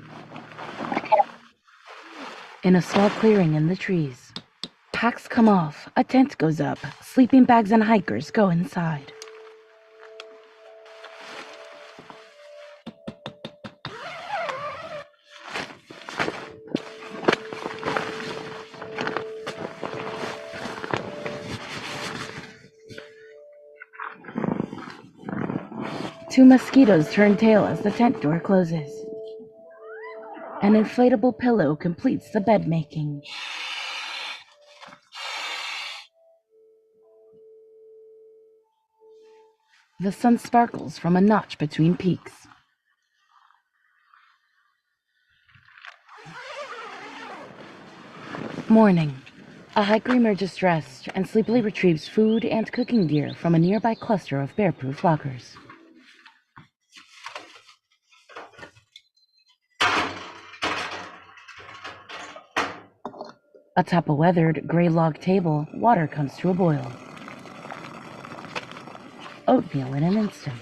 In a small clearing in the trees. Packs come off, a tent goes up, sleeping bags and hikers go inside. Two mosquitoes turn tail as the tent door closes. An inflatable pillow completes the bed making. The sun sparkles from a notch between peaks. Morning. A hiker emerges dressed and sleepily retrieves food and cooking gear from a nearby cluster of bear-proof lockers. Atop a weathered, gray log table, water comes to a boil. Oatmeal in an instant.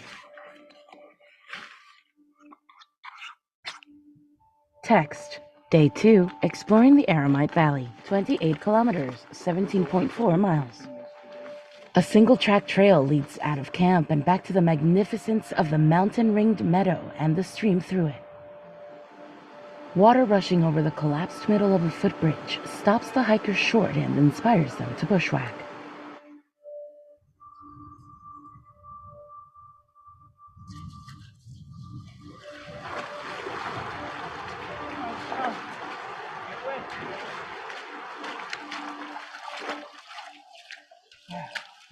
Text. Day 2, exploring the Aramite Valley, 28 kilometers, 17.4 miles. A single-track trail leads out of camp and back to the magnificence of the mountain-ringed meadow and the stream through it. Water rushing over the collapsed middle of a footbridge stops the hikers short and inspires them to bushwhack.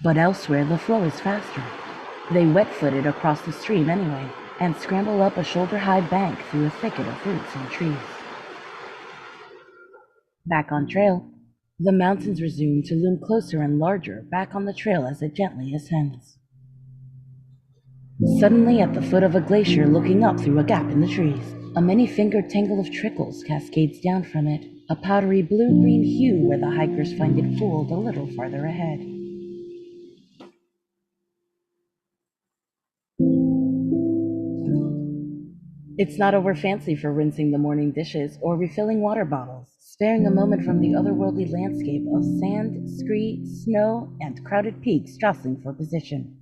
But elsewhere, the flow is faster. They wet-footed across the stream anyway, and scramble up a shoulder-high bank through a thicket of roots and trees. Back on trail, the mountains resume to loom closer and larger back on the trail as it gently ascends. Suddenly, at the foot of a glacier looking up through a gap in the trees, a many-fingered tangle of trickles cascades down from it, a powdery blue-green hue where the hikers find it pooled a little farther ahead. It's not over fancy for rinsing the morning dishes or refilling water bottles, sparing a moment from the otherworldly landscape of sand, scree, snow, and crowded peaks jostling for position.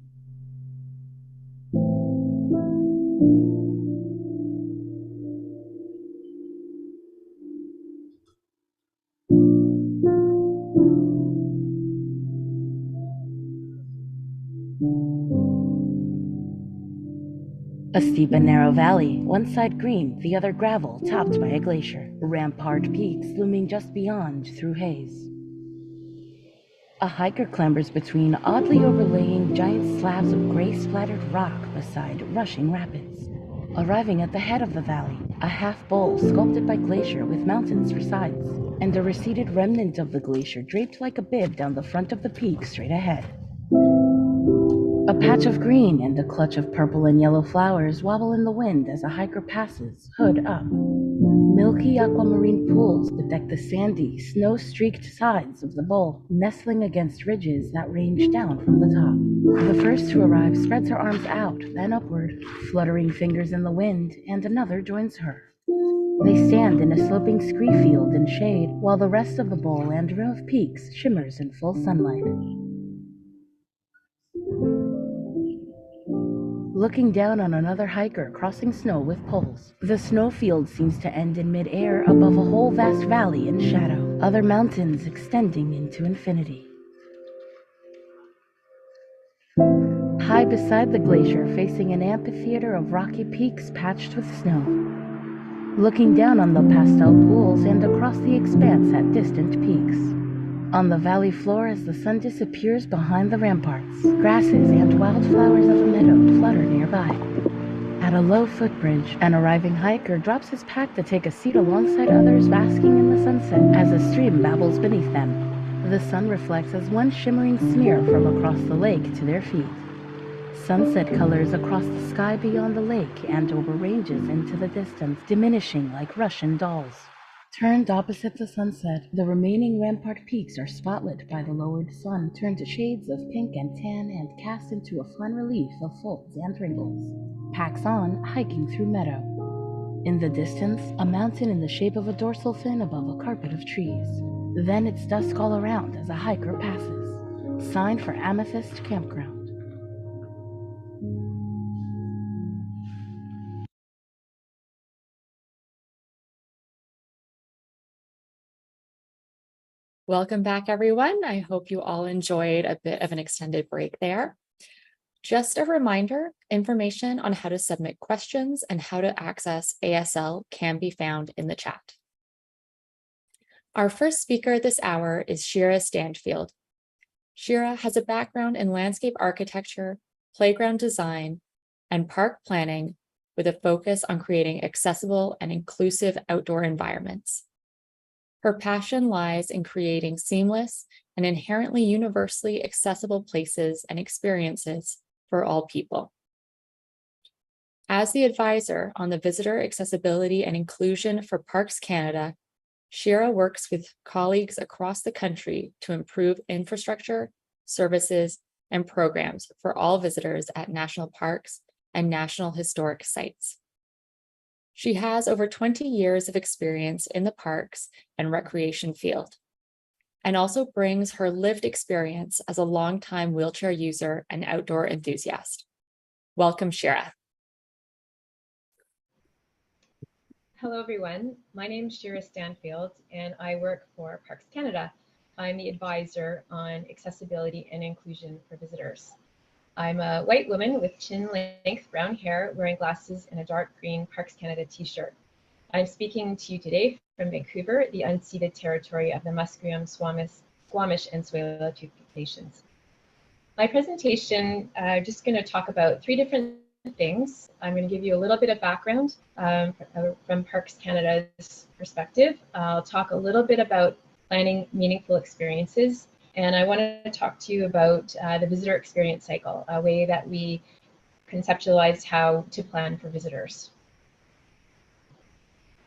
A steep and narrow valley, one side green, the other gravel, topped by a glacier. Rampart peaks looming just beyond through haze. A hiker clambers between, oddly overlaying giant slabs of gray-splattered rock beside rushing rapids. Arriving at the head of the valley, a half-bowl sculpted by glacier with mountains for sides, and a receded remnant of the glacier draped like a bib down the front of the peak straight ahead. A patch of green and a clutch of purple and yellow flowers wobble in the wind as a hiker passes, hood up. Milky aquamarine pools bedeck the sandy, snow-streaked sides of the bowl, nestling against ridges that range down from the top. The first to arrive spreads her arms out, then upward, fluttering fingers in the wind, and another joins her. They stand in a sloping scree field in shade, while the rest of the bowl and rim of peaks shimmers in full sunlight. Looking down on another hiker crossing snow with poles. The snowfield seems to end in mid-air above a whole vast valley in shadow, other mountains extending into infinity. High beside the glacier, facing an amphitheater of rocky peaks patched with snow. Looking down on the pastel pools and across the expanse at distant peaks. On the valley floor as the sun disappears behind the ramparts, grasses and wildflowers of a meadow flutter nearby. At a low footbridge, an arriving hiker drops his pack to take a seat alongside others basking in the sunset as a stream babbles beneath them. The sun reflects as one shimmering smear from across the lake to their feet. Sunset colors across the sky beyond the lake and over ranges into the distance, diminishing like Russian dolls. Turned opposite the sunset, the remaining rampart peaks are spotlit by the lowered sun, turned to shades of pink and tan and cast into a fun relief of folds and wrinkles. Packs on, hiking through meadow. In the distance, a mountain in the shape of a dorsal fin above a carpet of trees. Then it's dusk all around as a hiker passes. Sign for Amethyst Campground. Welcome back, everyone. I hope you all enjoyed a bit of an extended break there. Just a reminder, information on how to submit questions and how to access ASL can be found in the chat. Our first speaker this hour is Shira Stanfield. Shira has a background in landscape architecture, playground design, and park planning with a focus on creating accessible and inclusive outdoor environments. Her passion lies in creating seamless and inherently universally accessible places and experiences for all people. As the advisor on the Visitor Accessibility and Inclusion for Parks Canada, Shira works with colleagues across the country to improve infrastructure, services, and programs for all visitors at national parks and national historic sites. She has over 20 years of experience in the parks and recreation field, and also brings her lived experience as a longtime wheelchair user and outdoor enthusiast. Welcome, Shira. Hello, everyone. My name is Shira Stanfield, and I work for Parks Canada. I'm the advisor on accessibility and inclusion for visitors. I'm a white woman with chin-length brown hair, wearing glasses and a dark green Parks Canada t-shirt. I'm speaking to you today from Vancouver, the unceded territory of the Musqueam, Squamish, and Tsleil-Waututh Nations. My presentation, I'm just going to talk about three different things. I'm going to give you a little bit of background from Parks Canada's perspective. I'll talk a little bit about planning meaningful experiences. And I want to talk to you about the visitor experience cycle, a way that we conceptualize how to plan for visitors.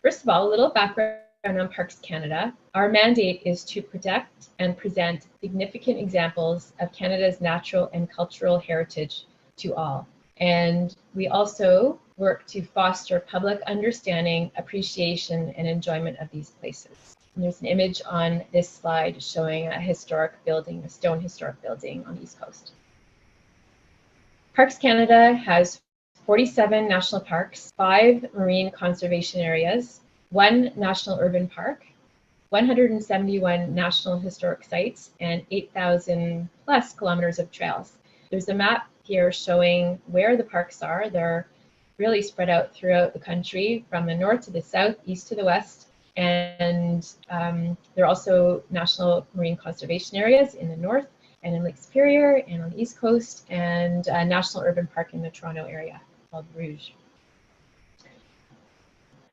First of all, a little background on Parks Canada. Our mandate is to protect and present significant examples of Canada's natural and cultural heritage to all. And we also work to foster public understanding, appreciation, and enjoyment of these places. And there's an image on this slide showing a historic building, a stone historic building on the East Coast. Parks Canada has 47 national parks, 5 marine conservation areas, 1 national urban park, 171 national historic sites, and 8,000 plus kilometers of trails. There's a map here showing where the parks are. They're really spread out throughout the country, from the north to the south, east to the west. And there are also national marine conservation areas in the north and in Lake Superior and on the East Coast, and a national urban park in the Toronto area called Rouge.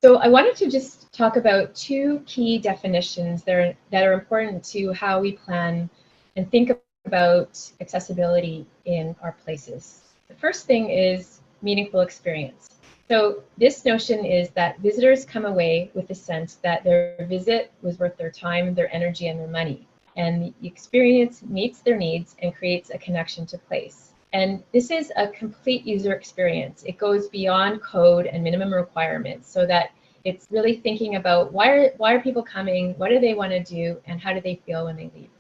So I wanted to just talk about 2 key definitions that are important to how we plan and think about accessibility in our places. The first thing is meaningful experience. So this notion is that visitors come away with the sense that their visit was worth their time, their energy, and their money. And the experience meets their needs and creates a connection to place. And this is a complete user experience. It goes beyond code and minimum requirements, so that it's really thinking about why are people coming, what do they want to do, and how do they feel when they leave.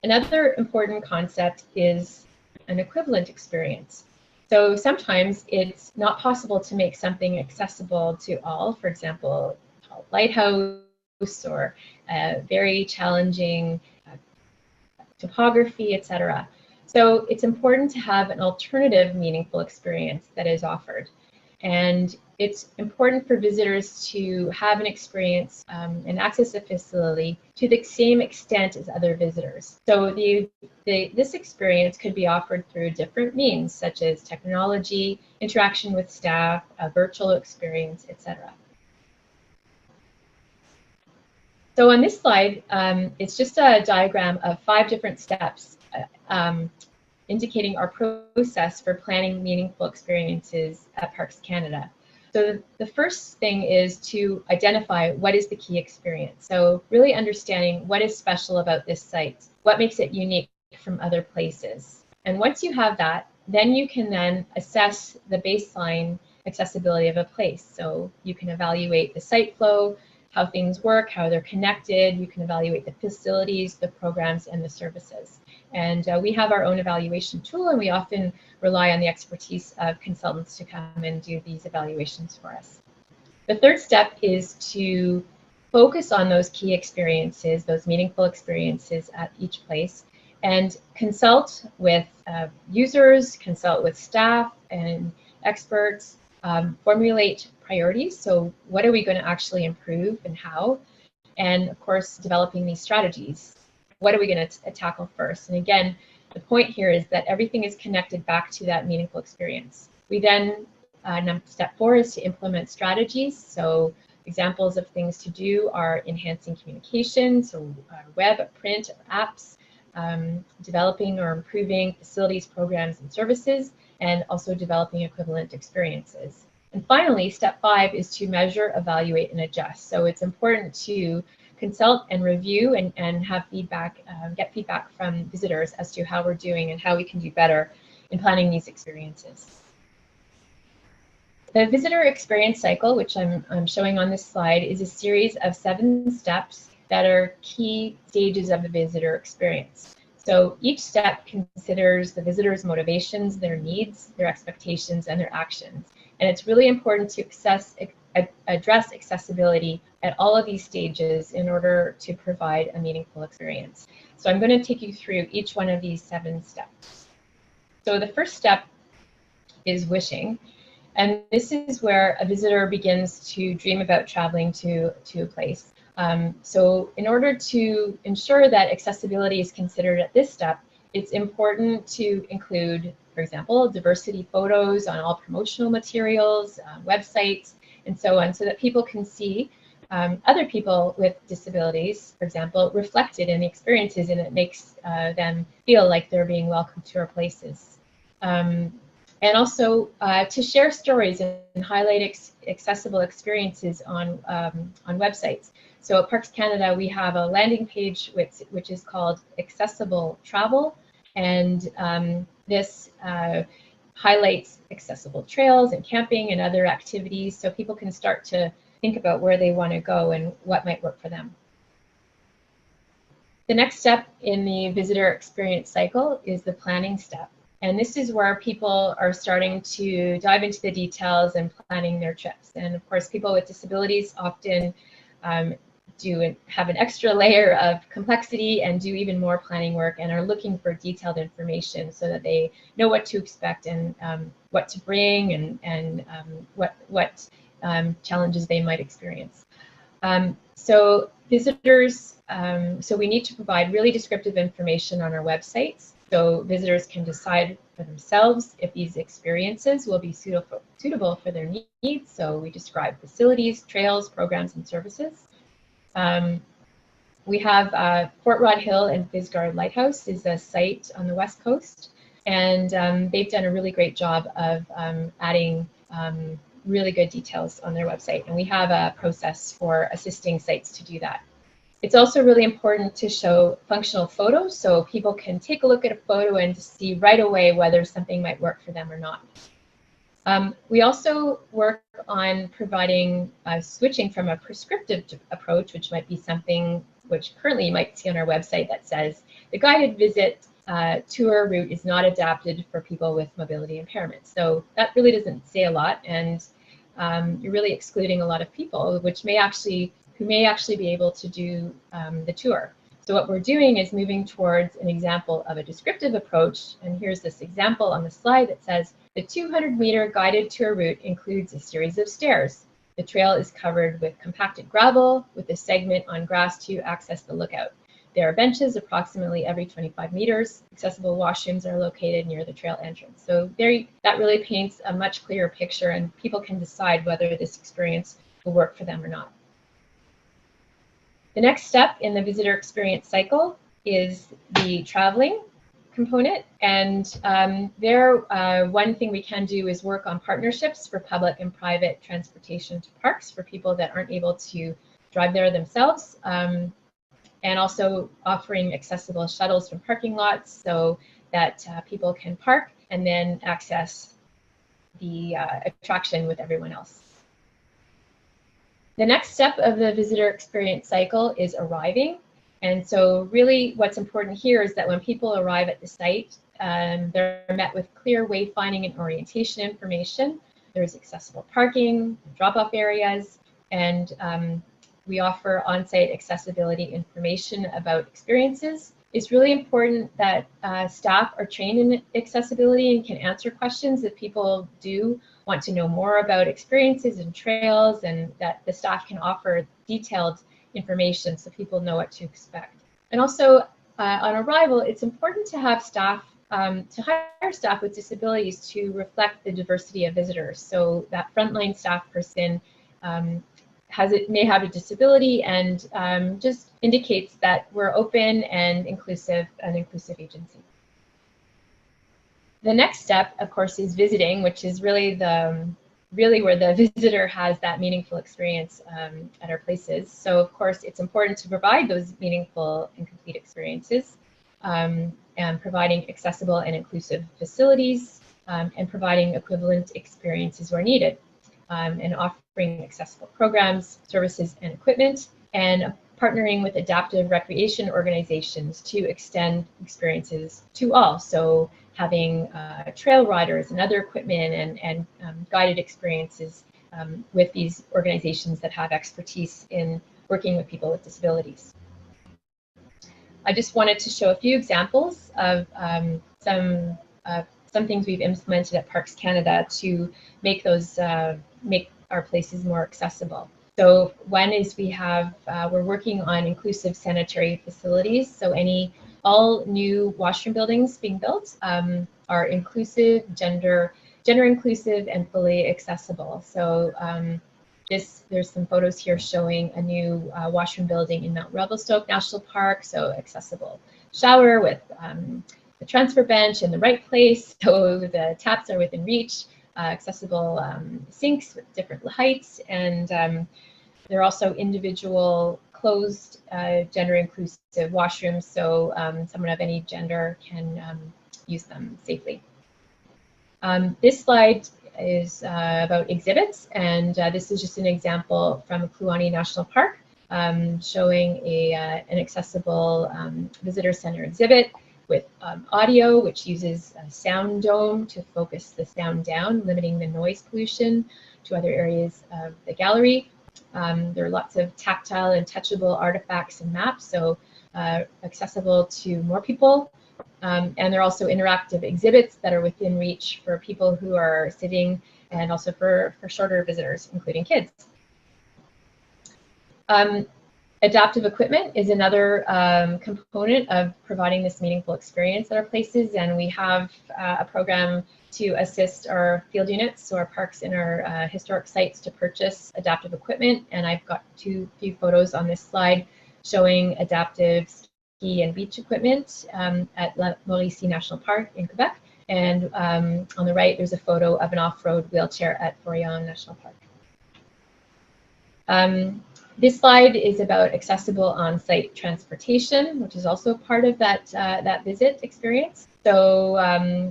Another important concept is an equivalent experience. So sometimes it's not possible to make something accessible to all, for example, a lighthouse or very challenging topography, etc. So it's important to have an alternative meaningful experience that is offered. And it's important for visitors to have an experience and access a facility to the same extent as other visitors. So this experience could be offered through different means, such as technology, interaction with staff, a virtual experience, etc. So on this slide, it's just a diagram of 5 different steps indicating our process for planning meaningful experiences at Parks Canada. So the first thing is to identify what is the key experience. So really understanding what is special about this site, what makes it unique from other places. And once you have that, then you can then assess the baseline accessibility of a place. So you can evaluate the site flow, how things work, how they're connected. You can evaluate the facilities, the programs, and the services. And we have our own evaluation tool, and we often rely on the expertise of consultants to come and do these evaluations for us. The third step is to focus on those key experiences, those meaningful experiences at each place, and consult with users, consult with staff and experts, formulate priorities. So what are we going to actually improve and how? And of course, developing these strategies. What are we going to tackle first? And again, the point here is that everything is connected back to that meaningful experience. We then, step 4 is to implement strategies. So examples of things to do are enhancing communication, so web, print, or apps, developing or improving facilities, programs, and services, and also developing equivalent experiences. And finally, step 5 is to measure, evaluate, and adjust. So it's important to consult and review and have feedback, get feedback from visitors as to how we're doing and how we can do better in planning these experiences. The visitor experience cycle, which I'm showing on this slide, is a series of 7 steps that are key stages of the visitor experience. So each step considers the visitor's motivations, their needs, their expectations, and their actions. And it's really important to address accessibility at all of these stages in order to provide a meaningful experience. So I'm going to take you through each one of these 7 steps. So the first step is wishing. And this is where a visitor begins to dream about traveling to a place. So in order to ensure that accessibility is considered at this step, it's important to include, for example, diversity photos on all promotional materials, websites, and so on, so that people can see other people with disabilities, for example, reflected in the experiences, and it makes them feel like they're being welcomed to our places. And also to share stories and highlight accessible experiences on websites. So at Parks Canada, we have a landing page which is called Accessible Travel, and this highlights accessible trails and camping and other activities, so people can start to think about where they want to go and what might work for them. The next step in the visitor experience cycle is the planning step. And this is where people are starting to dive into the details and planning their trips. And of course, people with disabilities often have an extra layer of complexity and do even more planning work and are looking for detailed information so that they know what to expect and what to bring and what challenges they might experience. So visitors, so we need to provide really descriptive information on our websites so visitors can decide for themselves if these experiences will be suitable for their needs. So we describe facilities, trails, programs, and services. We have Fort Rod Hill and Fisgard Lighthouse is a site on the West Coast, and they've done a really great job of adding really good details on their website, and we have a process for assisting sites to do that. It's also really important to show functional photos so people can take a look at a photo and see right away whether something might work for them or not. We also work on providing switching from a prescriptive approach, which might be something which currently you might see on our website that says the guided visit tour route is not adapted for people with mobility impairments. So that really doesn't say a lot, and you're really excluding a lot of people, who may actually be able to do the tour. So what we're doing is moving towards an example of a descriptive approach. And here's this example on the slide that says, the 200-meter guided tour route includes a series of stairs. The trail is covered with compacted gravel with a segment on grass to access the lookout. There are benches approximately every 25 meters. Accessible washrooms are located near the trail entrance. So that really paints a much clearer picture, and people can decide whether this experience will work for them or not. The next step in the visitor experience cycle is the traveling. component, and one thing we can do is work on partnerships for public and private transportation to parks for people that aren't able to drive there themselves, and also offering accessible shuttles from parking lots so that people can park and then access the attraction with everyone else. The next step of the visitor experience cycle is arriving. And so really what's important here is that when people arrive at the site, they're met with clear wayfinding and orientation information. There's accessible parking, drop-off areas, and we offer on-site accessibility information about experiences. It's really important that staff are trained in accessibility and can answer questions if people do want to know more about experiences and trails, and that the staff can offer detailed information so people know what to expect. And also on arrival, it's important to have staff, to hire staff with disabilities to reflect the diversity of visitors. So that frontline staff person may have a disability, and just indicates that we're open and inclusive, an inclusive agency. The next step, of course, is visiting, which is really where the visitor has that meaningful experience at our places. So of course, it's important to provide those meaningful and complete experiences, and providing accessible and inclusive facilities, and providing equivalent experiences where needed, and offering accessible programs, services, and equipment, and partnering with adaptive recreation organizations to extend experiences to all. So having trail riders and other equipment and guided experiences with these organizations that have expertise in working with people with disabilities. I just wanted to show a few examples of some things we've implemented at Parks Canada to make those make our places more accessible. So one is we're working on inclusive sanitary facilities. So all new washroom buildings being built are inclusive, gender inclusive, and fully accessible. So there's some photos here showing a new washroom building in Mount Revelstoke National Park. So accessible shower with the transfer bench in the right place, so the taps are within reach. Accessible sinks with different heights, and there are also individual closed gender inclusive washrooms, so someone of any gender can use them safely. This slide is about exhibits, and this is just an example from Kluane National Park showing an accessible visitor center exhibit with audio, which uses a sound dome to focus the sound down, limiting the noise pollution to other areas of the gallery. There are lots of tactile and touchable artifacts and maps, so accessible to more people. And there are also interactive exhibits that are within reach for people who are sitting, and also for shorter visitors, including kids. Adaptive equipment is another component of providing this meaningful experience at our places, and we have a program to assist our field units, so our parks and our historic sites, to purchase adaptive equipment. And I've got few photos on this slide showing adaptive ski and beach equipment at La Mauricie National Park in Quebec. And on the right, there's a photo of an off-road wheelchair at Forillon National Park. This slide is about accessible on-site transportation, which is also part of that visit experience. So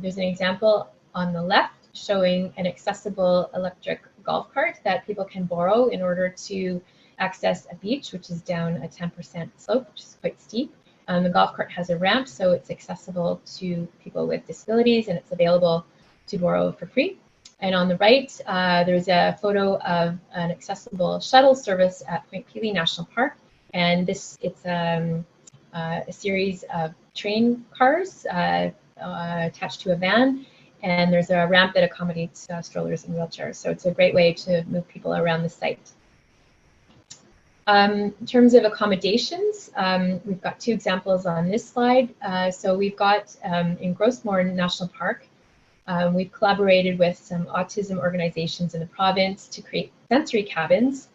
there's an example on the left showing an accessible electric golf cart that people can borrow in order to access a beach, which is down a 10% slope, which is quite steep. The golf cart has a ramp, so it's accessible to people with disabilities, and it's available to borrow for free. And on the right, there's a photo of an accessible shuttle service at Point Pelee National Park. And it's a series of train cars attached to a van. And there's a ramp that accommodates strollers and wheelchairs. So it's a great way to move people around the site. In terms of accommodations, we've got two examples on this slide. So we've got in Grossmore National Park, we've collaborated with some autism organizations in the province to create sensory cabins.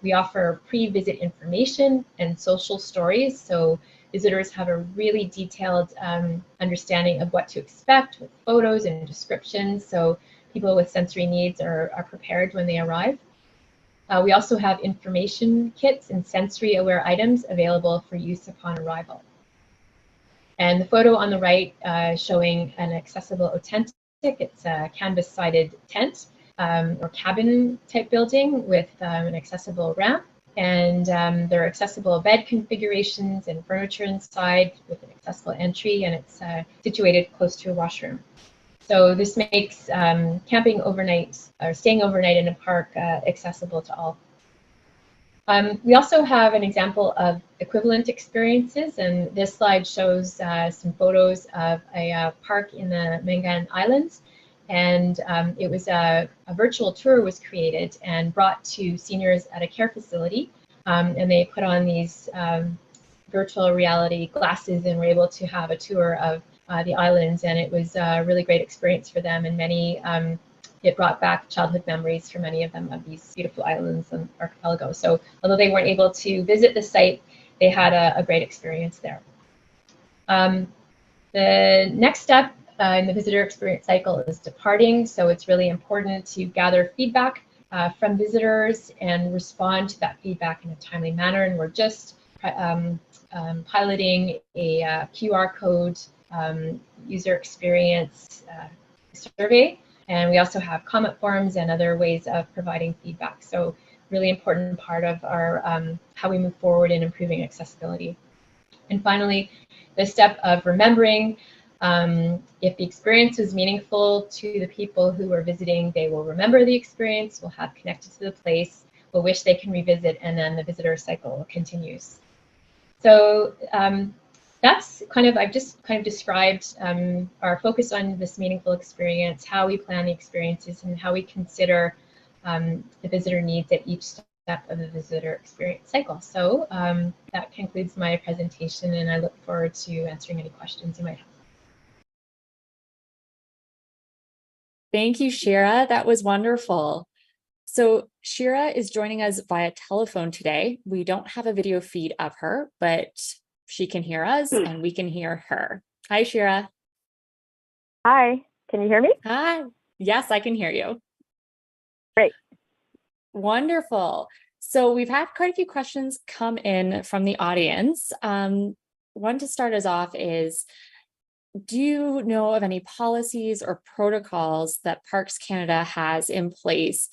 We offer pre-visit information and social stories. So visitors have a really detailed understanding of what to expect with photos and descriptions, so people with sensory needs are prepared when they arrive. We also have information kits and sensory aware items available for use upon arrival. And the photo on the right showing an accessible authentic, it's a canvas-sided tent or cabin type building with an accessible ramp. And there are accessible bed configurations and furniture inside with an accessible entry, and it's situated close to a washroom. So this makes camping overnight or staying overnight in a park accessible to all. We also have an example of equivalent experiences, and this slide shows some photos of a park in the Mangan Islands. And it was a virtual tour was created and brought to seniors at a care facility. And they put on these virtual reality glasses and were able to have a tour of the islands. And it was a really great experience for them. And many, it brought back childhood memories for many of them of these beautiful islands and archipelagos. So although they weren't able to visit the site, they had a great experience there. The next step in the visitor experience cycle is departing. So it's really important to gather feedback from visitors and respond to that feedback in a timely manner. And we're just piloting a QR code user experience survey. And we also have comment forms and other ways of providing feedback. So really important part of our how we move forward in improving accessibility. And finally, the step of remembering. If the experience was meaningful to the people who were visiting, they will remember the experience, will have connected to the place, will wish they can revisit, and then the visitor cycle continues. So that's kind of, I've just kind of described our focus on this meaningful experience, how we plan the experiences, and how we consider the visitor needs at each step of the visitor experience cycle. So that concludes my presentation, and I look forward to answering any questions you might have. Thank you, Shira. That was wonderful. So Shira is joining us via telephone today. We don't have a video feed of her, but she can hear us and we can hear her. Hi, Shira. Hi, can you hear me? Hi. Yes, I can hear you. Great. Wonderful. So we've had quite a few questions come in from the audience. One to start us off is, do you know of any policies or protocols that Parks Canada has in place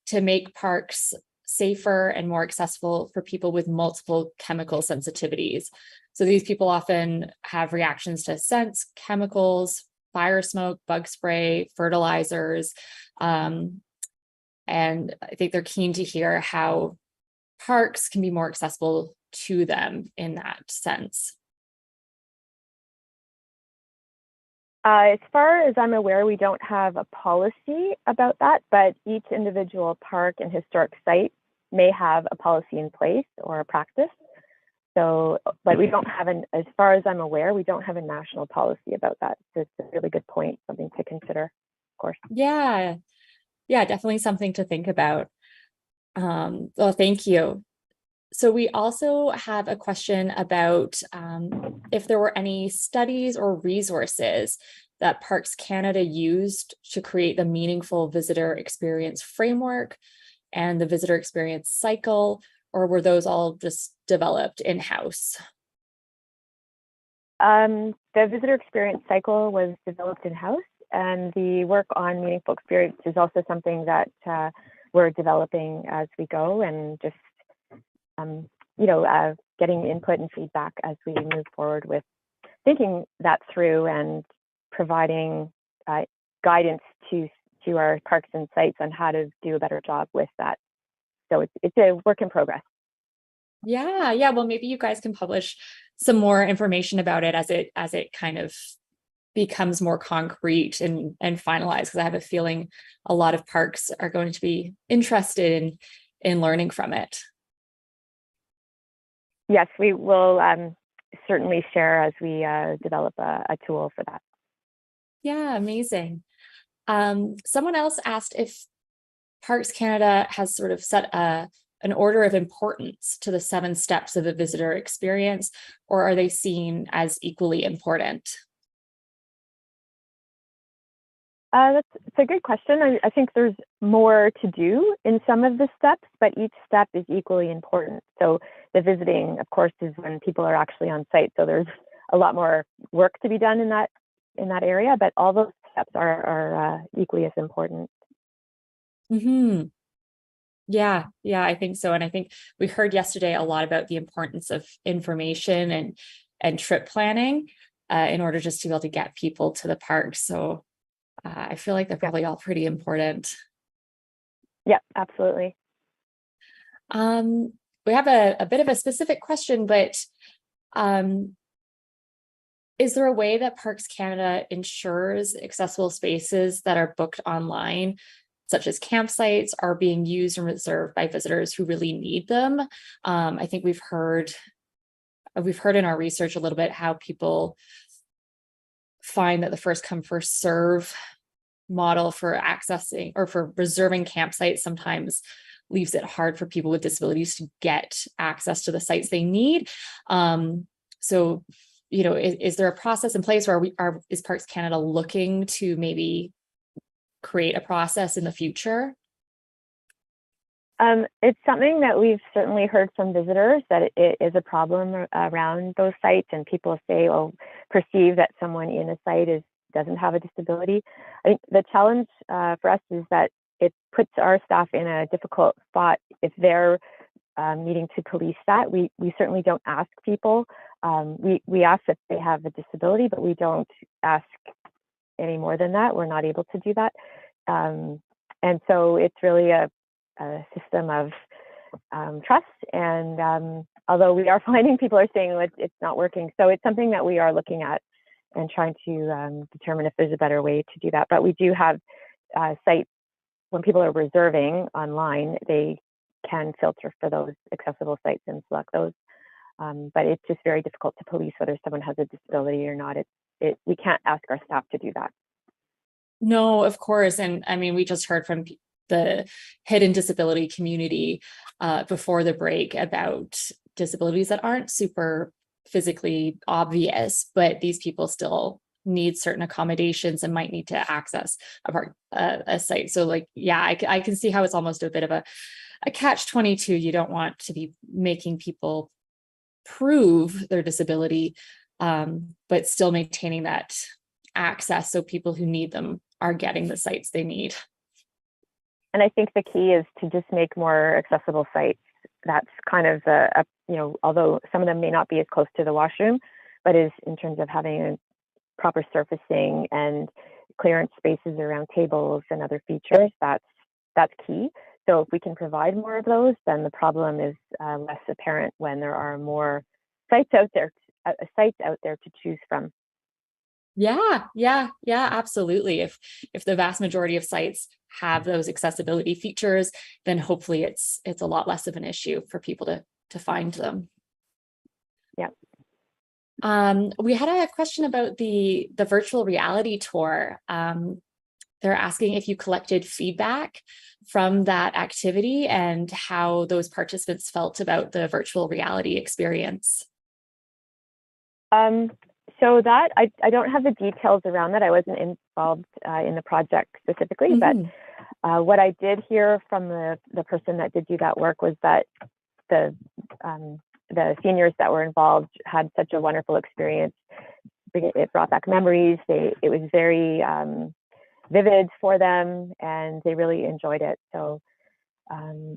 to make parks safer and more accessible for people with multiple chemical sensitivities? So these people often have reactions to scents, chemicals, fire smoke, bug spray, fertilizers, and I think they're keen to hear how parks can be more accessible to them in that sense. As far as I'm aware, we don't have a policy about that, but each individual park and historic site may have a policy in place or a practice. So, but we don't have as far as I'm aware, we don't have a national policy about that. So it's a really good point, something to consider, of course. Yeah, definitely something to think about. Well, thank you. So we also have a question about if there were any studies or resources that Parks Canada used to create the meaningful visitor experience framework and the visitor experience cycle, or were those all just developed in-house? The visitor experience cycle was developed in-house, and the work on meaningful experience is also something that we're developing as we go, and just getting input and feedback as we move forward with thinking that through and providing guidance to our parks and sites on how to do a better job with that. So it's a work in progress. Yeah. Well, maybe you guys can publish some more information about it as it kind of becomes more concrete and finalized, because I have a feeling a lot of parks are going to be interested in learning from it. Yes, we will certainly share as we develop a tool for that. Yeah, amazing. Someone else asked if Parks Canada has sort of set a an order of importance to the 7 steps of the visitor experience, or are they seen as equally important? That's a good question. I think there's more to do in some of the steps, but each step is equally important. So the visiting, of course, is when people are actually on site. So there's a lot more work to be done in that area, but all those steps are equally as important. Mm-hmm. Yeah, I think so. And I think we heard yesterday a lot about the importance of information and trip planning in order just to be able to get people to the park. So I feel like they're probably all pretty important. Yeah, absolutely. We have a bit of a specific question, but is there a way that Parks Canada ensures accessible spaces that are booked online, such as campsites, are being used and reserved by visitors who really need them? I think we've heard in our research a little bit how people find that the first come, first serve model for accessing or for reserving campsites sometimes leaves it hard for people with disabilities to get access to the sites they need. So, is there a process in place where is Parks Canada looking to maybe create a process in the future? It's something that we've certainly heard from visitors, that it is a problem around those sites, and people say, perceive that someone in a site doesn't have a disability. I think the challenge for us is that it puts our staff in a difficult spot if they're needing to police that. We certainly don't ask people. We ask that they have a disability, but we don't ask any more than that. We're not able to do that. And so it's really a system of trust. And although we are finding people are saying it's not working, so it's something that we are looking at and trying to determine if there's a better way to do that. But we do have sites, when people are reserving online, they can filter for those accessible sites and select those. But it's just very difficult to police whether someone has a disability or not. We can't ask our staff to do that. No, of course. And I mean, we just heard from the hidden disability community before the break about disabilities that aren't super physically obvious, but these people still need certain accommodations and might need to access a site. So I can see how it's almost a bit of a catch-22. You don't want to be making people prove their disability, but still maintaining that access so people who need them are getting the sites they need. And I think the key is to just make more accessible sites. That's kind of although some of them may not be as close to the washroom, but is in terms of having a proper surfacing and clearance spaces around tables and other features, that's key. So if we can provide more of those, then the problem is less apparent when there are more sites out there to choose from. Yeah, absolutely. If the vast majority of sites have those accessibility features, then hopefully it's a lot less of an issue for people to find them. Yeah. We had a question about the virtual reality tour. They're asking if you collected feedback from that activity and how those participants felt about the virtual reality experience. So that I don't have the details around that. I wasn't involved in the project specifically, but what I did hear from the person that did do that work was that the seniors that were involved had such a wonderful experience. It brought back memories. It was very vivid for them, and they really enjoyed it. So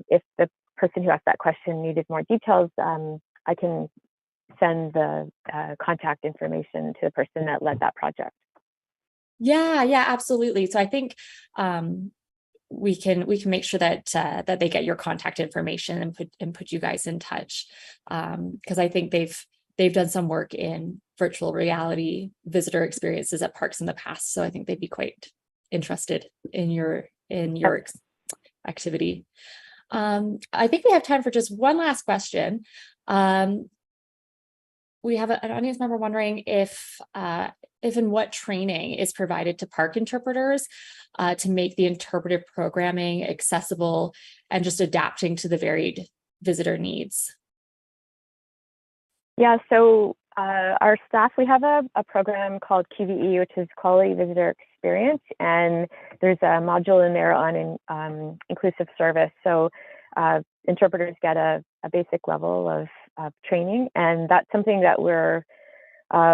if the person who asked that question needed more details, I can send the contact information to the person that led that project. Yeah, absolutely. So I think we can make sure that they get your contact information and put you guys in touch, because I think they've done some work in virtual reality visitor experiences at parks in the past. So I think they'd be quite interested in your activity. I think we have time for just one last question. We have an audience member wondering if and what training is provided to park interpreters to make the interpretive programming accessible and just adapting to the varied visitor needs? Yeah, so our staff, we have a program called QVE, which is Quality Visitor Experience, and there's a module in there on inclusive service. So interpreters get a basic level of training, and that's something that we're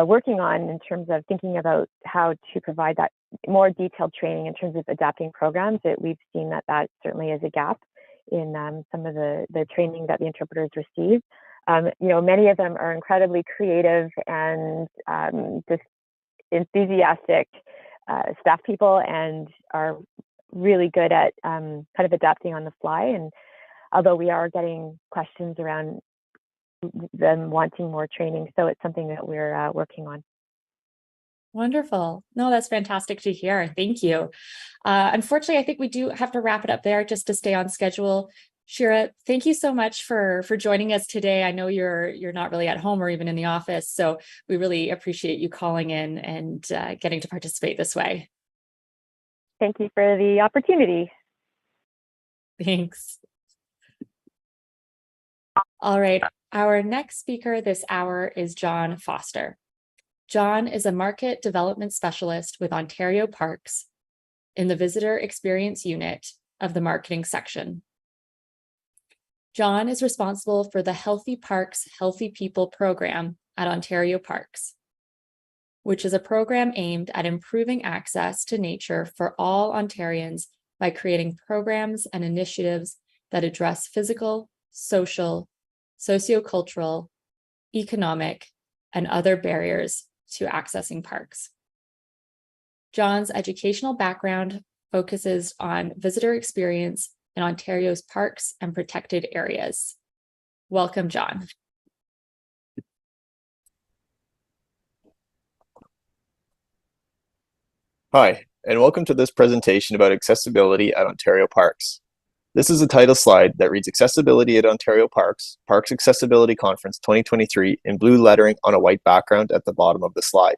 working on in terms of thinking about how to provide that more detailed training in terms of adapting programs. We've seen that certainly is a gap in some of the training that the interpreters receive. Many of them are incredibly creative and just enthusiastic staff people, and are really good at kind of adapting on the fly. And although we are getting questions around them wanting more training, so it's something that we're working on. Wonderful. No, that's fantastic to hear. Thank you. Unfortunately, I think we do have to wrap it up there just to stay on schedule. Shira, thank you so much for joining us today. I know you're not really at home or even in the office, so we really appreciate you calling in and getting to participate this way. Thank you for the opportunity. Thanks. All right, our next speaker this hour is John Foster. John is a market development specialist with Ontario Parks in the Visitor Experience Unit of the Marketing section. John is responsible for the Healthy Parks, Healthy People program at Ontario Parks, which is a program aimed at improving access to nature for all Ontarians by creating programs and initiatives that address physical, social, sociocultural, economic, and other barriers to accessing parks. John's educational background focuses on visitor experience in Ontario's parks and protected areas. Welcome, John. Hi, and welcome to this presentation about accessibility at Ontario Parks. This is a title slide that reads Accessibility at Ontario Parks, Parks Accessibility Conference 2023 in blue lettering on a white background at the bottom of the slide.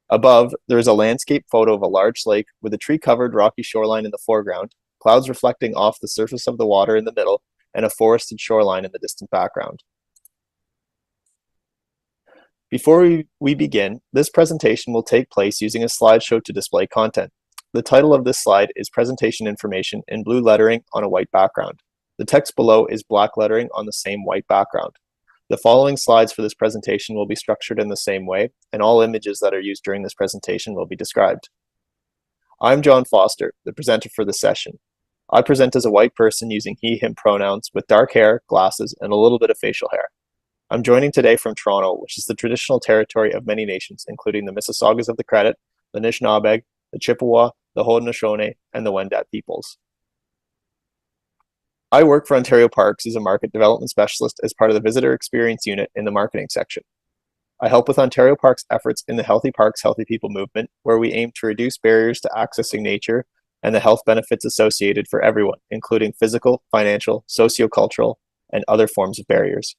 Above, there is a landscape photo of a large lake with a tree-covered rocky shoreline in the foreground, clouds reflecting off the surface of the water in the middle, and a forested shoreline in the distant background. Before we begin, this presentation will take place using a slideshow to display content. The title of this slide is Presentation Information in blue lettering on a white background. The text below is black lettering on the same white background. The following slides for this presentation will be structured in the same way, and all images that are used during this presentation will be described. I'm John Foster, the presenter for this session. I present as a white person using he, him pronouns with dark hair, glasses, and a little bit of facial hair. I'm joining today from Toronto, which is the traditional territory of many nations, including the Mississaugas of the Credit, the Anishinaabeg, the Chippewa, the Haudenosaunee, and the Wendat peoples. I work for Ontario Parks as a market development specialist as part of the Visitor Experience Unit in the Marketing section. I help with Ontario Parks' efforts in the Healthy Parks, Healthy People movement, where we aim to reduce barriers to accessing nature and the health benefits associated for everyone, including physical, financial, sociocultural, and other forms of barriers.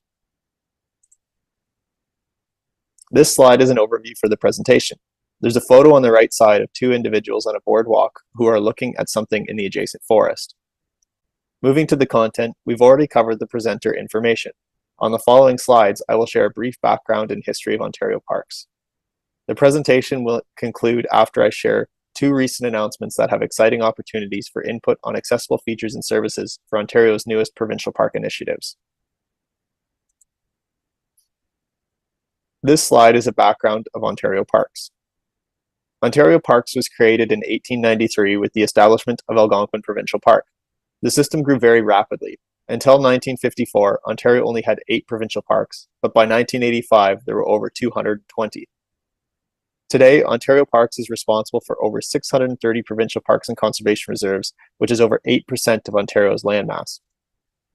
This slide is an overview for the presentation. There's a photo on the right side of two individuals on a boardwalk who are looking at something in the adjacent forest. Moving to the content, we've already covered the presenter information. On the following slides, I will share a brief background and history of Ontario Parks. The presentation will conclude after I share two recent announcements that have exciting opportunities for input on accessible features and services for Ontario's newest provincial park initiatives. This slide is a background of Ontario Parks. Ontario Parks was created in 1893 with the establishment of Algonquin Provincial Park. The system grew very rapidly. Until 1954, Ontario only had 8 provincial parks, but by 1985, there were over 220. Today, Ontario Parks is responsible for over 630 provincial parks and conservation reserves, which is over 8% of Ontario's landmass.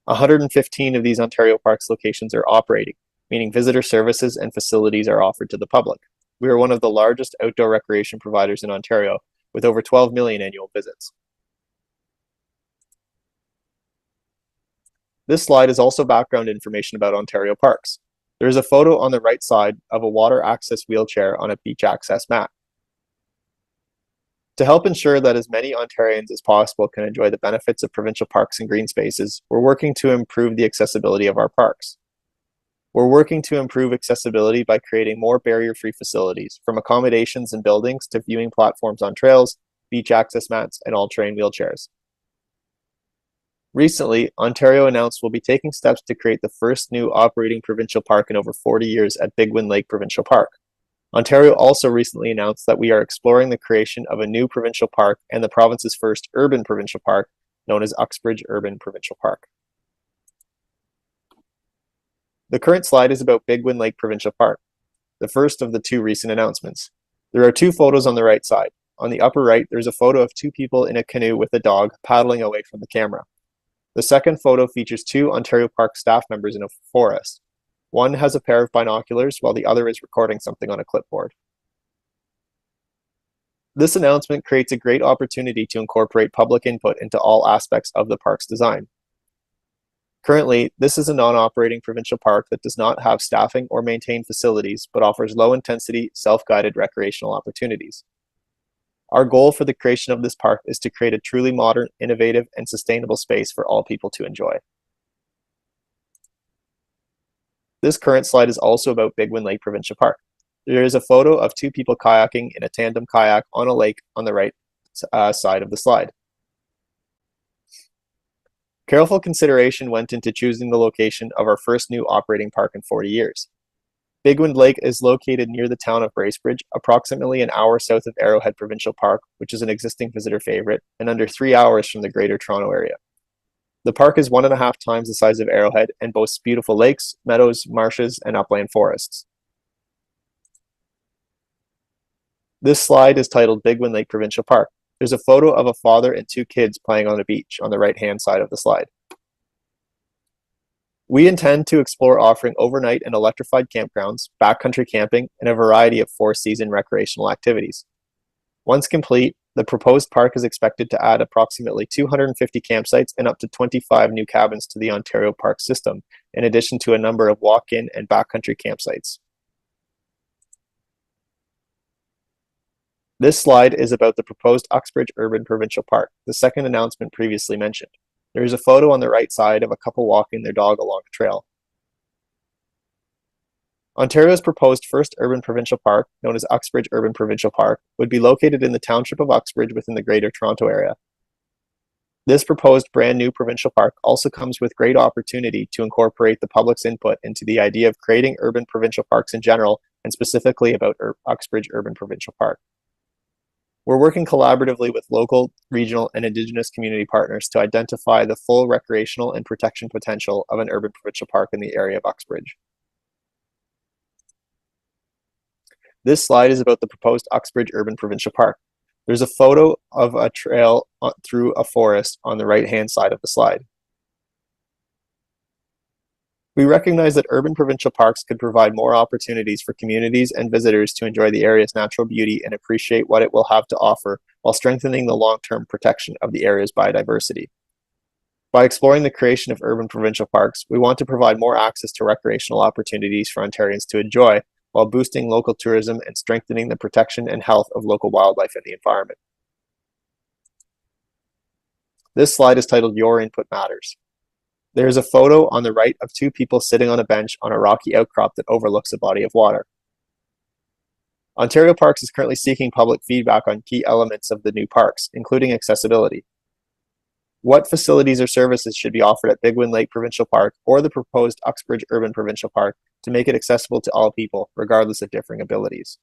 115 of these Ontario Parks locations are operating, meaning visitor services and facilities are offered to the public. We are one of the largest outdoor recreation providers in Ontario, with over 12 million annual visits. This slide is also background information about Ontario Parks. There is a photo on the right side of a water access wheelchair on a beach access mat. To help ensure that as many Ontarians as possible can enjoy the benefits of provincial parks and green spaces, we're working to improve the accessibility of our parks. We're working to improve accessibility by creating more barrier-free facilities, from accommodations and buildings to viewing platforms on trails, beach access mats, and all-terrain wheelchairs. Recently, Ontario announced we'll be taking steps to create the first new operating provincial park in over 40 years at Bigwin Lake Provincial Park. Ontario also recently announced that we are exploring the creation of a new provincial park and the province's first urban provincial park, known as Uxbridge Urban Provincial Park. The current slide is about Bigwin Lake Provincial Park, the first of the two recent announcements. There are two photos on the right side. On the upper right, there's a photo of two people in a canoe with a dog paddling away from the camera. The second photo features two Ontario Park staff members in a forest. One has a pair of binoculars while the other is recording something on a clipboard. This announcement creates a great opportunity to incorporate public input into all aspects of the park's design. Currently, this is a non-operating provincial park that does not have staffing or maintained facilities, but offers low-intensity, self-guided recreational opportunities. Our goal for the creation of this park is to create a truly modern, innovative, and sustainable space for all people to enjoy. This current slide is also about Bigwin Lake Provincial Park. There is a photo of two people kayaking in a tandem kayak on a lake on the right side of the slide. Careful consideration went into choosing the location of our first new operating park in 40 years. Bigwin Lake is located near the town of Bracebridge, approximately an hour south of Arrowhead Provincial Park, which is an existing visitor favorite, and under 3 hours from the Greater Toronto Area. The park is 1.5 times the size of Arrowhead and boasts beautiful lakes, meadows, marshes, and upland forests. This slide is titled Bigwin Lake Provincial Park. There's a photo of a father and two kids playing on a beach on the right-hand side of the slide. We intend to explore offering overnight and electrified campgrounds, backcountry camping, and a variety of four-season recreational activities. Once complete, the proposed park is expected to add approximately 250 campsites and up to 25 new cabins to the Ontario Park system, in addition to a number of walk-in and backcountry campsites. This slide is about the proposed Uxbridge Urban Provincial Park, the second announcement previously mentioned. There is a photo on the right side of a couple walking their dog along a trail. Ontario's proposed first urban provincial park, known as Uxbridge Urban Provincial Park, would be located in the township of Uxbridge within the Greater Toronto Area. This proposed brand new provincial park also comes with great opportunity to incorporate the public's input into the idea of creating urban provincial parks in general, and specifically about Uxbridge Urban Provincial Park. We're working collaboratively with local, regional, and Indigenous community partners to identify the full recreational and protection potential of an urban provincial park in the area of Uxbridge. This slide is about the proposed Uxbridge Urban Provincial Park. There's a photo of a trail through a forest on the right-hand side of the slide. We recognize that urban provincial parks could provide more opportunities for communities and visitors to enjoy the area's natural beauty and appreciate what it will have to offer, while strengthening the long-term protection of the area's biodiversity. By exploring the creation of urban provincial parks, we want to provide more access to recreational opportunities for Ontarians to enjoy, while boosting local tourism and strengthening the protection and health of local wildlife and the environment. This slide is titled Your Input Matters. There is a photo on the right of two people sitting on a bench on a rocky outcrop that overlooks a body of water. Ontario Parks is currently seeking public feedback on key elements of the new parks, including accessibility. What facilities or services should be offered at Bigwin Lake Provincial Park or the proposed Uxbridge Urban Provincial Park to make it accessible to all people, regardless of differing abilities?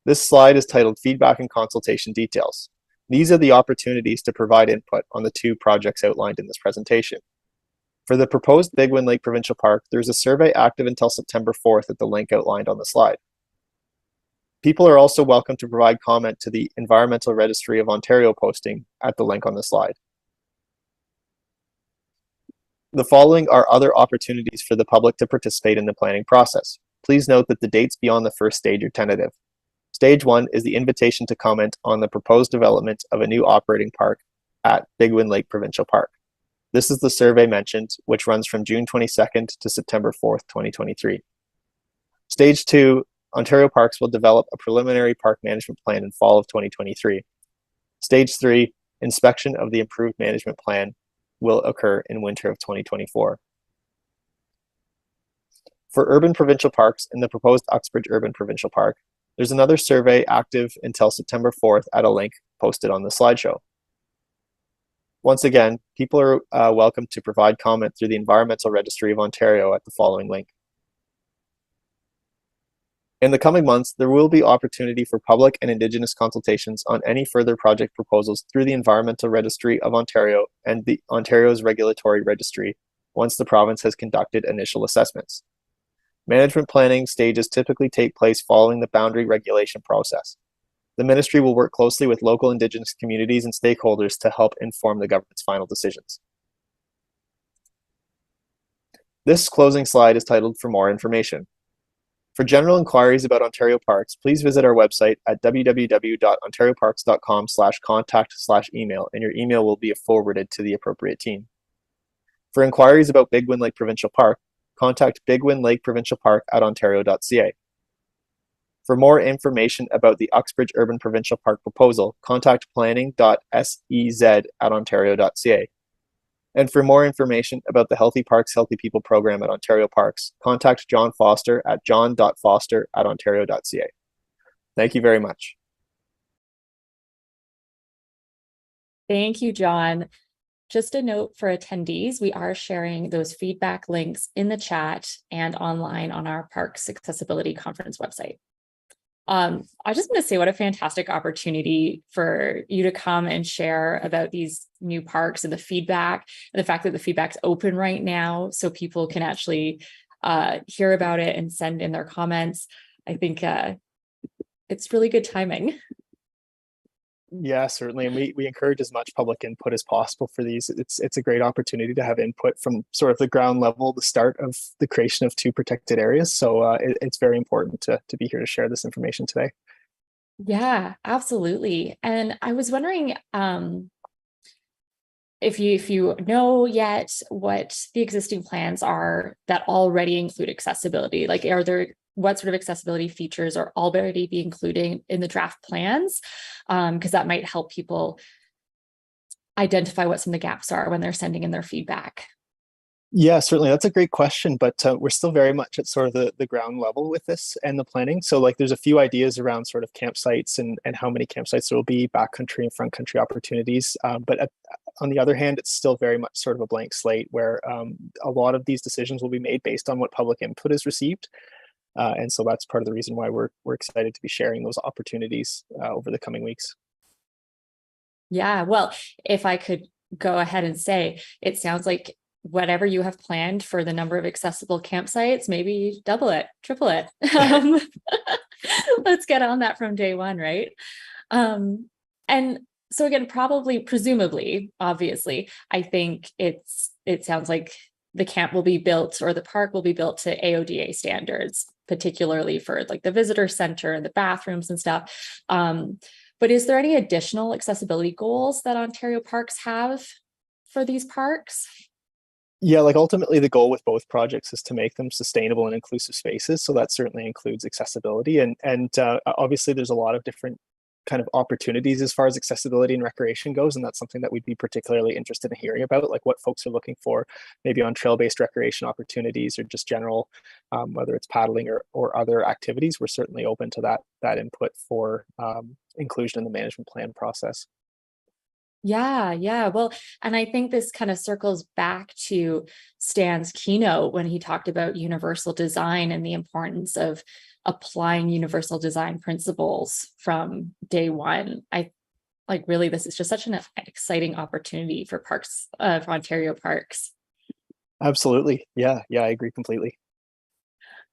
This slide is titled Feedback and Consultation Details. These are the opportunities to provide input on the two projects outlined in this presentation. For the proposed Bigwin Lake Provincial Park, there is a survey active until September 4th at the link outlined on the slide. People are also welcome to provide comment to the Environmental Registry of Ontario posting at the link on the slide. The following are other opportunities for the public to participate in the planning process. Please note that the dates beyond the first stage are tentative. Stage 1 is the invitation to comment on the proposed development of a new operating park at Bigwin Lake Provincial Park. This is the survey mentioned, which runs from June 22nd to September 4th, 2023. Stage 2 Ontario Parks will develop a preliminary park management plan in fall of 2023. Stage 3, inspection of the improved management plan, will occur in winter of 2024. For urban provincial parks in the proposed Uxbridge Urban Provincial Park, there's another survey active until September 4th at a link posted on the slideshow. Once again, people are welcome to provide comment through the Environmental Registry of Ontario at the following link. In the coming months, there will be opportunity for public and Indigenous consultations on any further project proposals through the Environmental Registry of Ontario and the Ontario's Regulatory Registry once the province has conducted initial assessments. Management planning stages typically take place following the boundary regulation process. The ministry will work closely with local Indigenous communities and stakeholders to help inform the government's final decisions. This closing slide is titled "For More Information." For general inquiries about Ontario Parks, please visit our website at www.ontarioparks.com/contact/email, and your email will be forwarded to the appropriate team. For inquiries about Big Wind Lake Provincial Park, contact Big Wind Lake Provincial Park at ontario.ca. For more information about the Uxbridge Urban Provincial Park proposal, contact planning.sez@ontario.ca. And for more information about the Healthy Parks, Healthy People program at Ontario Parks, contact John Foster at john.foster@ontario.ca. Thank you very much. Thank you, John. Just a note for attendees, we are sharing those feedback links in the chat and online on our Parks Accessibility Conference website. I just want to say what a fantastic opportunity for you to come and share about these new parks and the feedback, and the fact that the feedback's open right now so people can actually hear about it and send in their comments. I think it's really good timing. Yeah, certainly. And we encourage as much public input as possible for these. It's a great opportunity to have input from sort of the ground level, the start of the creation of 2 protected areas. So it's very important to be here to share this information today. Yeah, absolutely. And I was wondering if you know yet what the existing plans are that already include accessibility. Like, what sort of accessibility features are already being included in the draft plans? Because that might help people identify what some of the gaps are when they're sending in their feedback. Yeah, certainly. That's a great question, but we're still very much at sort of the ground level with this and the planning. So like there's a few ideas around sort of campsites and how many campsites there will be, backcountry and front country opportunities. But on the other hand, it's still very much sort of a blank slate where a lot of these decisions will be made based on what public input is received. And so that's part of the reason why we're excited to be sharing those opportunities over the coming weeks. Yeah, well, if I could go ahead and say, it sounds like whatever you have planned for the number of accessible campsites, maybe double it, triple it. Let's get on that from day one, right? And so again, probably, presumably, obviously, I think it sounds like the camp will be built, or the park will be built to AODA standards, particularly for like the visitor center and the bathrooms and stuff. But is there any additional accessibility goals that Ontario Parks have for these parks? Yeah, like ultimately the goal with both projects is to make them sustainable and inclusive spaces. So that certainly includes accessibility. And obviously there's a lot of different kind of opportunities as far as accessibility and recreation goes. And that's something that we'd be particularly interested in hearing about, like what folks are looking for, maybe on trail-based recreation opportunities or just general, whether it's paddling or other activities. We're certainly open to that input for inclusion in the management plan process. Yeah. Well, and I think this kind of circles back to Stan's keynote when he talked about universal design and the importance of applying universal design principles from day one. Really, this is just such an exciting opportunity for parks, for Ontario Parks. Absolutely. Yeah, I agree completely.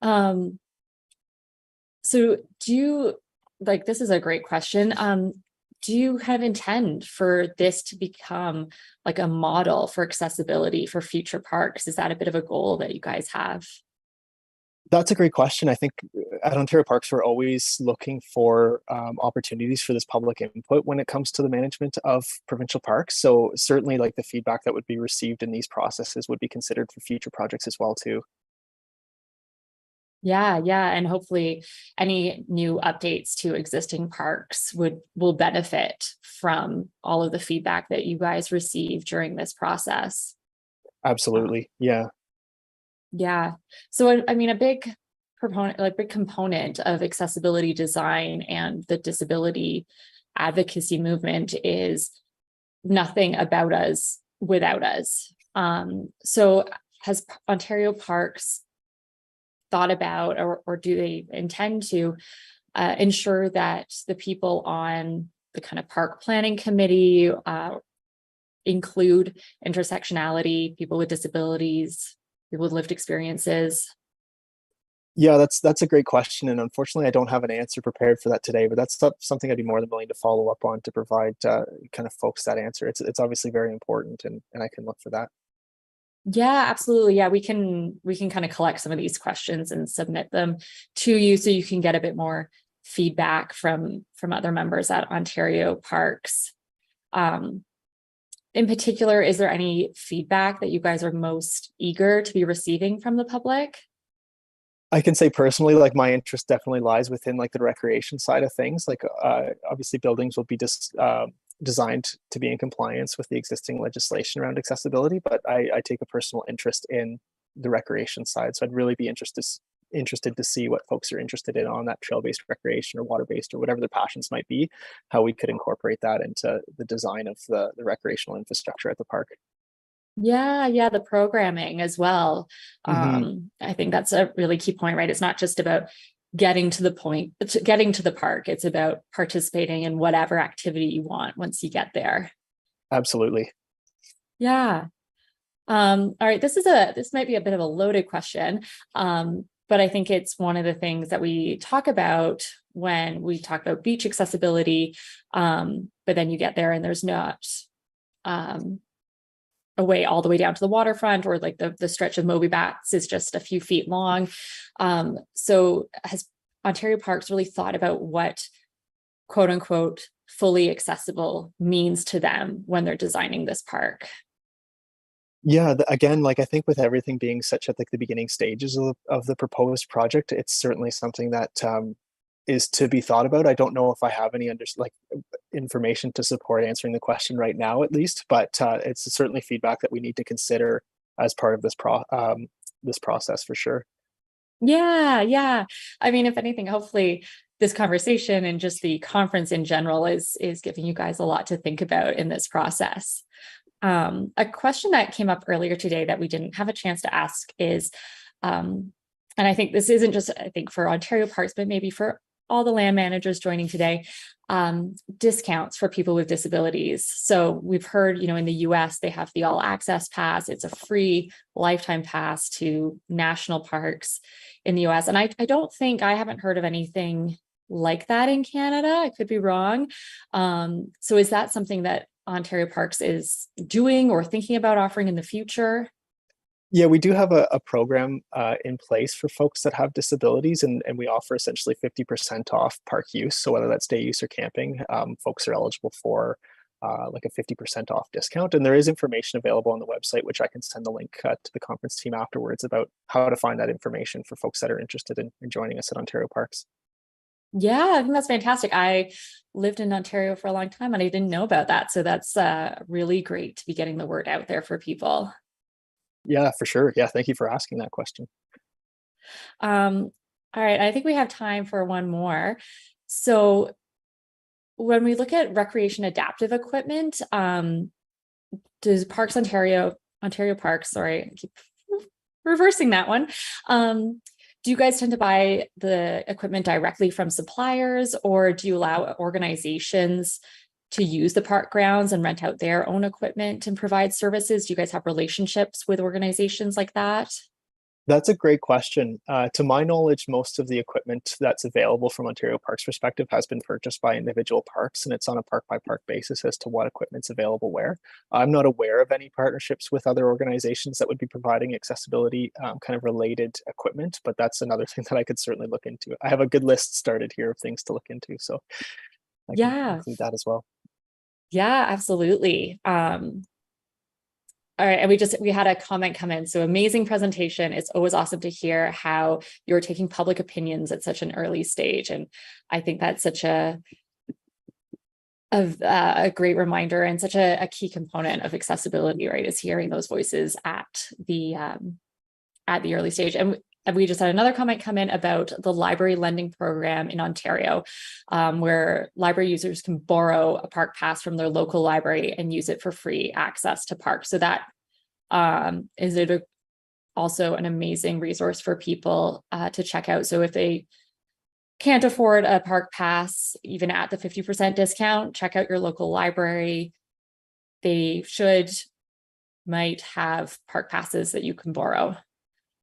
So this is a great question. Do you kind of intend for this to become like a model for accessibility for future parks? Is that a bit of a goal that you guys have? That's a great question. I think at Ontario Parks, we're always looking for opportunities for this public input when it comes to the management of provincial parks. So certainly like the feedback that would be received in these processes would be considered for future projects as well too. Yeah, and hopefully any new updates to existing parks will benefit from all of the feedback that you guys receive during this process. Absolutely. Yeah. Yeah. So I mean, a big component of accessibility design and the disability advocacy movement is nothing about us without us. So has Ontario Parks thought about, or do they intend to ensure that the people on the kind of park planning committee include intersectionality, people with disabilities, people with lived experiences? Yeah, that's a great question, and unfortunately, I don't have an answer prepared for that today. But that's something I'd be more than willing to follow up on to provide kind of folks that answer. It's obviously very important, and I can look for that. Yeah, absolutely. Yeah, we can kind of collect some of these questions and submit them to you so you can get a bit more feedback from other members at Ontario Parks. In particular, is there any feedback that you guys are most eager to be receiving from the public? I can say personally, like my interest definitely lies within like the recreation side of things. Like obviously buildings will be designed to be in compliance with the existing legislation around accessibility, but I take a personal interest in the recreation side. So I'd really be interested to see what folks are interested in on that trail-based recreation or water-based or whatever their passions might be, how we could incorporate that into the design of the recreational infrastructure at the park. Yeah, the programming as well. I think that's a really key point, right? It's not just about getting to the park. It's about participating in whatever activity you want once you get there. Absolutely. Yeah. All right. This might be a bit of a loaded question, but I think it's one of the things that we talk about when we talk about beach accessibility. But then you get there and there's not a way all the way down to the waterfront, or like the stretch of Moby Bats is just a few feet long. So has Ontario Parks really thought about what quote unquote fully accessible means to them when they're designing this park? Yeah, again, like I think with everything being such at like the beginning stages of the proposed project, it's certainly something that is to be thought about. I don't know if I have any information to support answering the question right now, at least, but it's certainly feedback that we need to consider as part of this process for sure. Yeah. I mean, if anything, hopefully this conversation and just the conference in general is giving you guys a lot to think about in this process. A question that came up earlier today that we didn't have a chance to ask is, and I think this isn't just, I think for Ontario Parks, but maybe for all the land managers joining today, discounts for people with disabilities. So we've heard, in the US, they have the All Access Pass. It's a free lifetime pass to national parks in the US. And I haven't heard of anything like that in Canada. I could be wrong. So is that something that Ontario Parks is doing or thinking about offering in the future? Yeah, we do have a program in place for folks that have disabilities, and we offer essentially 50% off park use. So whether that's day use or camping, folks are eligible for like a 50% off discount. And there is information available on the website, which I can send the link to the conference team afterwards about how to find that information for folks that are interested in joining us at Ontario Parks. Yeah, I think that's fantastic. I lived in Ontario for a long time and I didn't know about that. So that's really great to be getting the word out there for people. Yeah, for sure. Yeah, thank you for asking that question. All right, I think we have time for one more. So when we look at recreation adaptive equipment, does Ontario Parks, sorry, I keep reversing that one. Do you guys tend to buy the equipment directly from suppliers, or do you allow organizations to use the park grounds and rent out their own equipment and provide services? Do you guys have relationships with organizations like that? That's a great question. To my knowledge, most of the equipment that's available from Ontario Parks perspective has been purchased by individual parks, and it's on a park by park basis as to what equipment's available where. I'm not aware of any partnerships with other organizations that would be providing accessibility kind of related equipment, but that's another thing that I could certainly look into. I have a good list started here of things to look into, so I can include that as well. Yeah, absolutely. All right, and we had a comment come in. So amazing presentation. It's always awesome to hear how you're taking public opinions at such an early stage. And I think that's such a great reminder and such a key component of accessibility, right? Is hearing those voices at the early stage. And we just had another comment come in about the library lending program in Ontario, where library users can borrow a park pass from their local library and use it for free access to parks. So that is also an amazing resource for people to check out. So if they can't afford a park pass, even at the 50% discount, check out your local library. They might have park passes that you can borrow.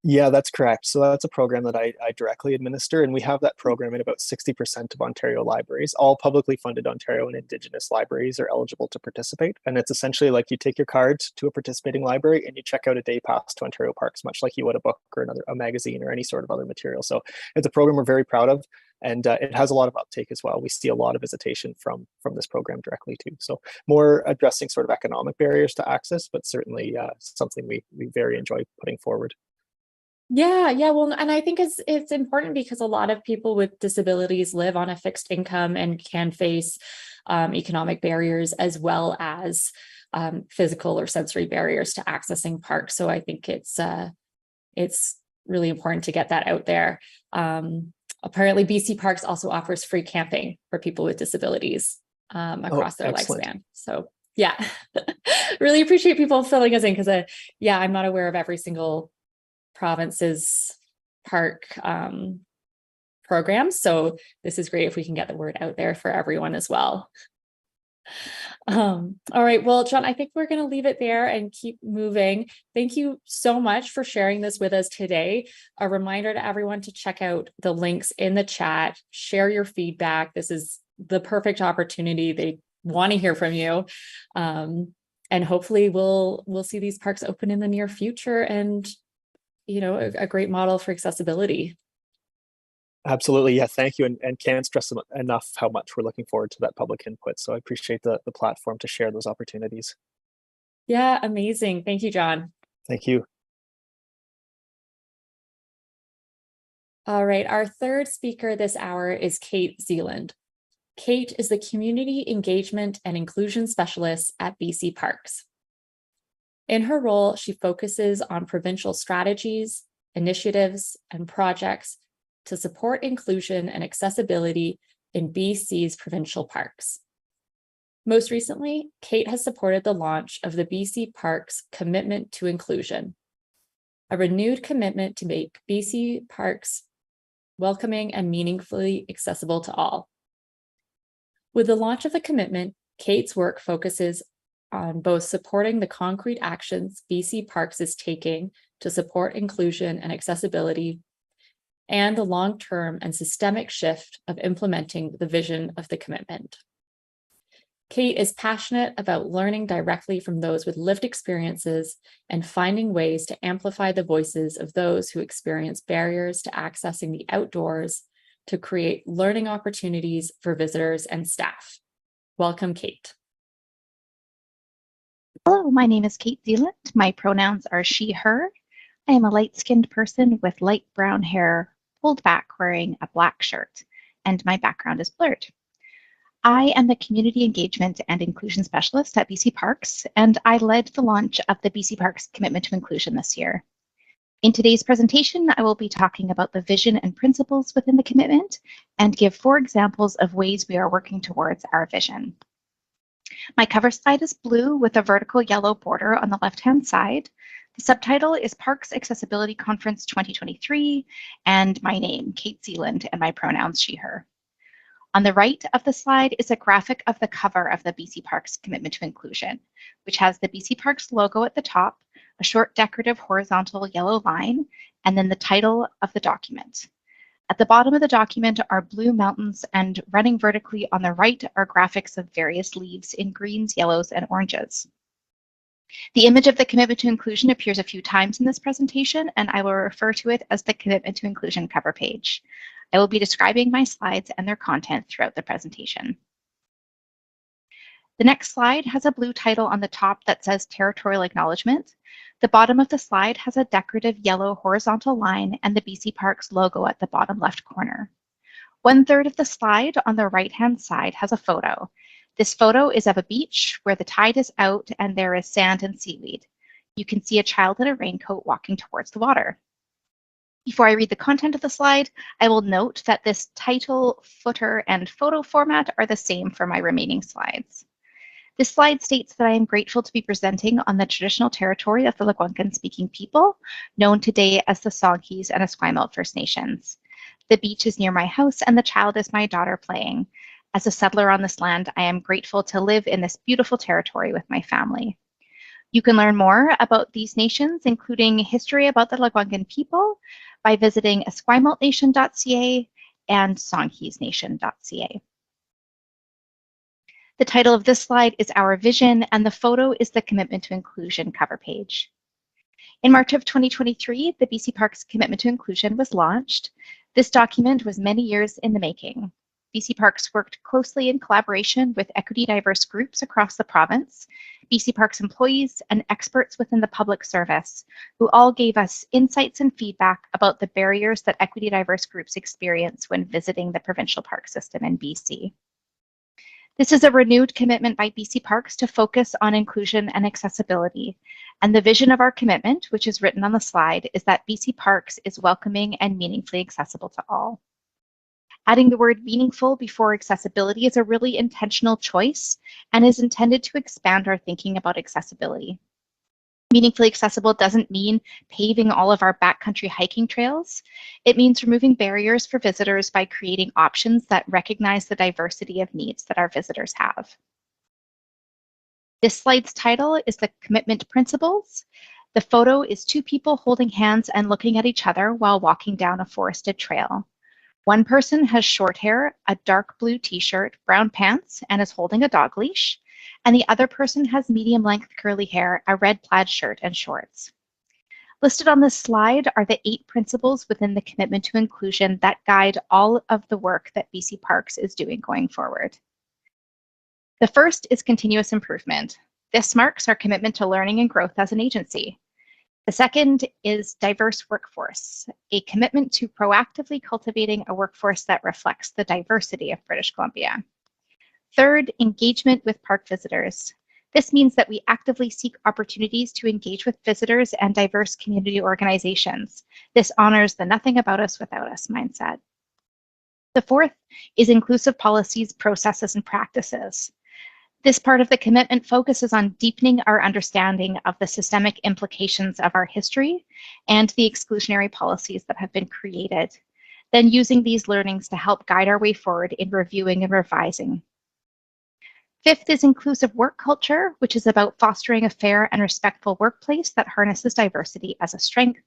Yeah, that's correct. So that's a program that I directly administer, and we have that program in about 60% of Ontario libraries. All publicly funded Ontario and Indigenous libraries are eligible to participate. And it's essentially like you take your card to a participating library and you check out a day pass to Ontario Parks, much like you would a book or a magazine or any sort of other material. So it's a program we're very proud of, and it has a lot of uptake as well. We see a lot of visitation from this program directly too. So more addressing sort of economic barriers to access, but certainly something we very enjoy putting forward. Yeah, well, and I think it's important because a lot of people with disabilities live on a fixed income and can face economic barriers as well as physical or sensory barriers to accessing parks. So I think it's really important to get that out there. Apparently, BC Parks also offers free camping for people with disabilities across their lifespan. So yeah, really appreciate people filling us in because I'm not aware of every single province's park programs. So this is great if we can get the word out there for everyone as well. All right, well, John, I think we're going to leave it there and keep moving. Thank you so much for sharing this with us today. A reminder to everyone to check out the links in the chat, share your feedback. This is the perfect opportunity. They want to hear from you. And hopefully we'll see these parks open in the near future and a great model for accessibility. Absolutely. Yeah, thank you. And can't stress enough how much we're looking forward to that public input. So I appreciate the platform to share those opportunities. Yeah, amazing. Thank you, John. Thank you. All right, our third speaker this hour is Kate Zealand. Kate is the Community Engagement and Inclusion Specialist at BC Parks. In her role, she focuses on provincial strategies, initiatives, and projects to support inclusion and accessibility in BC's provincial parks. Most recently, Kate has supported the launch of the BC Parks Commitment to Inclusion, a renewed commitment to make BC Parks welcoming and meaningfully accessible to all. With the launch of the commitment, Kate's work focuses on both supporting the concrete actions BC Parks is taking to support inclusion and accessibility, and the long-term and systemic shift of implementing the vision of the commitment. Kate is passionate about learning directly from those with lived experiences and finding ways to amplify the voices of those who experience barriers to accessing the outdoors to create learning opportunities for visitors and staff. Welcome, Kate. Hello, my name is Kate Zealand. My pronouns are she, her. I am a light-skinned person with light brown hair pulled back wearing a black shirt, and my background is blurred. I am the Community Engagement and Inclusion Specialist at BC Parks, and I led the launch of the BC Parks Commitment to Inclusion this year. In today's presentation, I will be talking about the vision and principles within the commitment and give 4 examples of ways we are working towards our vision. My cover slide is blue with a vertical yellow border on the left-hand side. The subtitle is Parks Accessibility Conference 2023, and my name, Kate Zealand, and my pronouns she, her. On the right of the slide is a graphic of the cover of the BC Parks Commitment to Inclusion, which has the BC Parks logo at the top, a short decorative horizontal yellow line, and then the title of the document. At the bottom of the document are blue mountains, and running vertically on the right are graphics of various leaves in greens, yellows, and oranges. The image of the Commitment to Inclusion appears a few times in this presentation, and I will refer to it as the Commitment to Inclusion cover page. I will be describing my slides and their content throughout the presentation. The next slide has a blue title on the top that says Territorial Acknowledgement. The bottom of the slide has a decorative yellow horizontal line and the BC Parks logo at the bottom left corner. 1/3 of the slide on the right-hand side has a photo. This photo is of a beach where the tide is out and there is sand and seaweed. You can see a child in a raincoat walking towards the water. Before I read the content of the slide, I will note that this title, footer, and photo format are the same for my remaining slides. This slide states that I am grateful to be presenting on the traditional territory of the Algonquin-speaking people, known today as the Songhees and Esquimalt First Nations. The beach is near my house and the child is my daughter playing. As a settler on this land, I am grateful to live in this beautiful territory with my family. You can learn more about these nations, including history about the Algonquin people, by visiting esquimaltnation.ca and songheesnation.ca. The title of this slide is Our Vision, and the photo is the Commitment to Inclusion cover page. In March of 2023, the BC Parks Commitment to Inclusion was launched. This document was many years in the making. BC Parks worked closely in collaboration with equity diverse groups across the province, BC Parks employees, and experts within the public service, who all gave us insights and feedback about the barriers that equity diverse groups experience when visiting the provincial park system in BC. This is a renewed commitment by BC Parks to focus on inclusion and accessibility. And the vision of our commitment, which is written on the slide, is that BC Parks is welcoming and meaningfully accessible to all. Adding the word meaningful before accessibility is a really intentional choice and is intended to expand our thinking about accessibility. Meaningfully accessible doesn't mean paving all of our backcountry hiking trails. It means removing barriers for visitors by creating options that recognize the diversity of needs that our visitors have. This slide's title is the Commitment Principles. The photo is two people holding hands and looking at each other while walking down a forested trail. One person has short hair, a dark blue t-shirt, brown pants, and is holding a dog leash. And the other person has medium-length curly hair, a red plaid shirt, and shorts. Listed on this slide are the 8 principles within the Commitment to Inclusion that guide all of the work that BC Parks is doing going forward. The first is continuous improvement. This marks our commitment to learning and growth as an agency. The second is diverse workforce, a commitment to proactively cultivating a workforce that reflects the diversity of British Columbia. Third, engagement with park visitors. This means that we actively seek opportunities to engage with visitors and diverse community organizations. This honors the nothing about us without us mindset. The fourth is inclusive policies, processes, and practices. This part of the commitment focuses on deepening our understanding of the systemic implications of our history and the exclusionary policies that have been created, then using these learnings to help guide our way forward in reviewing and revising. Fifth is inclusive work culture, which is about fostering a fair and respectful workplace that harnesses diversity as a strength.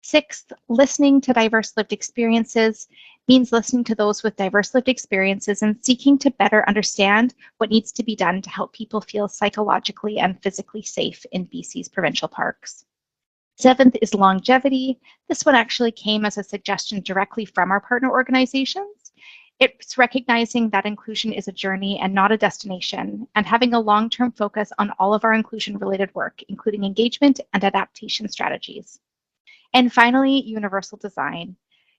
Sixth, listening to diverse lived experiences means listening to those with diverse lived experiences and seeking to better understand what needs to be done to help people feel psychologically and physically safe in BC's provincial parks. Seventh is longevity. This one actually came as a suggestion directly from our partner organizations. It's recognizing that inclusion is a journey and not a destination, and having a long-term focus on all of our inclusion-related work, including engagement and adaptation strategies. And finally, universal design.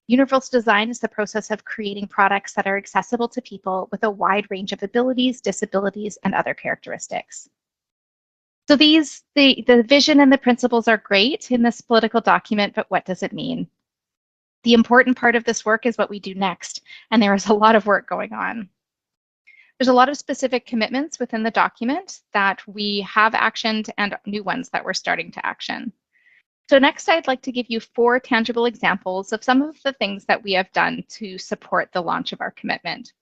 Universal design is the process of creating products that are accessible to people with a wide range of abilities, disabilities, and other characteristics. So the vision and the principles are great in this political document, but what does it mean? The important part of this work is what we do next, and there is a lot of work going on. There's a lot of specific commitments within the document that we have actioned and new ones that we're starting to action. So next, I'd like to give you 4 tangible examples of some of the things that we have done to support the launch of our commitment.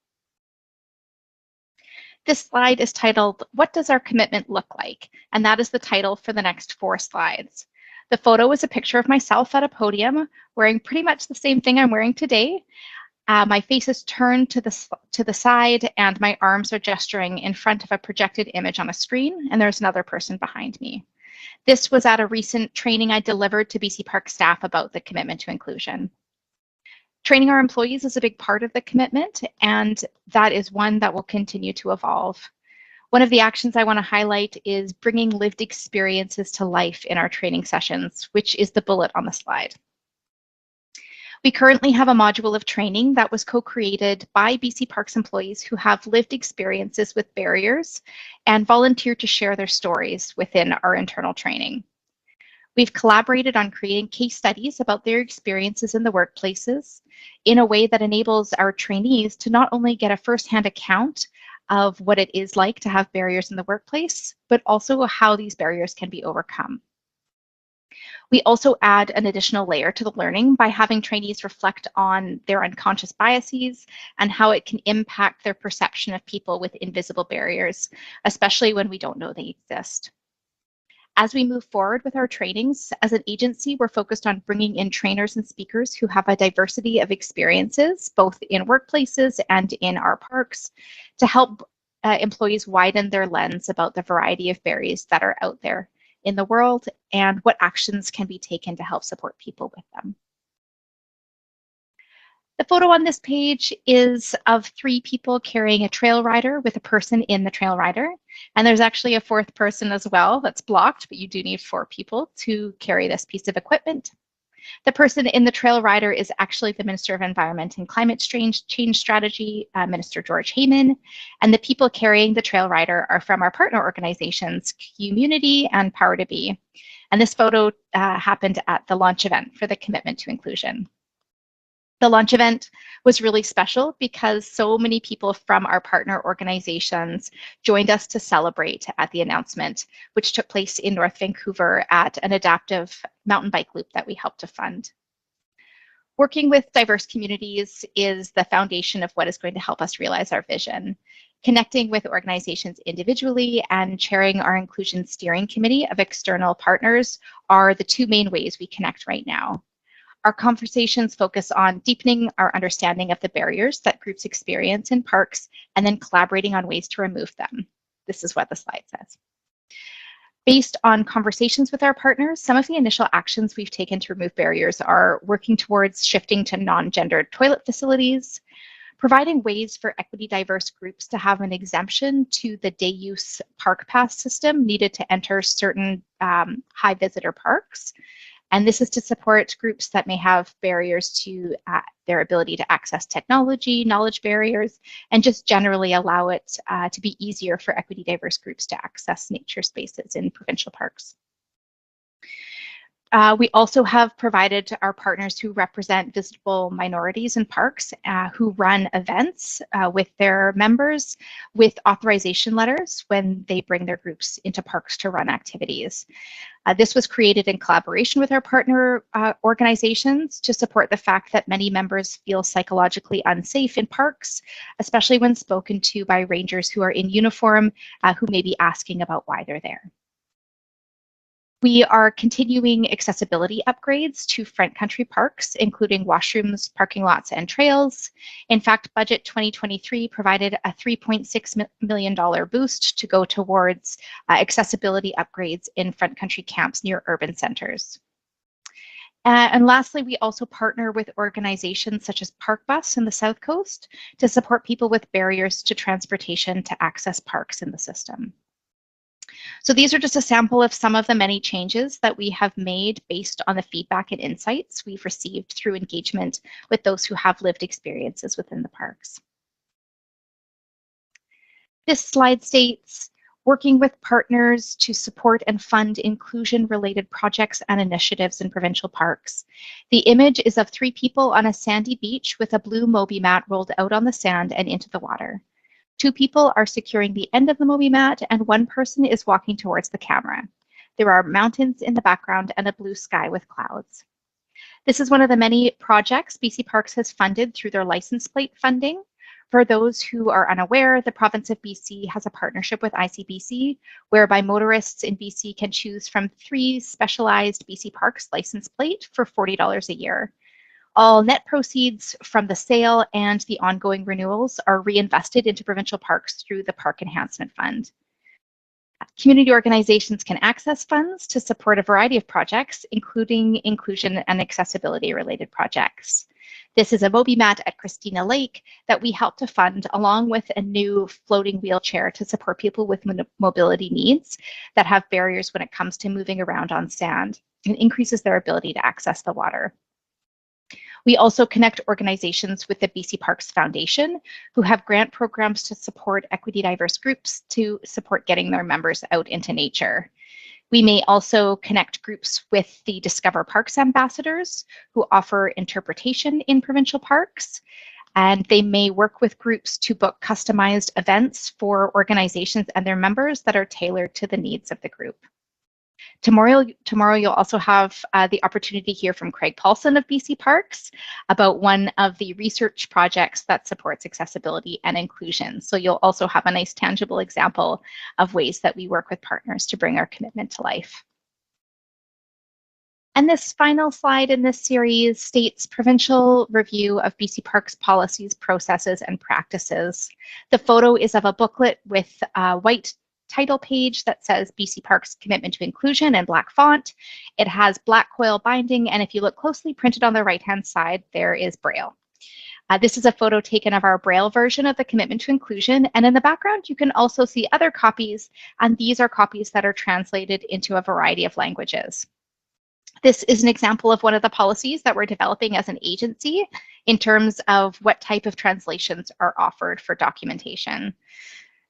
This slide is titled, What Does Our Commitment Look Like? And that is the title for the next 4 slides. The photo is a picture of myself at a podium wearing pretty much the same thing I'm wearing today. My face is turned to the side and my arms are gesturing in front of a projected image on a screen, and there's another person behind me. This was at a recent training I delivered to BC Park staff about the commitment to inclusion. Training our employees is a big part of the commitment, and that is one that will continue to evolve. One of the actions I want to highlight is bringing lived experiences to life in our training sessions, which is the bullet on the slide. We currently have a module of training that was co-created by BC Parks employees who have lived experiences with barriers and volunteered to share their stories within our internal training. We've collaborated on creating case studies about their experiences in the workplaces in a way that enables our trainees to not only get a firsthand account of what it is like to have barriers in the workplace, but also how these barriers can be overcome. We also add an additional layer to the learning by having trainees reflect on their unconscious biases and how it can impact their perception of people with invisible barriers, especially when we don't know they exist. As we move forward with our trainings, as an agency, we're focused on bringing in trainers and speakers who have a diversity of experiences, both in workplaces and in our parks, to help employees widen their lens about the variety of barriers that are out there in the world and what actions can be taken to help support people with them. The photo on this page is of 3 people carrying a trail rider with a person in the trail rider. And there's actually a 4th person as well that's blocked, but you do need 4 people to carry this piece of equipment. The person in the trail rider is actually the Minister of Environment and Climate Change Strategy, Minister George Heyman, and the people carrying the trail rider are from our partner organizations, Community and Power to Be. And this photo happened at the launch event for the Commitment to Inclusion. The launch event was really special because so many people from our partner organizations joined us to celebrate at the announcement, which took place in North Vancouver at an adaptive mountain bike loop that we helped to fund. Working with diverse communities is the foundation of what is going to help us realize our vision. Connecting with organizations individually and chairing our inclusion steering committee of external partners are the 2 main ways we connect right now. Our conversations focus on deepening our understanding of the barriers that groups experience in parks and then collaborating on ways to remove them. This is what the slide says. Based on conversations with our partners, some of the initial actions we've taken to remove barriers are working towards shifting to non-gendered toilet facilities, providing ways for equity diverse groups to have an exemption to the day use park pass system needed to enter certain high visitor parks. And this is to support groups that may have barriers to their ability to access technology, knowledge barriers, and just generally allow it to be easier for equity diverse groups to access nature spaces in provincial parks. We also have provided our partners who represent visible minorities in parks who run events with their members with authorization letters when they bring their groups into parks to run activities. This was created in collaboration with our partner organizations to support the fact that many members feel psychologically unsafe in parks, especially when spoken to by rangers who are in uniform who may be asking about why they're there. We are continuing accessibility upgrades to Front Country parks, including washrooms, parking lots, and trails. In fact, Budget 2023 provided a $3.6 million boost to go towards accessibility upgrades in Front Country camps near urban centers. And lastly, we also partner with organizations such as ParkBus in the South Coast to support people with barriers to transportation to access parks in the system. So these are just a sample of some of the many changes that we have made based on the feedback and insights we've received through engagement with those who have lived experiences within the parks. This slide states, working with partners to support and fund inclusion-related projects and initiatives in provincial parks. The image is of 3 people on a sandy beach with a blue Moby mat rolled out on the sand and into the water. 2 people are securing the end of the Moby mat and 1 person is walking towards the camera. There are mountains in the background and a blue sky with clouds. This is one of the many projects BC Parks has funded through their license plate funding. For those who are unaware, the province of BC has a partnership with ICBC, whereby motorists in BC can choose from 3 specialized BC Parks license plate for $40 a year. All net proceeds from the sale and the ongoing renewals are reinvested into provincial parks through the Park Enhancement Fund. Community organizations can access funds to support a variety of projects, including inclusion and accessibility related projects. This is a Moby mat at Christina Lake that we helped to fund, along with a new floating wheelchair to support people with mobility needs that have barriers when it comes to moving around on sand, and increases their ability to access the water. We also connect organizations with the BC Parks Foundation, who have grant programs to support equity diverse groups to support getting their members out into nature. We may also connect groups with the Discover Parks ambassadors, who offer interpretation in provincial parks, and they may work with groups to book customized events for organizations and their members that are tailored to the needs of the group. Tomorrow you'll also have the opportunity to hear from Craig Paulson of BC Parks about one of the research projects that supports accessibility and inclusion. So you'll also have a nice tangible example of ways that we work with partners to bring our commitment to life. And this final slide in this series states provincial review of BC Parks policies, processes, and practices. The photo is of a booklet with a white title page that says BC Parks Commitment to Inclusion in black font. It has black coil binding, and if you look closely, printed on the right-hand side, there is Braille. This is a photo taken of our Braille version of the Commitment to Inclusion, and in the background you can also see other copies, and these are copies that are translated into a variety of languages. This is an example of one of the policies that we're developing as an agency in terms of what type of translations are offered for documentation.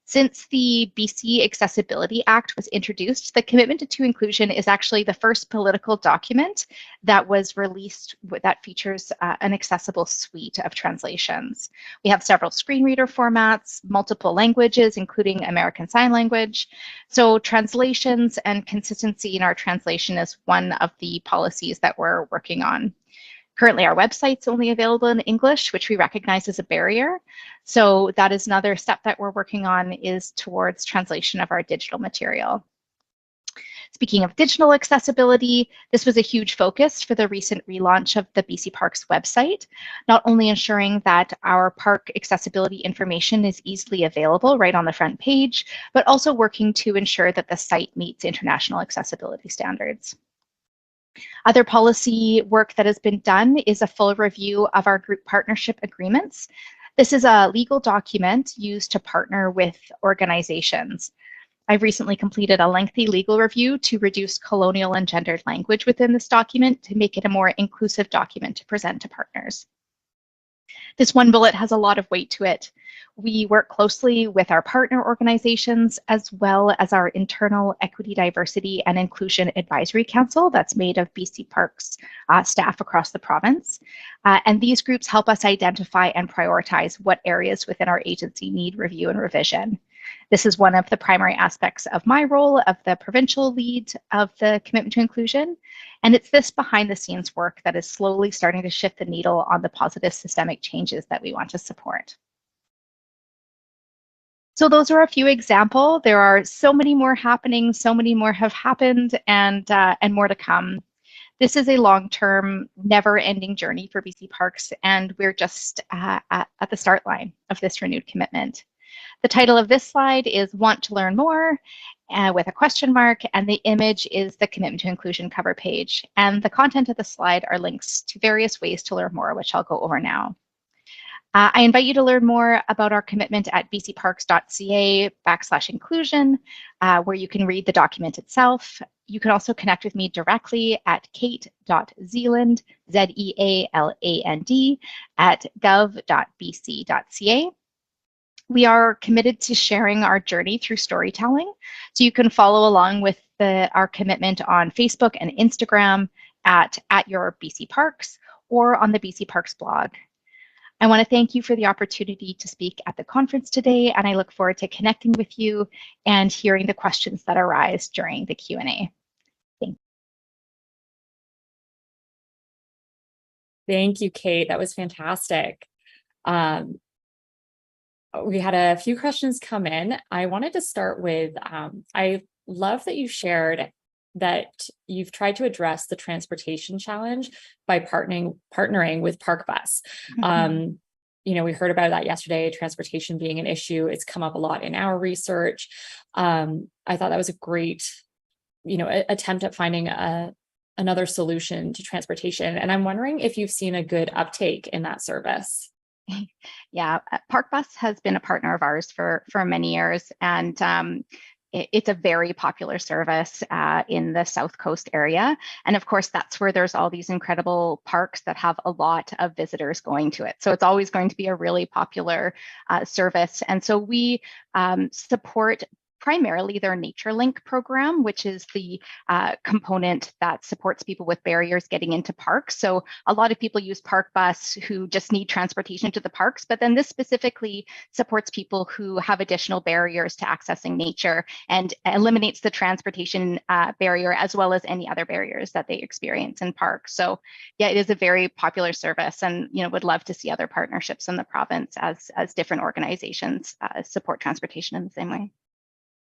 Since the BC Accessibility Act was introduced, the Commitment to Inclusion is actually the first political document that was released that features an accessible suite of translations. We have several screen reader formats, multiple languages, including American Sign Language. So translations and consistency in our translation is one of the policies that we're working on. Currently, our website's only available in English, which we recognize as a barrier. So that is another step that we're working on, is towards translation of our digital material. Speaking of digital accessibility, this was a huge focus for the recent relaunch of the BC Parks website, not only ensuring that our park accessibility information is easily available right on the front page, but also working to ensure that the site meets international accessibility standards. Other policy work that has been done is a full review of our group partnership agreements. This is a legal document used to partner with organizations. I've recently completed a lengthy legal review to reduce colonial and gendered language within this document to make it a more inclusive document to present to partners. This one bullet has a lot of weight to it. We work closely with our partner organizations as well as our internal Equity, Diversity, and Inclusion Advisory Council that's made of BC Parks staff across the province. And these groups help us identify and prioritize what areas within our agency need review and revision. This is one of the primary aspects of my role of the provincial lead of the Commitment to Inclusion. And it's this behind the scenes work that is slowly starting to shift the needle on the positive systemic changes that we want to support. So those are a few examples. There are so many more happening, so many more have happened, and more to come. This is a long-term, never-ending journey for BC Parks, and we're just at the start line of this renewed commitment. The title of this slide is Want to Learn More, with a question mark, and the image is the Commitment to Inclusion cover page. And the content of the slide are links to various ways to learn more, which I'll go over now. I invite you to learn more about our commitment at bcparks.ca/inclusion, where you can read the document itself. You can also connect with me directly at kate.zealand, Z-E-A-L-A-N-D, at gov.bc.ca. We are committed to sharing our journey through storytelling, so you can follow along with our commitment on Facebook and Instagram at Your BC Parks, or on the BC Parks blog. I want to thank you for the opportunity to speak at the conference today, and I look forward to connecting with you and hearing the questions that arise during the Q&A. Thank you. Thank you, Kate. That was fantastic. We had a few questions come in. I wanted to start with, I love that you shared that you've tried to address the transportation challenge by partnering with ParkBus. Mm-hmm. You know, we heard about that yesterday, transportation being an issue. It's come up a lot in our research. I thought that was a great, attempt at finding a another solution to transportation. And I'm wondering if you've seen a good uptake in that service. Yeah, Park Bus has been a partner of ours for many years, and it's a very popular service in the South Coast area. And of course, that's where there's all these incredible parks that have a lot of visitors going to it. So it's always going to be a really popular service. And so we support primarily their NatureLink program, which is the component that supports people with barriers getting into parks. So a lot of people use Park Bus who just need transportation to the parks, but then this specifically supports people who have additional barriers to accessing nature and eliminates the transportation barrier as well as any other barriers that they experience in parks. So yeah, it is a very popular service, and would love to see other partnerships in the province as different organizations support transportation in the same way.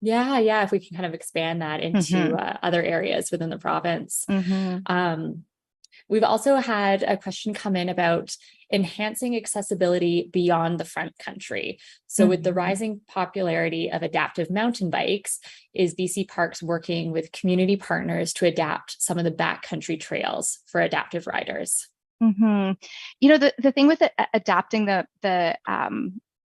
Yeah, if we can kind of expand that into other areas within the province. We've also had a question come in about enhancing accessibility beyond the front country. So with the rising popularity of adaptive mountain bikes, is BC Parks working with community partners to adapt some of the backcountry trails for adaptive riders? The thing with adapting the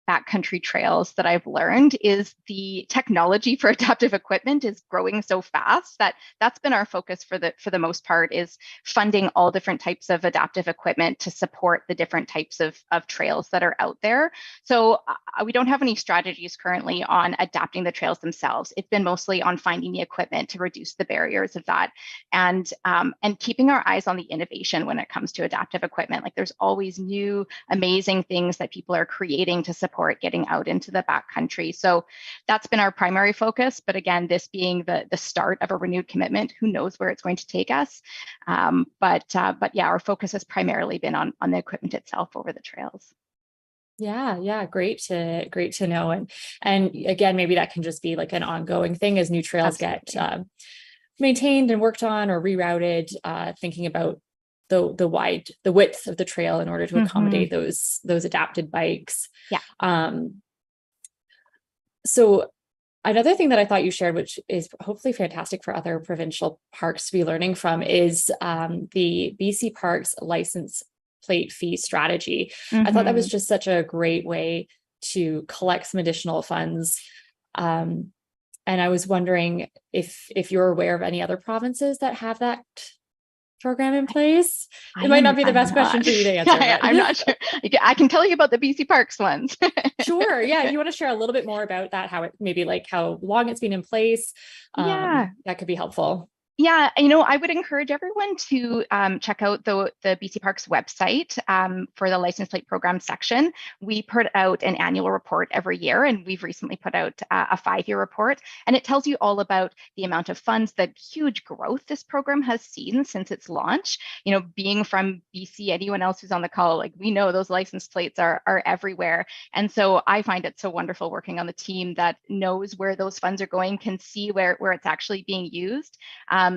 backcountry trails that I've learned is the technology for adaptive equipment is growing so fast that's been our focus for the most part, is funding all different types of adaptive equipment to support the different types of trails that are out there. So we don't have any strategies currently on adapting the trails themselves. It's been mostly on finding the equipment to reduce the barriers of that, and keeping our eyes on the innovation when it comes to adaptive equipment. Like, there's always new amazing things that people are creating to support getting out into the backcountry. So that's been our primary focus. But again, this being the start of a renewed commitment, who knows where it's going to take us. But yeah, our focus has primarily been on the equipment itself over the trails. Yeah, great to know. And again, maybe that can just be like an ongoing thing as new trails get maintained and worked on or rerouted, thinking about the width of the trail in order to accommodate those adapted bikes. So another thing that I thought you shared, which is hopefully fantastic for other provincial parks to be learning from, is the BC Parks license plate fee strategy. I thought that was just such a great way to collect some additional funds. And I was wondering if you're aware of any other provinces that have that program in place. It might not be the best question for you to answer. I'm not sure. I can tell you about the BC Parks ones. Sure. Yeah. If you want to share a little bit more about that, how it maybe like how long it's been in place, that could be helpful. Yeah, I would encourage everyone to check out the BC Parks website for the license plate program section. We put out an annual report every year, and we've recently put out a 5-year report, and it tells you all about the amount of funds, the huge growth this program has seen since its launch. Being from BC, anyone else who's on the call, like, we know those license plates are everywhere. And so I find it so wonderful working on the team that knows where those funds are going, can see where it's actually being used.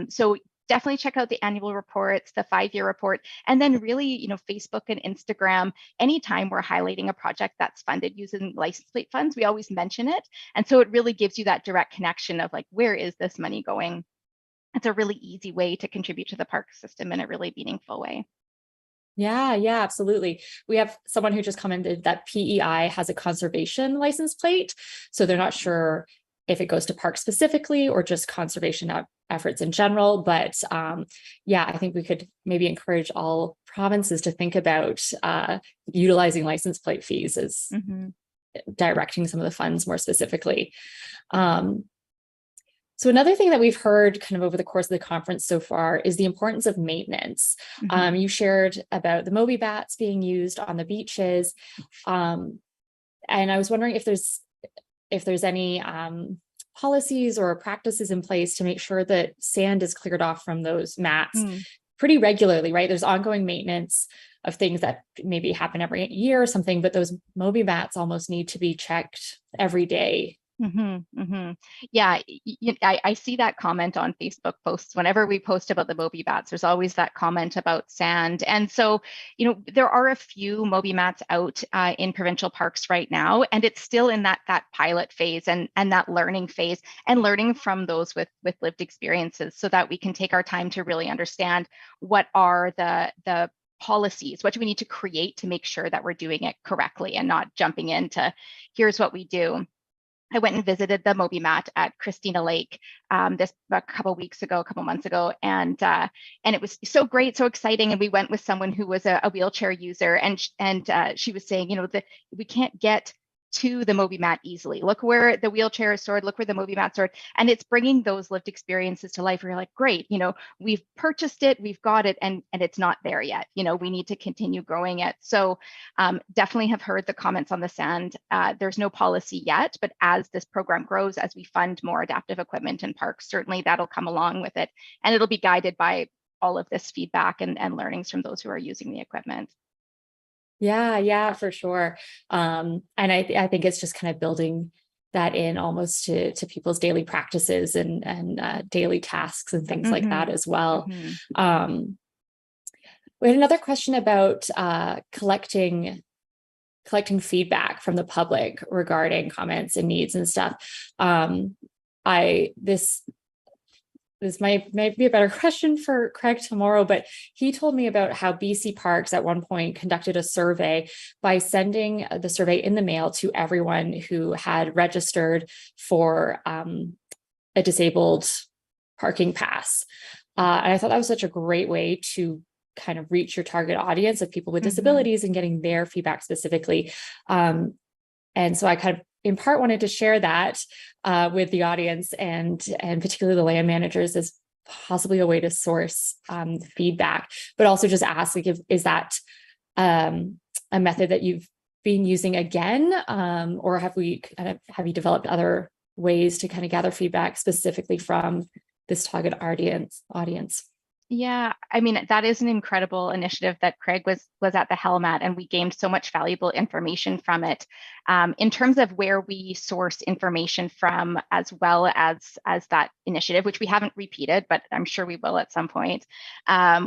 So definitely check out the annual reports, the 5-year report, and then really, Facebook and Instagram. Anytime we're highlighting a project that's funded using license plate funds, we always mention it. And so it really gives you that direct connection of like, where is this money going? It's a really easy way to contribute to the park system in a really meaningful way. Yeah, absolutely. We have someone who just commented that PEI has a conservation license plate, so they're not sure if it goes to parks specifically or just conservation efforts in general. But I think we could maybe encourage all provinces to think about utilizing license plate fees as directing some of the funds more specifically. So another thing that we've heard kind of over the course of the conference so far is the importance of maintenance. You shared about the Moby bats being used on the beaches. And I was wondering if there's any policies or practices in place to make sure that sand is cleared off from those mats pretty regularly, right? There's ongoing maintenance of things that maybe happen every year or something, but those Moby mats almost need to be checked every day Yeah, I see that comment on Facebook posts. Whenever we post about the Moby Mats, there's always that comment about sand. And so, there are a few Moby Mats out in provincial parks right now, and it's still in that pilot phase and that learning phase, and learning from those with lived experiences, so that we can take our time to really understand what are the policies, what do we need to create to make sure that we're doing it correctly and not jumping into here's what we do. I went and visited the Moby Mat at Christina Lake this a couple months ago, and it was so great, so exciting. And we went with someone who was a wheelchair user, and she was saying, we can't get to the Moby Mat easily. Look where the wheelchair is stored, look where the Moby Mat's stored. And it's bringing those lived experiences to life where you're like, great, we've purchased it, we've got it, and it's not there yet. We need to continue growing it. So definitely have heard the comments on the sand. There's no policy yet, but as this program grows, as we fund more adaptive equipment in parks, certainly that'll come along with it. And it'll be guided by all of this feedback and learnings from those who are using the equipment. Yeah, for sure. And I think it's just kind of building that in almost to people's daily practices and daily tasks and things like that as well. We had another question about collecting feedback from the public regarding comments and needs and stuff. This might be a better question for Craig tomorrow, but he told me about how BC Parks at one point conducted a survey by sending the survey in the mail to everyone who had registered for a disabled parking pass. And I thought that was such a great way to kind of reach your target audience of people with disabilities and getting their feedback specifically. And so I kind of in part wanted to share that with the audience and particularly the land managers as possibly a way to source feedback, but also just ask, like, is that a method that you've been using again, or have you developed other ways to kind of gather feedback specifically from this target audience? Yeah, I mean, that is an incredible initiative that Craig was at the helm at, and we gained so much valuable information from it. In terms of where we source information from, as well as that initiative, which we haven't repeated, but I'm sure we will at some point.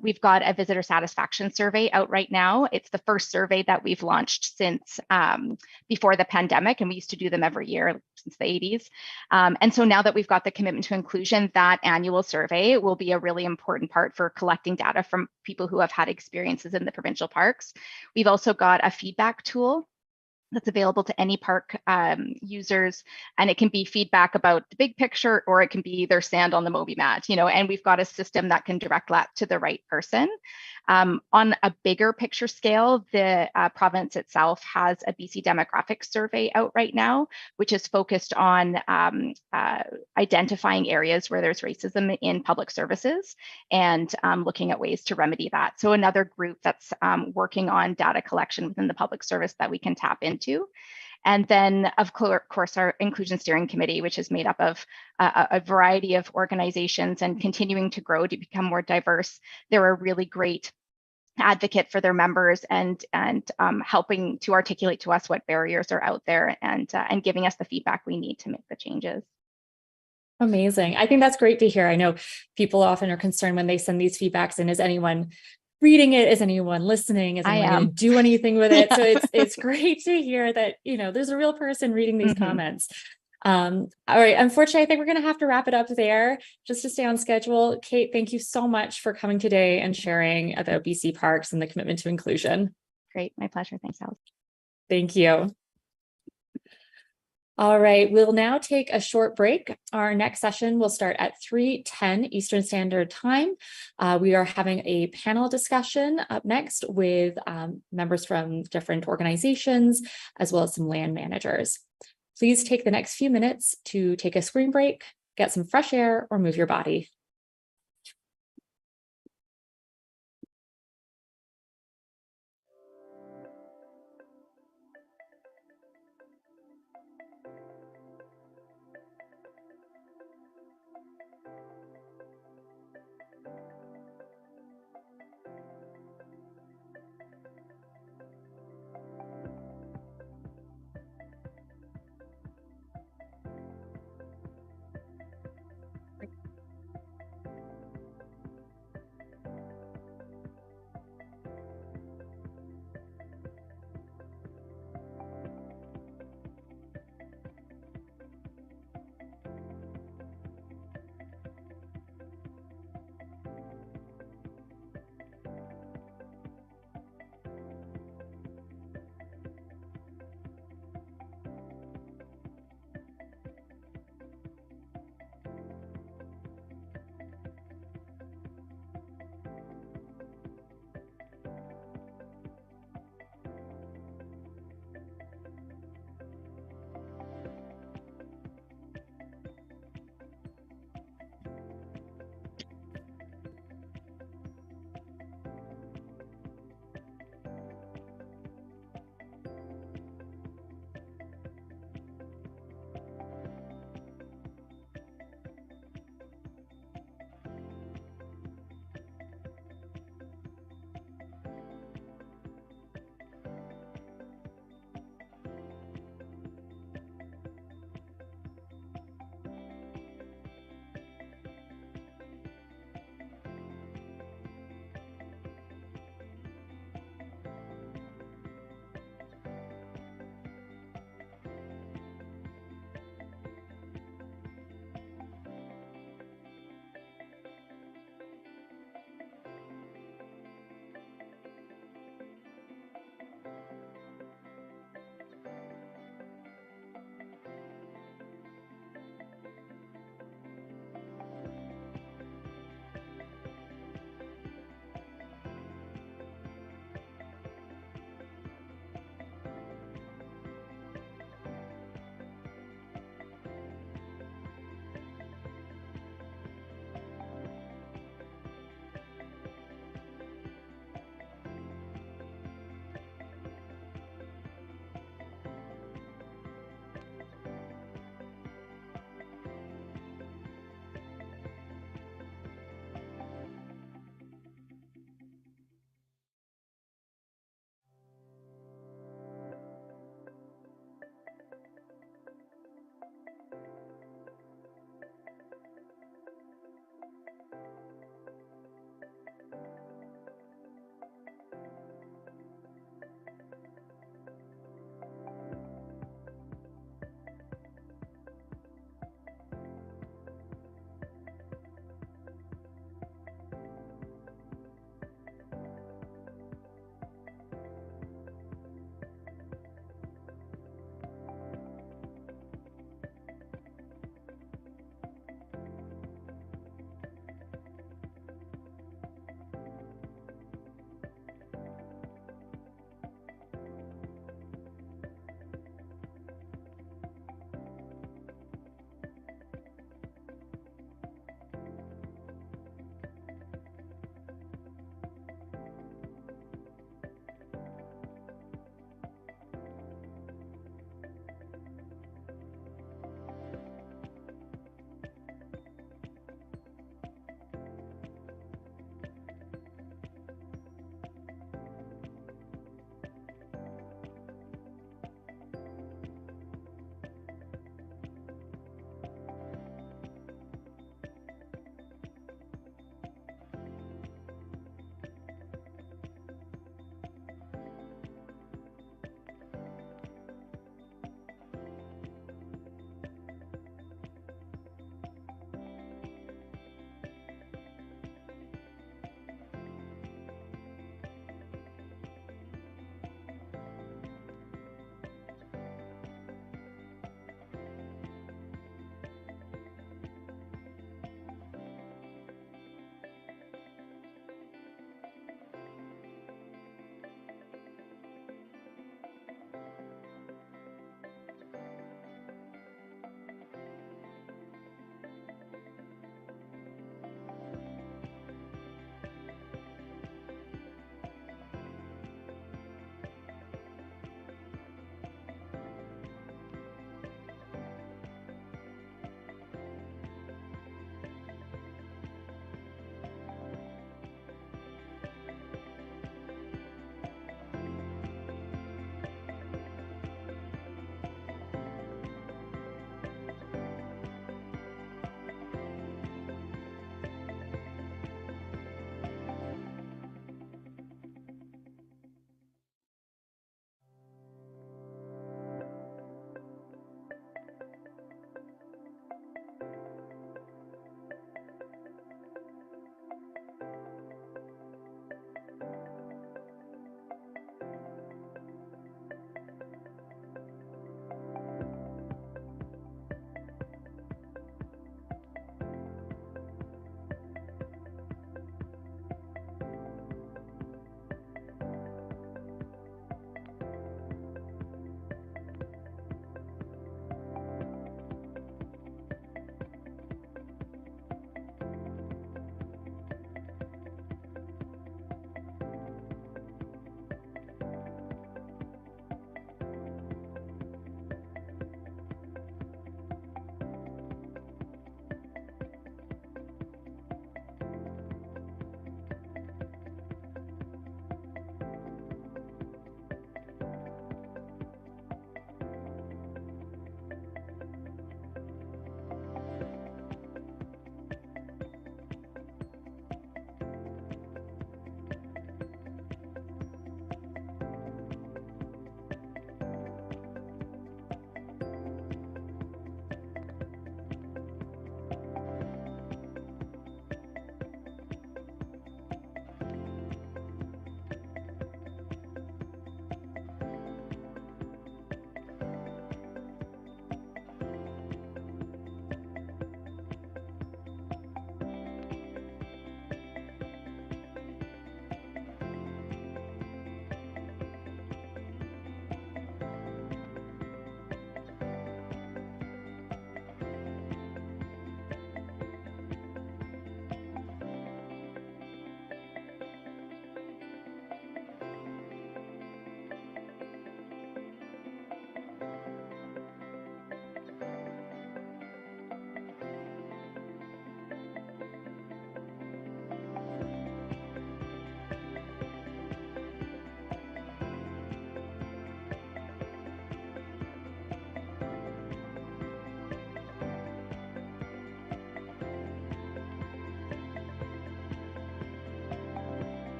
We've got a visitor satisfaction survey out right now. It's the first survey that we've launched since before the pandemic, and we used to do them every year since the 80s. And so now that we've got the commitment to inclusion, that annual survey will be a really important part for collecting data from people who have had experiences in the provincial parks. We've also got a feedback tool that's available to any park users, and it can be feedback about the big picture, or it can be their sand on the Moby Mat, and we've got a system that can direct that to the right person. On a bigger picture scale, the province itself has a BC demographic survey out right now, which is focused on identifying areas where there's racism in public services and looking at ways to remedy that. So another group that's working on data collection within the public service that we can tap into. And then, of course, our Inclusion Steering Committee, which is made up of a variety of organizations and continuing to grow to become more diverse. They're a really great advocate for their members and helping to articulate to us what barriers are out there and giving us the feedback we need to make the changes. Amazing. I think that's great to hear. I know people often are concerned when they send these feedbacks, and is anyone reading it? Is anyone listening? Is anyone going to do anything with it? So it's great to hear that, there's a real person reading these comments. All right. Unfortunately, I think we're going to have to wrap it up there just to stay on schedule. Kate, thank you so much for coming today and sharing about BC Parks and the commitment to inclusion. Great. My pleasure. Thanks, Alice. Thank you. All right, we'll now take a short break. Our next session will start at 3:10 Eastern Standard Time. We are having a panel discussion up next with members from different organizations, as well as some land managers. Please take the next few minutes to take a screen break, get some fresh air, or move your body.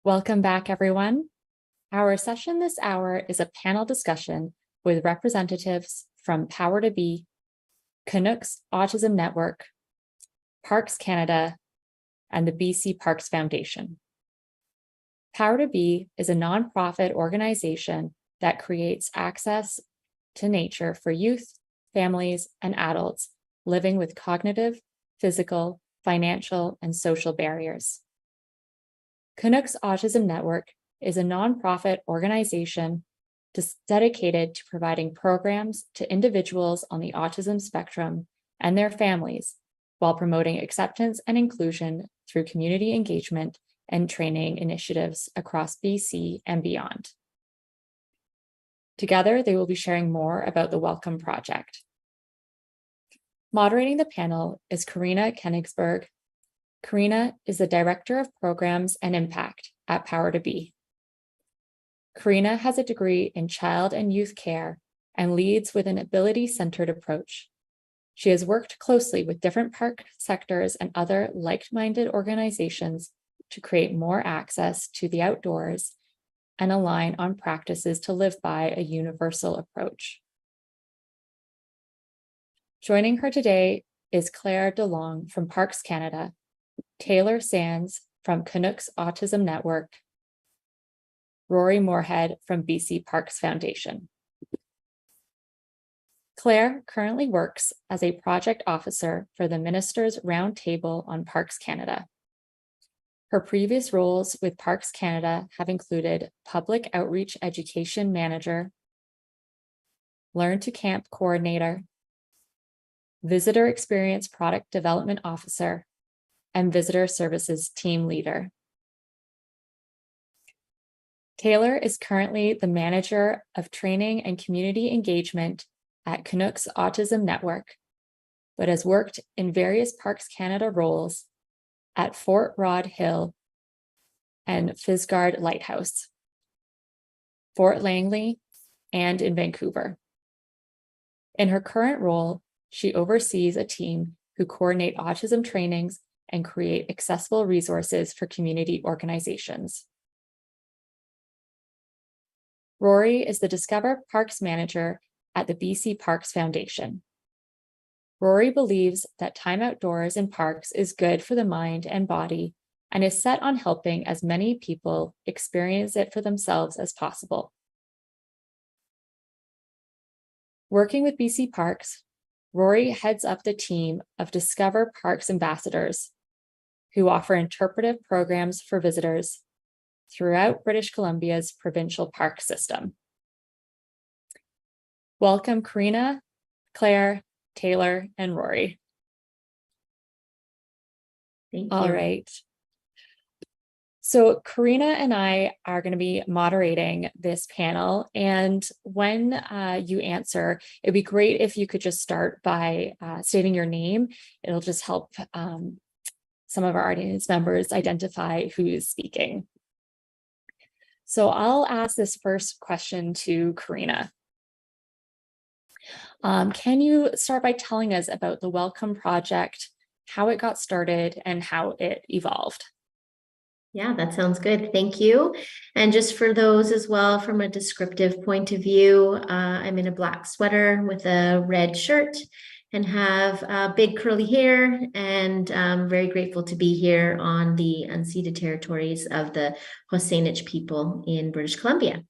Welcome back, everyone. Our session this hour is a panel discussion with representatives from Power to Be, Canucks Autism Network, Parks Canada, and the BC Parks Foundation. Power to Be is a nonprofit organization that creates access to nature for youth, families, and adults living with cognitive, physical, financial, and social barriers. Canucks Autism Network is a nonprofit organization dedicated to providing programs to individuals on the autism spectrum and their families while promoting acceptance and inclusion through community engagement and training initiatives across BC and beyond. Together, they will be sharing more about the Welcome Project. Moderating the panel is Karina Kenigsberg. Karina is the Director of Programs and Impact at Power to Be. Karina has a degree in child and youth care and leads with an ability-centered approach. She has worked closely with different park sectors and other like-minded organizations to create more access to the outdoors and align on practices to live by a universal approach. Joining her today is Claire DeLong from Parks Canada, Taylor Sands from Canucks Autism Network, Rory Moorhead from BC Parks Foundation. Claire currently works as a project officer for the Ministers' Roundtable on Parks Canada. Her previous roles with Parks Canada have included Public Outreach Education Manager, Learn to Camp Coordinator, Visitor Experience Product Development Officer, and Visitor Services Team Leader. Taylor is currently the Manager of Training and Community Engagement at Canucks Autism Network, but has worked in various Parks Canada roles at Fort Rod Hill and Fisgard Lighthouse, Fort Langley, and in Vancouver. In her current role, she oversees a team who coordinate autism trainings and create accessible resources for community organizations. Rory is the Discover Parks Manager at the BC Parks Foundation. Rory believes that time outdoors in parks is good for the mind and body and is set on helping as many people experience it for themselves as possible. Working with BC Parks, Rory heads up the team of Discover Parks Ambassadors, who offer interpretive programs for visitors throughout British Columbia's provincial park system. Welcome, Karina, Claire, Taylor, and Rory. Thank you. All right. So Karina and I are going to be moderating this panel. And when you answer, it'd be great if you could just start by stating your name. It'll just help some of our audience members identify who's speaking. So I'll ask this first question to Karina. Can you start by telling us about the Welcome Project, how it got started, and how it evolved? Yeah, that sounds good. Thank you. And just for those as well, from a descriptive point of view, I'm in a black sweater with a red shirt and have big curly hair, and I'm very grateful to be here on the unceded territories of the Hosseinich people in British Columbia.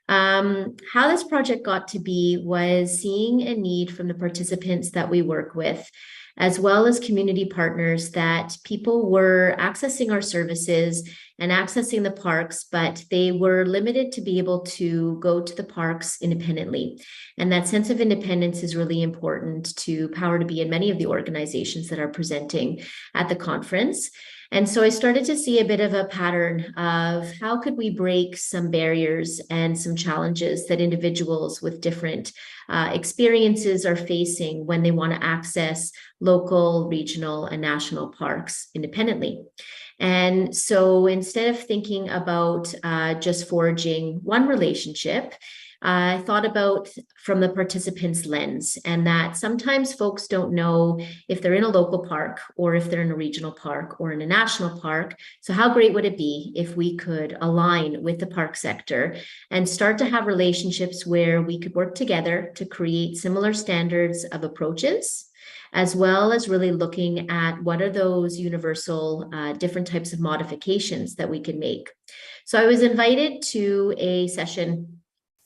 How this project got to be was seeing a need from the participants that we work with, as well as community partners, that people were accessing our services and accessing the parks, but they were limited to be able to go to the parks independently. And that sense of independence is really important to Power to Be and many of the organizations that are presenting at the conference. And so I started to see a bit of a pattern of how could we break some barriers and some challenges that individuals with different experiences are facing when they want to access local, regional, and national parks independently. And so instead of thinking about just forging one relationship, I thought about from the participants' lens, and that sometimes folks don't know if they're in a local park or if they're in a regional park or in a national park. So how great would it be if we could align with the park sector and start to have relationships where we could work together to create similar standards of approaches, as well as really looking at what are those universal different types of modifications that we can make. So I was invited to a session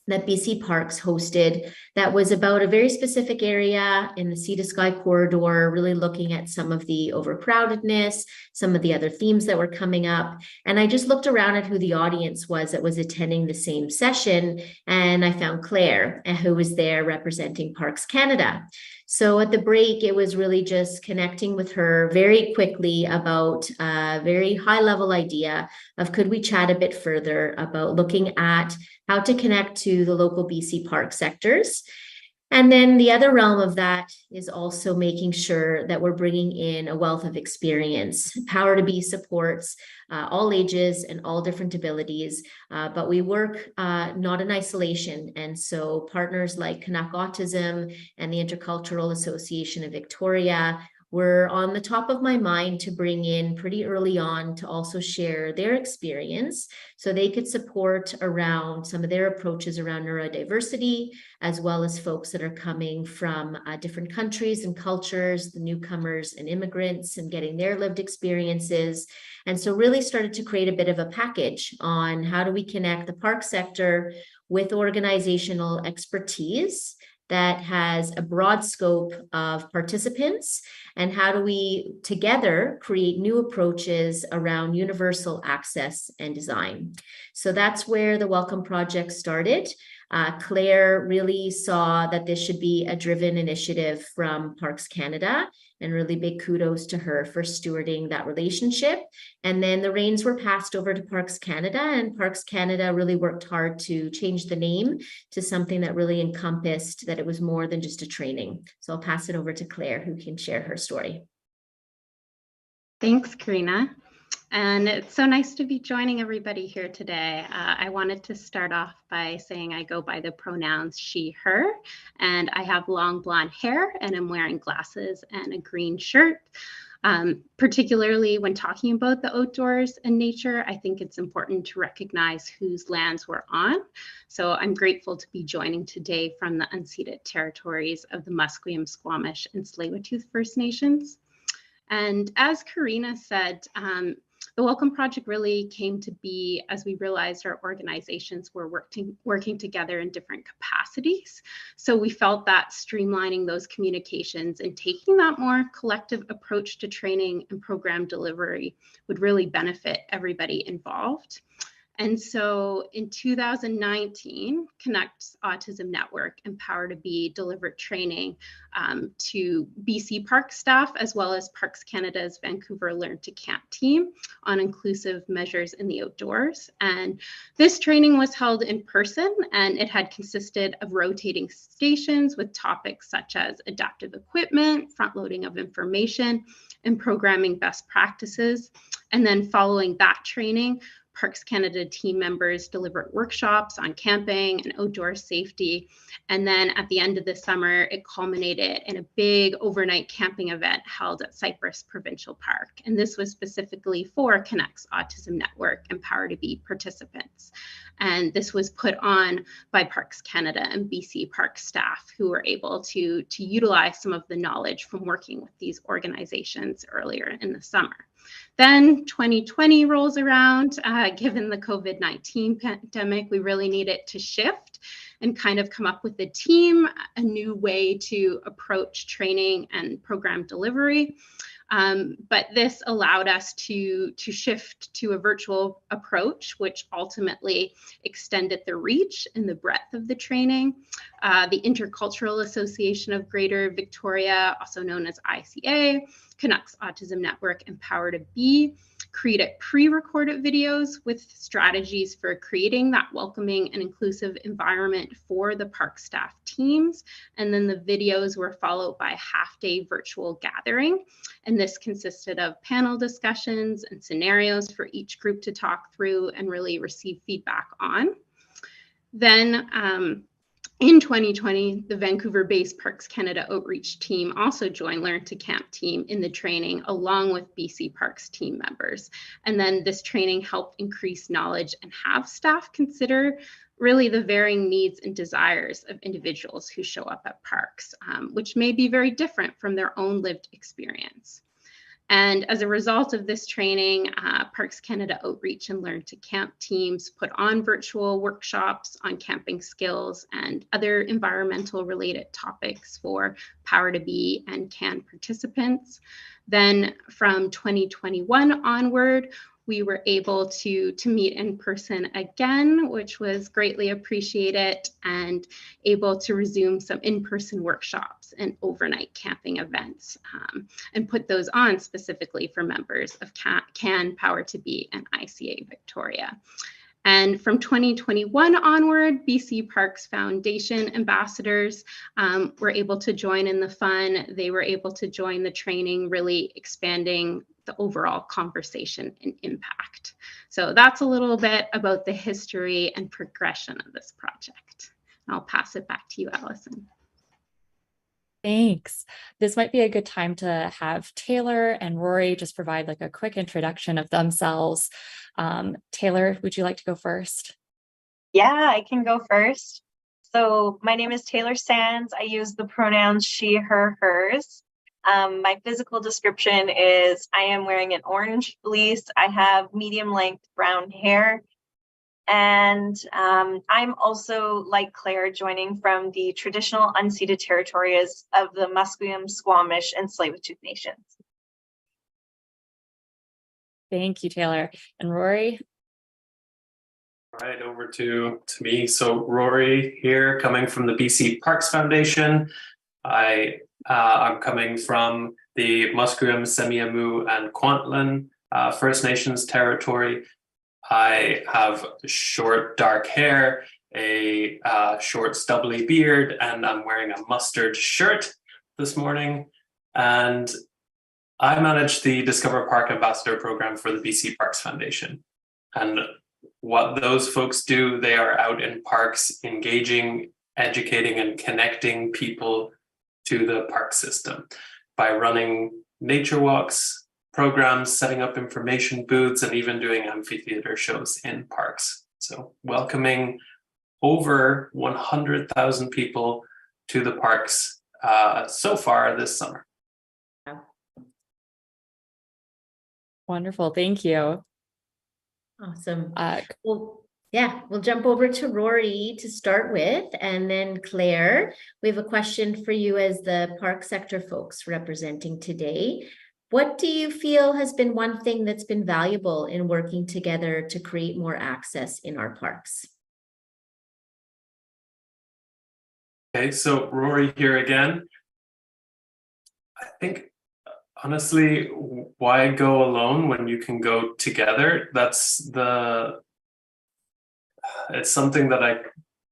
that BC Parks hosted that was about a very specific area in the Sea to Sky corridor, really looking at some of the overcrowdedness, some of the other themes that were coming up. And I just looked around at who the audience was that was attending the same session, and I found Claire, who was there representing Parks Canada. So at the break, it was really just connecting with her very quickly about a very high level idea of could we chat a bit further about looking at how to connect to the local BC park sectors. And then the other realm of that is also making sure that we're bringing in a wealth of experience. Power to Be supports all ages and all different abilities, but we work not in isolation. And so partners like Canuck Autism and the Intercultural Association of Victoria were on the top of my mind to bring in pretty early on to also share their experience so they could support around some of their approaches around neurodiversity, as well as folks that are coming from different countries and cultures, the newcomers and immigrants, and getting their lived experiences. And so really started to create a bit of a package on how do we connect the park sector with organizational expertise that has a broad scope of participants, and how do we together create new approaches around universal access and design. So that's where the Welcome Project started. Claire really saw that this should be a driven initiative from Parks Canada, and really big kudos to her for stewarding that relationship. And then the reins were passed over to Parks Canada, and Parks Canada really worked hard to change the name to something that really encompassed that it was more than just a training. So I'll pass it over to Claire, who can share her story. Thanks, Karina. And it's so nice to be joining everybody here today. I wanted to start off by saying I go by the pronouns she, her, and I have long blonde hair and I'm wearing glasses and a green shirt. Particularly when talking about the outdoors and nature, I think it's important to recognize whose lands we're on. So I'm grateful to be joining today from the unceded territories of the Musqueam, Squamish, and Tsleil-Waututh First Nations. And as Karina said, the Welcome Project really came to be as we realized our organizations were working together in different capacities. So we felt that streamlining those communications and taking that more collective approach to training and program delivery would really benefit everybody involved. And so in 2019, Canuck's Autism Network and Power to Be delivered training to BC Park staff, as well as Parks Canada's Vancouver Learn to Camp team on inclusive measures in the outdoors. And this training was held in person, and it had consisted of rotating stations with topics such as adaptive equipment, front loading of information, and programming best practices. And then following that training, Parks Canada team members delivered workshops on camping and outdoor safety. And then at the end of the summer, it culminated in a big overnight camping event held at Cypress Provincial Park. And this was specifically for Canuck's Autism Network and Power to Be participants. And this was put on by Parks Canada and BC Park staff who were able to utilize some of the knowledge from working with these organizations earlier in the summer. Then 2020 rolls around. Given the COVID-19 pandemic, we really needed to shift and kind of come up with a team, a new way to approach training and program delivery. But this allowed us to shift to a virtual approach, which ultimately extended the reach and the breadth of the training. The Intercultural Association of Greater Victoria, also known as ICA, Canuck's Autism Network, and Power to Be created pre-recorded videos with strategies for creating that welcoming and inclusive environment for the park staff teams. And then the videos were followed by a half-day virtual gathering. And this consisted of panel discussions and scenarios for each group to talk through and really receive feedback on. Then In 2020, the Vancouver-based Parks Canada outreach team also joined Learn to Camp team in the training along with BC Parks team members. And then this training helped increase knowledge and have staff consider really the varying needs and desires of individuals who show up at parks, which may be very different from their own lived experience. And as a result of this training, Parks Canada Outreach and Learn to Camp teams put on virtual workshops on camping skills and other environmental related topics for Power to Be and CAN participants. Then from 2021 onward, we were able to meet in person again, which was greatly appreciated, and able to resume some in-person workshops and overnight camping events, and put those on specifically for members of CAN, Power to Be, and ICA Victoria. And from 2021 onward, BC Parks Foundation ambassadors were able to join in the fun. They were able to join the training, really expanding the overall conversation and impact. So that's a little bit about the history and progression of this project. I'll pass it back to you, Allison. Thanks. This might be a good time to have Taylor and Rory just provide like a quick introduction of themselves. Taylor, would you like to go first? Yeah, I can go first. So my name is Taylor Sands. I use the pronouns she, her, hers. My physical description is I am wearing an orange fleece. I have medium length brown hair. And I'm also, like Claire, joining from the traditional unceded territories of the Musqueam, Squamish, and Tsleil-Waututh nations. Thank you, Taylor. And Rory? All right, over to me. So Rory here, coming from the BC Parks Foundation. I'm coming from the Musqueam, Semiahmoo, and Kwantlen First Nations territory. I have short dark hair, a short stubbly beard, and I'm wearing a mustard shirt this morning. And I manage the Discover Park Ambassador program for the BC Parks Foundation. And what those folks do, they are out in parks engaging, educating, and connecting people to the park system by running nature walks, programs, setting up information booths, and even doing amphitheater shows in parks. So welcoming over 100,000 people to the parks so far this summer. Wonderful, thank you. Awesome. Well, yeah, we'll jump over to Rory to start with, and then Claire, we have a question for you as the park sector folks representing today. What do you feel has been one thing that's been valuable in working together to create more access in our parks? Okay, so Rory here again. I think, honestly, why go alone when you can go together? It's something that I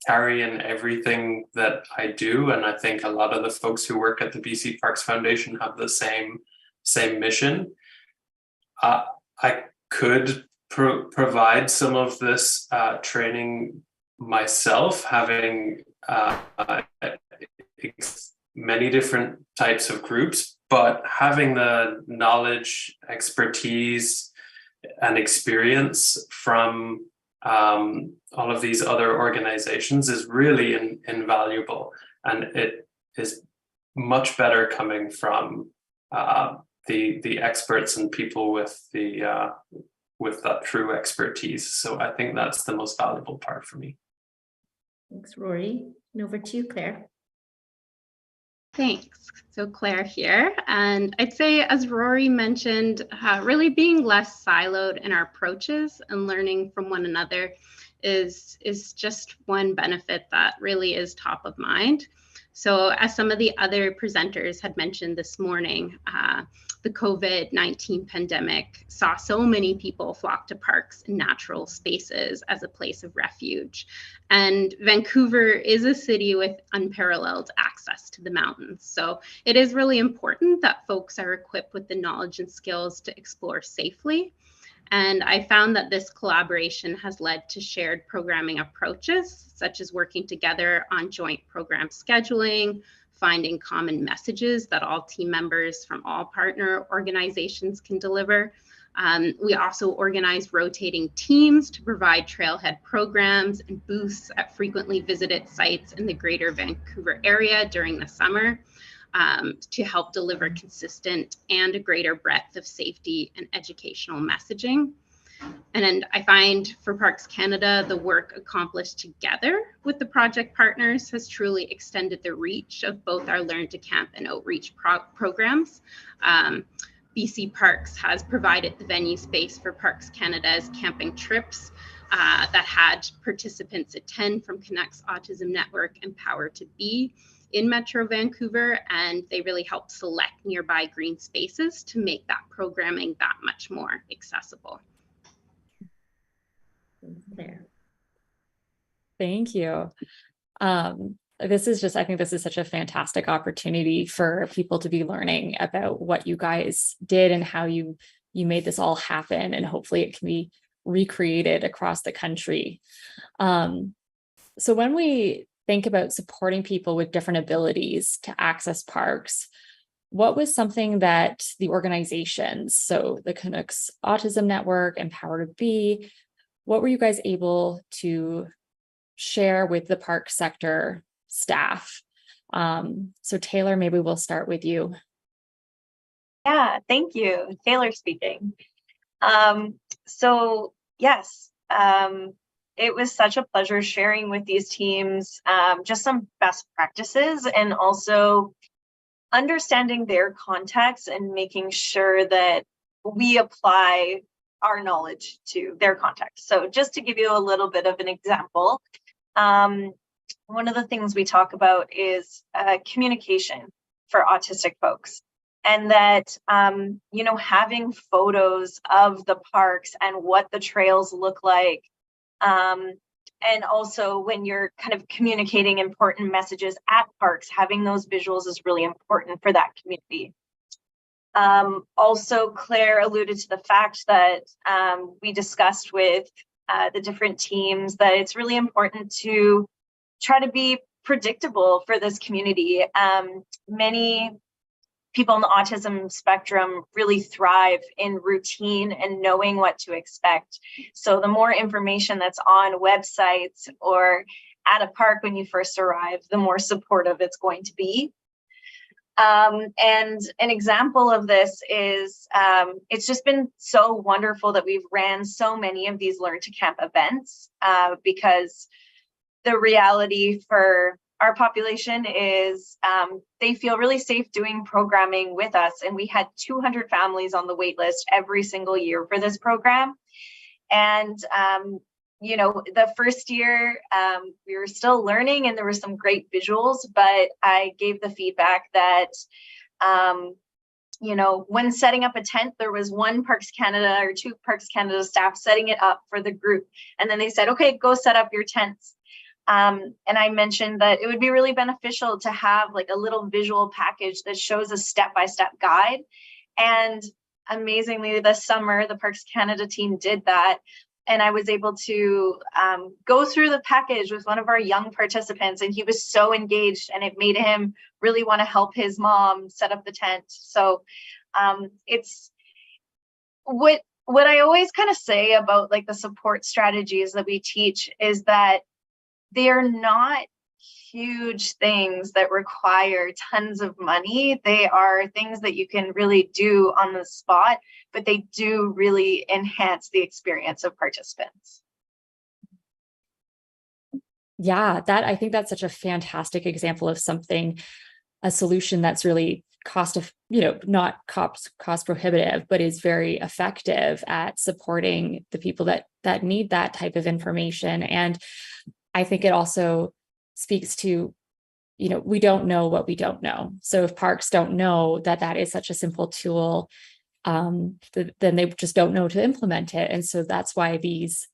carry in everything that I do. And I think a lot of the folks who work at the BC Parks Foundation have the same mission. I could provide some of this training myself, having many different types of groups, but having the knowledge, expertise, and experience from all of these other organizations is really invaluable. And it is much better coming from the experts and people with that true expertise. So I think that's the most valuable part for me. Thanks, Rory. And over to you, Claire. Thanks. So Claire here. And I'd say, as Rory mentioned, really being less siloed in our approaches and learning from one another is just one benefit that really is top of mind. So as some of the other presenters had mentioned this morning, the COVID-19 pandemic saw so many people flock to parks and natural spaces as a place of refuge. And Vancouver is a city with unparalleled access to the mountains. So it is really important that folks are equipped with the knowledge and skills to explore safely. And I found that this collaboration has led to shared programming approaches, such as working together on joint program scheduling, finding common messages that all team members from all partner organizations can deliver. We also organize rotating teams to provide trailhead programs and booths at frequently visited sites in the greater Vancouver area during the summer to help deliver consistent and a greater breadth of safety and educational messaging. And I find for Parks Canada, the work accomplished together with the project partners has truly extended the reach of both our Learn to Camp and outreach programs. BC Parks has provided the venue space for Parks Canada's camping trips that had participants attend from Connect's Autism Network and Power to Be in Metro Vancouver, and they really help select nearby green spaces to make that programming that much more accessible. There. Thank you. This is just, I think this is such a fantastic opportunity for people to be learning about what you guys did and how you made this all happen, and hopefully it can be recreated across the country. So when we think about supporting people with different abilities to access parks, what was something that the organizations, so the Canucks Autism Network and Power to Be, what were you guys able to share with the park sector staff? So Taylor, maybe we'll start with you. Yeah, thank you. Taylor speaking. So yes, it was such a pleasure sharing with these teams just some best practices and also understanding their context and making sure that we apply our knowledge to their context. So just to give you a little bit of an example, one of the things we talk about is communication for autistic folks. And that, having photos of the parks and what the trails look like. And also when you're kind of communicating important messages at parks, having those visuals is really important for that community. Also, Claire alluded to the fact that we discussed with the different teams that it's really important to try to be predictable for this community. Many people on the autism spectrum really thrive in routine and knowing what to expect. So the more information that's on websites or at a park when you first arrive, the more supportive it's going to be. And an example of this is it's just been so wonderful that we've ran so many of these Learn to Camp events because the reality for our population is they feel really safe doing programming with us. And we had 200 families on the wait list every single year for this program. And the first year we were still learning and there were some great visuals, but I gave the feedback that, when setting up a tent, there was one Parks Canada or two Parks Canada staff setting it up for the group. And then they said, okay, go set up your tents. And I mentioned that it would be really beneficial to have like a little visual package that shows a step-by-step guide. And amazingly, this summer, the Parks Canada team did that. And I was able to go through the package with one of our young participants, and he was so engaged, and it made him really want to help his mom set up the tent. So it's what I always kind of say about like the support strategies that we teach is that they are not huge things that require tons of money. They are things that you can really do on the spot, but they do really enhance the experience of participants. Yeah, I think that's such a fantastic example of a solution that's really not cost prohibitive, but is very effective at supporting the people that need that type of information. And I think it also speaks to, we don't know what we don't know. So if parks don't know that is such a simple tool, then they just don't know to implement it. And so that's why these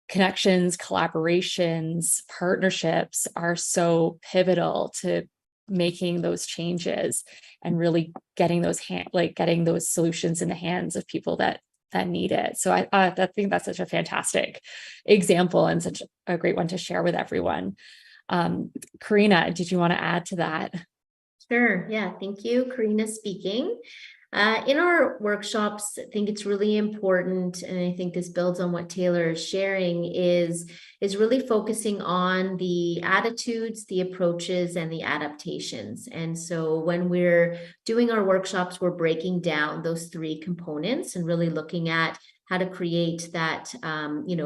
connections, collaborations, partnerships are so pivotal to making those changes and really getting those solutions in the hands of people that need it. So I think that's such a fantastic example and such a great one to share with everyone. Karina, did you want to add to that? Sure. Yeah. Thank you. Karina speaking. In our workshops, I think it's really important, and I think this builds on what Taylor is sharing, is really focusing on the attitudes, the approaches, and the adaptations. And so when we're doing our workshops, we're breaking down those three components and really looking at how to create that,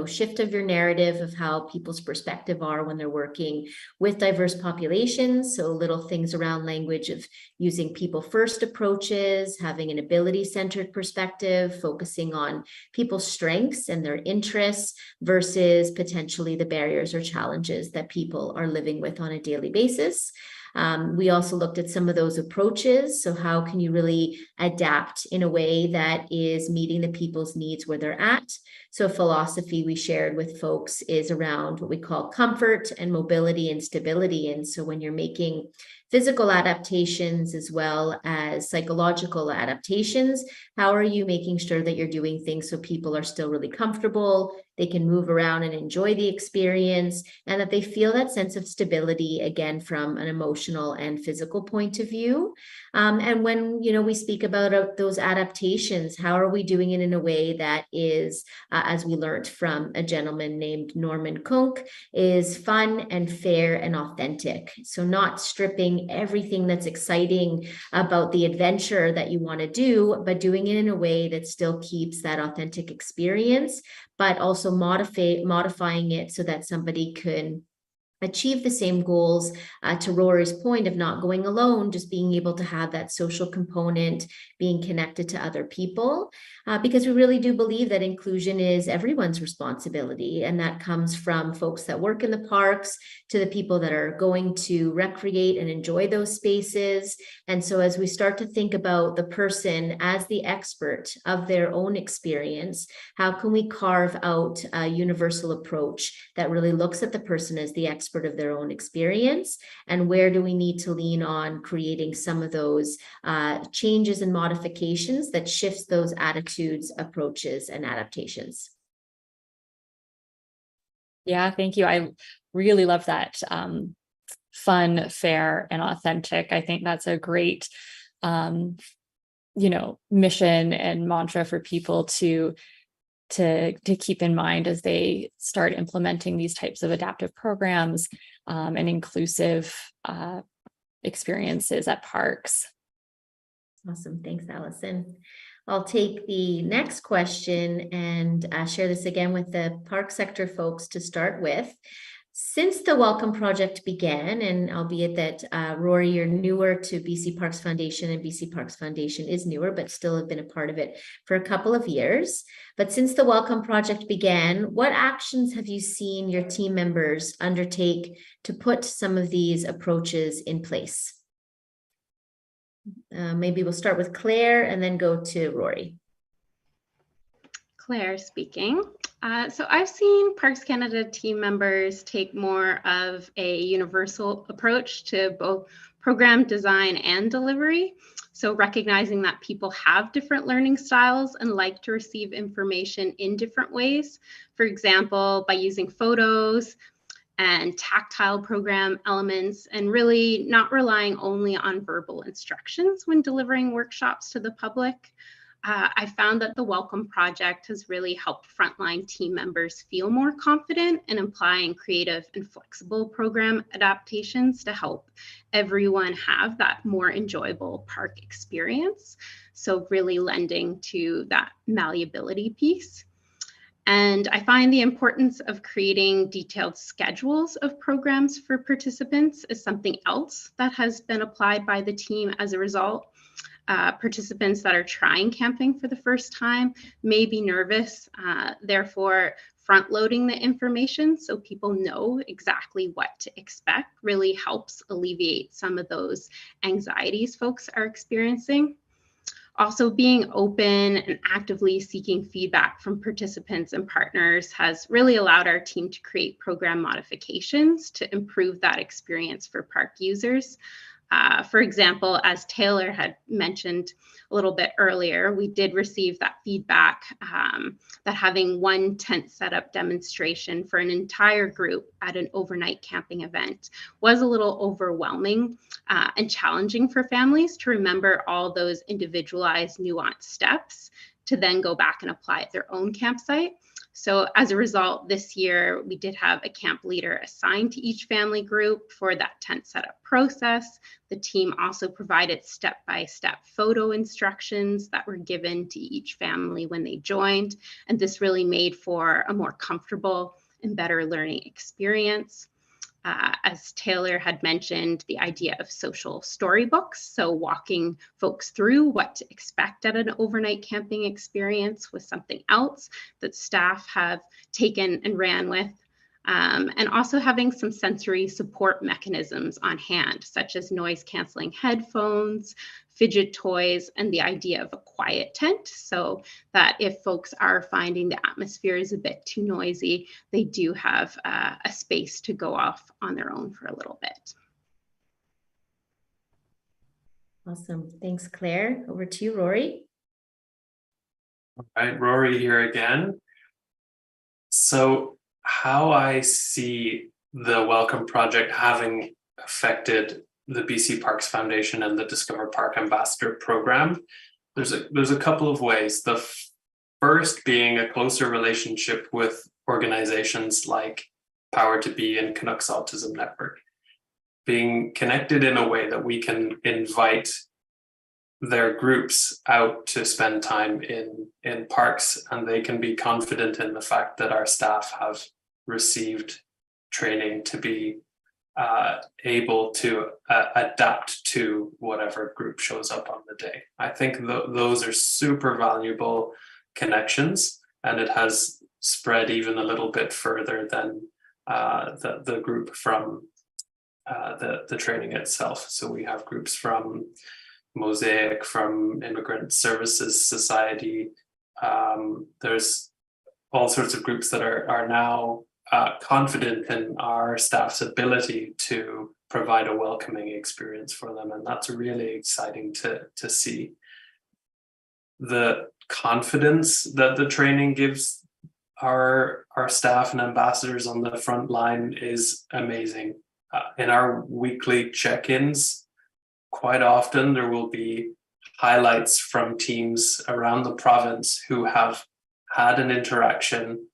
shift of your narrative of how people's perspective are when they're working with diverse populations. So little things around language of using people first approaches, having an ability-centered perspective, focusing on people's strengths and their interests versus potentially the barriers or challenges that people are living with on a daily basis. We also looked at some of those approaches. So how can you really adapt in a way that is meeting the people's needs where they're at? So philosophy we shared with folks is around what we call comfort and mobility and stability. And so when you're making physical adaptations as well as psychological adaptations, how are you making sure that you're doing things so people are still really comfortable, they can move around and enjoy the experience, and that they feel that sense of stability, again, from an emotional and physical point of view. And when, we speak about those adaptations, how are we doing it in a way that is, as we learned from a gentleman named Norman Kunk, is fun and fair and authentic. So not stripping everything that's exciting about the adventure that you want to do, but doing it in a way that still keeps that authentic experience, but also modifying it so that somebody can achieve the same goals, to Rory's point of not going alone, just being able to have that social component, being connected to other people, because we really do believe that inclusion is everyone's responsibility. And that comes from folks that work in the parks to the people that are going to recreate and enjoy those spaces. And so as we start to think about the person as the expert of their own experience, how can we carve out a universal approach that really looks at the person as the expert of their own experience, and where do we need to lean on creating some of those changes and modifications that shifts those attitudes, approaches, and adaptations. Yeah, thank you. I really love that. Fun, fair, and authentic. I think that's a great, mission and mantra for people to keep in mind as they start implementing these types of adaptive programs and inclusive experiences at parks. Awesome. Thanks, Allison. I'll take the next question and share this again with the park sector folks to start with. Since the Welcome Project began, and albeit that Rory, you're newer to BC Parks Foundation, and BC Parks Foundation is newer, but still have been a part of it for a couple of years. But since the Welcome Project began, what actions have you seen your team members undertake to put some of these approaches in place? Maybe we'll start with Claire and then go to Rory. Claire speaking. So I've seen Parks Canada team members take more of a universal approach to both program design and delivery. So recognizing that people have different learning styles and like to receive information in different ways. For example, by using photos and tactile program elements, and really not relying only on verbal instructions when delivering workshops to the public. I found that the Welcome Project has really helped frontline team members feel more confident in applying creative and flexible program adaptations to help everyone have that more enjoyable park experience. So really lending to that malleability piece. And I find the importance of creating detailed schedules of programs for participants is something else that has been applied by the team as a result. Participants that are trying camping for the first time may be nervous, therefore front loading the information so people know exactly what to expect really helps alleviate some of those anxieties folks are experiencing. Also, being open and actively seeking feedback from participants and partners has really allowed our team to create program modifications to improve that experience for park users. For example, as Taylor had mentioned a little bit earlier, we did receive that feedback that having one tent setup demonstration for an entire group at an overnight camping event was a little overwhelming and challenging for families to remember all those individualized, nuanced steps to then go back and apply at their own campsite. So as a result, this year, we did have a camp leader assigned to each family group for that tent setup process. The team also provided step-by-step photo instructions that were given to each family when they joined. And this really made for a more comfortable and better learning experience. As Taylor had mentioned, the idea of social storybooks, so walking folks through what to expect at an overnight camping experience was something else that staff have taken and ran with. And also having some sensory support mechanisms on hand, such as noise canceling headphones, fidget toys, and the idea of a quiet tent, so that if folks are finding the atmosphere is a bit too noisy, they do have a space to go off on their own for a little bit. Awesome. Thanks, Claire. Over to you, Rory. All right, Rory here again. So how I see the Welcome Project having affected the BC Parks Foundation and the Discover Park Ambassador Program, there's a couple of ways. The first being a closer relationship with organizations like Power to Be and Canucks Autism Network, being connected in a way that we can invite their groups out to spend time in parks, and they can be confident in the fact that our staff have received training to be able to adapt to whatever group shows up on the day. I think those are super valuable connections, and it has spread even a little bit further than the group from the training itself. So we have groups from Mosaic, from Immigrant Services Society. There's all sorts of groups that are now confident in our staff's ability to provide a welcoming experience for them. And that's really exciting to see. The confidence that the training gives our staff and ambassadors on the front line is amazing. In our weekly check-ins, quite often there will be highlights from teams around the province who have had an interaction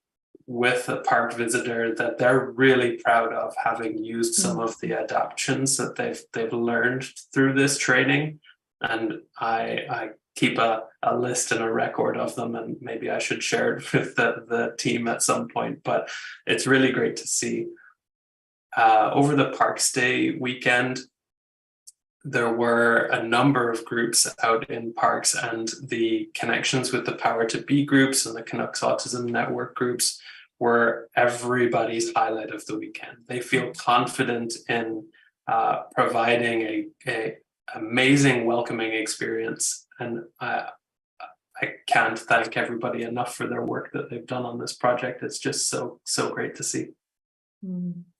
with a park visitor that they're really proud of, having used some of the adaptions that they've learned through this training. And I keep a list and a record of them, and maybe I should share it with the team at some point, but it's really great to see. Over the Parks Day weekend, there were a number of groups out in parks, and the connections with the Power to Be groups and the Canucks Autism Network groups were everybody's highlight of the weekend. They feel confident in providing a amazing welcoming experience, and I can't thank everybody enough for their work that they've done on this project. It's just so great to see.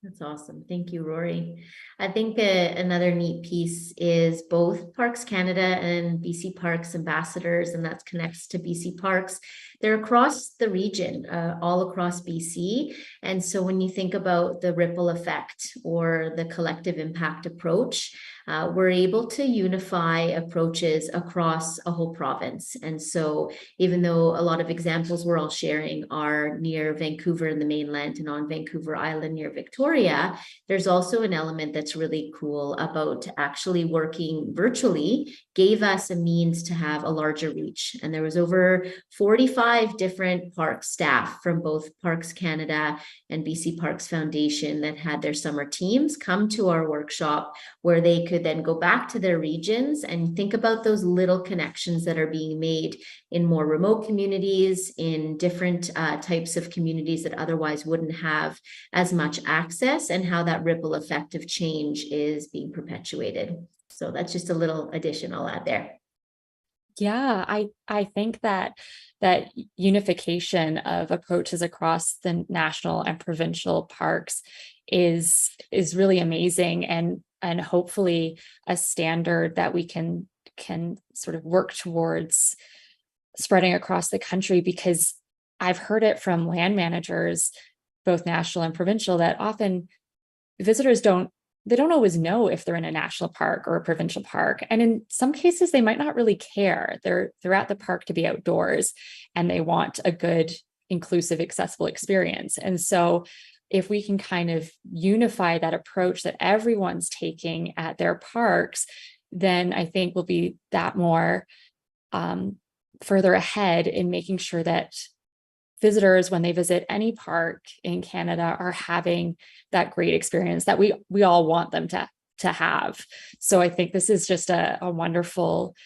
That's awesome. Thank you, Rory. I think another neat piece is both Parks Canada and BC Parks ambassadors, and that connects to BC Parks. They're across the region, all across BC. And so when you think about the ripple effect or the collective impact approach, we're able to unify approaches across a whole province. And so even though a lot of examples we're all sharing are near Vancouver in the mainland and on Vancouver Island near Victoria, there's also an element that's really cool about actually working virtually gave us a means to have a larger reach. And there was over 45 different park staff from both Parks Canada and BC Parks Foundation that had their summer teams come to our workshop, where they could then go back to their regions and think about those little connections that are being made in more remote communities, in different types of communities that otherwise wouldn't have as much access, and how that ripple effect of change is being perpetuated. So that's just a little addition I'll add there. Yeah, I think that unification of approaches across the national and provincial parks is really amazing. And and hopefully a standard that we can sort of work towards spreading across the country, because I've heard it from land managers, both national and provincial, that often visitors don't always know if they're in a national park or a provincial park. And in some cases, they might not really care. They're at the park to be outdoors, and they want a good, inclusive, accessible experience. And so if we can kind of unify that approach that everyone's taking at their parks, then I think we'll be that more further ahead in making sure that visitors, when they visit any park in Canada, are having that great experience that we all want them to have. So I think this is just a wonderful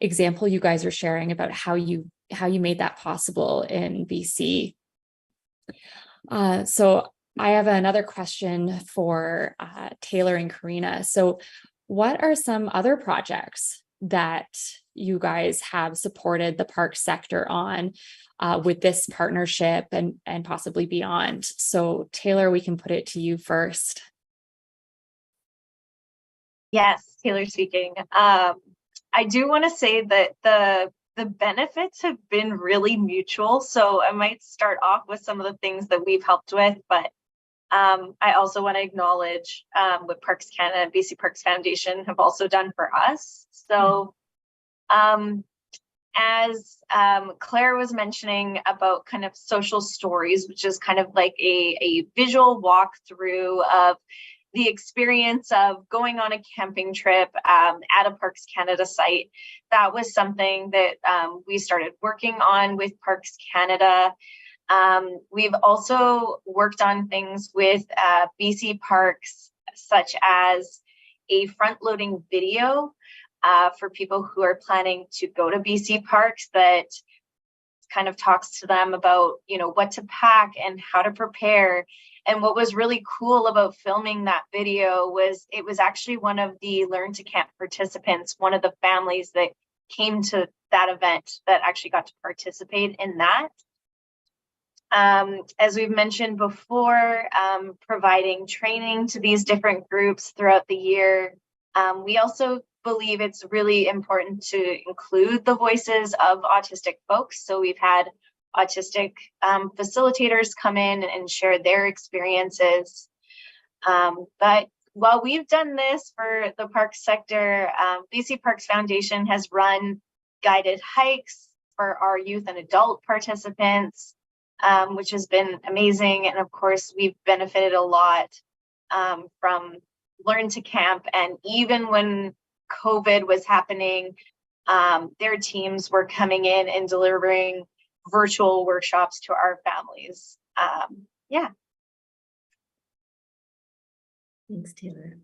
example you guys are sharing about how you made that possible in BC. So I have another question for Taylor and Karina. So what are some other projects that you guys have supported the park sector on with this partnership and possibly beyond? So Taylor, we can put it to you first. Yes, Taylor speaking. I do want to say that the benefits have been really mutual. So I might start off with some of the things that we've helped with, but I also want to acknowledge what Parks Canada and BC Parks Foundation have also done for us. So as Claire was mentioning about kind of social stories, which is kind of like a visual walkthrough of the experience of going on a camping trip at a Parks Canada site, that was something that we started working on with Parks Canada. We've also worked on things with BC Parks, such as a front-loading video for people who are planning to go to BC Parks that kind of talks to them about, what to pack and how to prepare. And what was really cool about filming that video was it was actually one of the Learn to Camp participants, one of the families that came to that event that actually got to participate in that. As we've mentioned before, providing training to these different groups throughout the year. We also believe it's really important to include the voices of autistic folks. So we've had autistic facilitators come in and share their experiences. But while we've done this for the parks sector, BC Parks Foundation has run guided hikes for our youth and adult participants, which has been amazing. And of course, we've benefited a lot from Learn to Camp. And even when COVID was happening, their teams were coming in and delivering virtual workshops to our families. Yeah. Thanks, Taylor.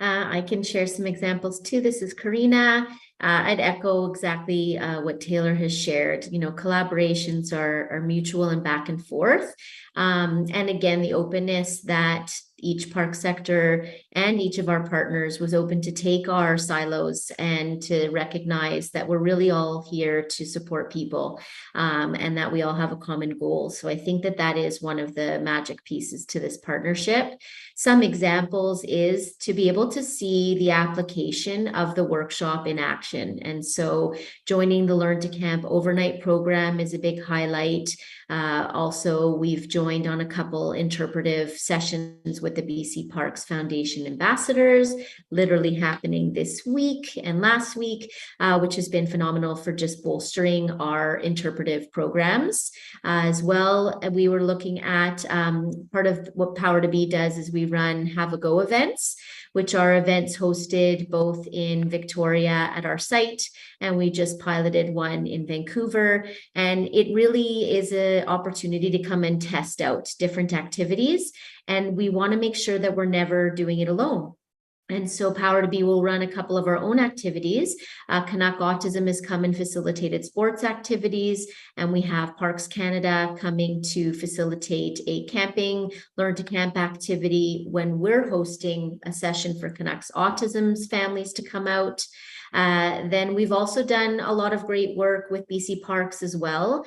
I can share some examples too. This is Karina. I'd echo exactly what Taylor has shared. Collaborations are mutual and back and forth. And again, the openness that each park sector and each of our partners was open to take our silos and to recognize that we're really all here to support people and that we all have a common goal. So I think that is one of the magic pieces to this partnership. Some examples is to be able to see the application of the workshop in action. And so joining the Learn to Camp overnight program is a big highlight. Also, we've joined on a couple interpretive sessions with the BC Parks Foundation ambassadors, literally happening this week and last week, which has been phenomenal for just bolstering our interpretive programs. As well, we were looking at part of what Power to Be does is we run Have a Go events, which are events hosted both in Victoria at our site, and we just piloted one in Vancouver. And it really is an opportunity to come and test out different activities. And we want to make sure that we're never doing it alone. And so Power to Be will run a couple of our own activities. Canuck Autism has come and facilitated sports activities, and we have Parks Canada coming to facilitate a camping, Learn to Camp activity when we're hosting a session for Canucks Autism's families to come out. Then we've also done a lot of great work with BC Parks as well.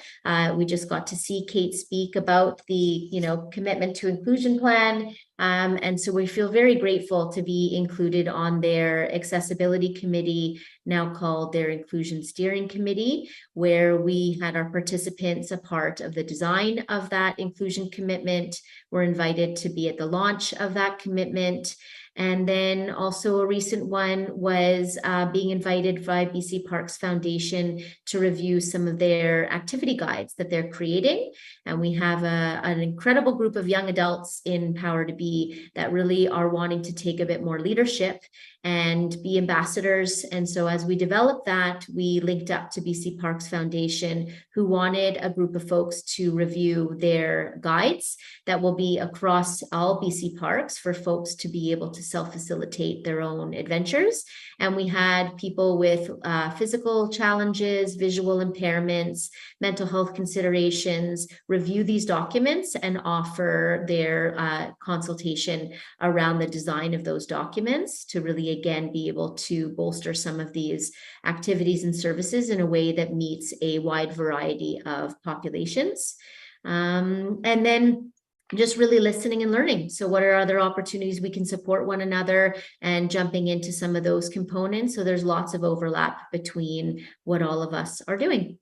We just got to see Kate speak about the, commitment to inclusion plan. And so we feel very grateful to be included on their accessibility committee, now called their inclusion steering committee, where we had our participants a part of the design of that inclusion commitment. We're invited to be at the launch of that commitment. And then also a recent one was being invited by BC Parks Foundation to review some of their activity guides that they're creating. And we have an incredible group of young adults in Power to Be that really are wanting to take a bit more leadership and be ambassadors. And so as we developed that, we linked up to BC Parks Foundation, who wanted a group of folks to review their guides that will be across all BC parks for folks to be able to self-facilitate their own adventures. And we had people with physical challenges, visual impairments, mental health considerations review these documents and offer their consultation around the design of those documents to really, again, be able to bolster some of these activities and services in a way that meets a wide variety of populations. And then just really listening and learning. So what are other opportunities we can support one another, and jumping into some of those components. So there's lots of overlap between what all of us are doing.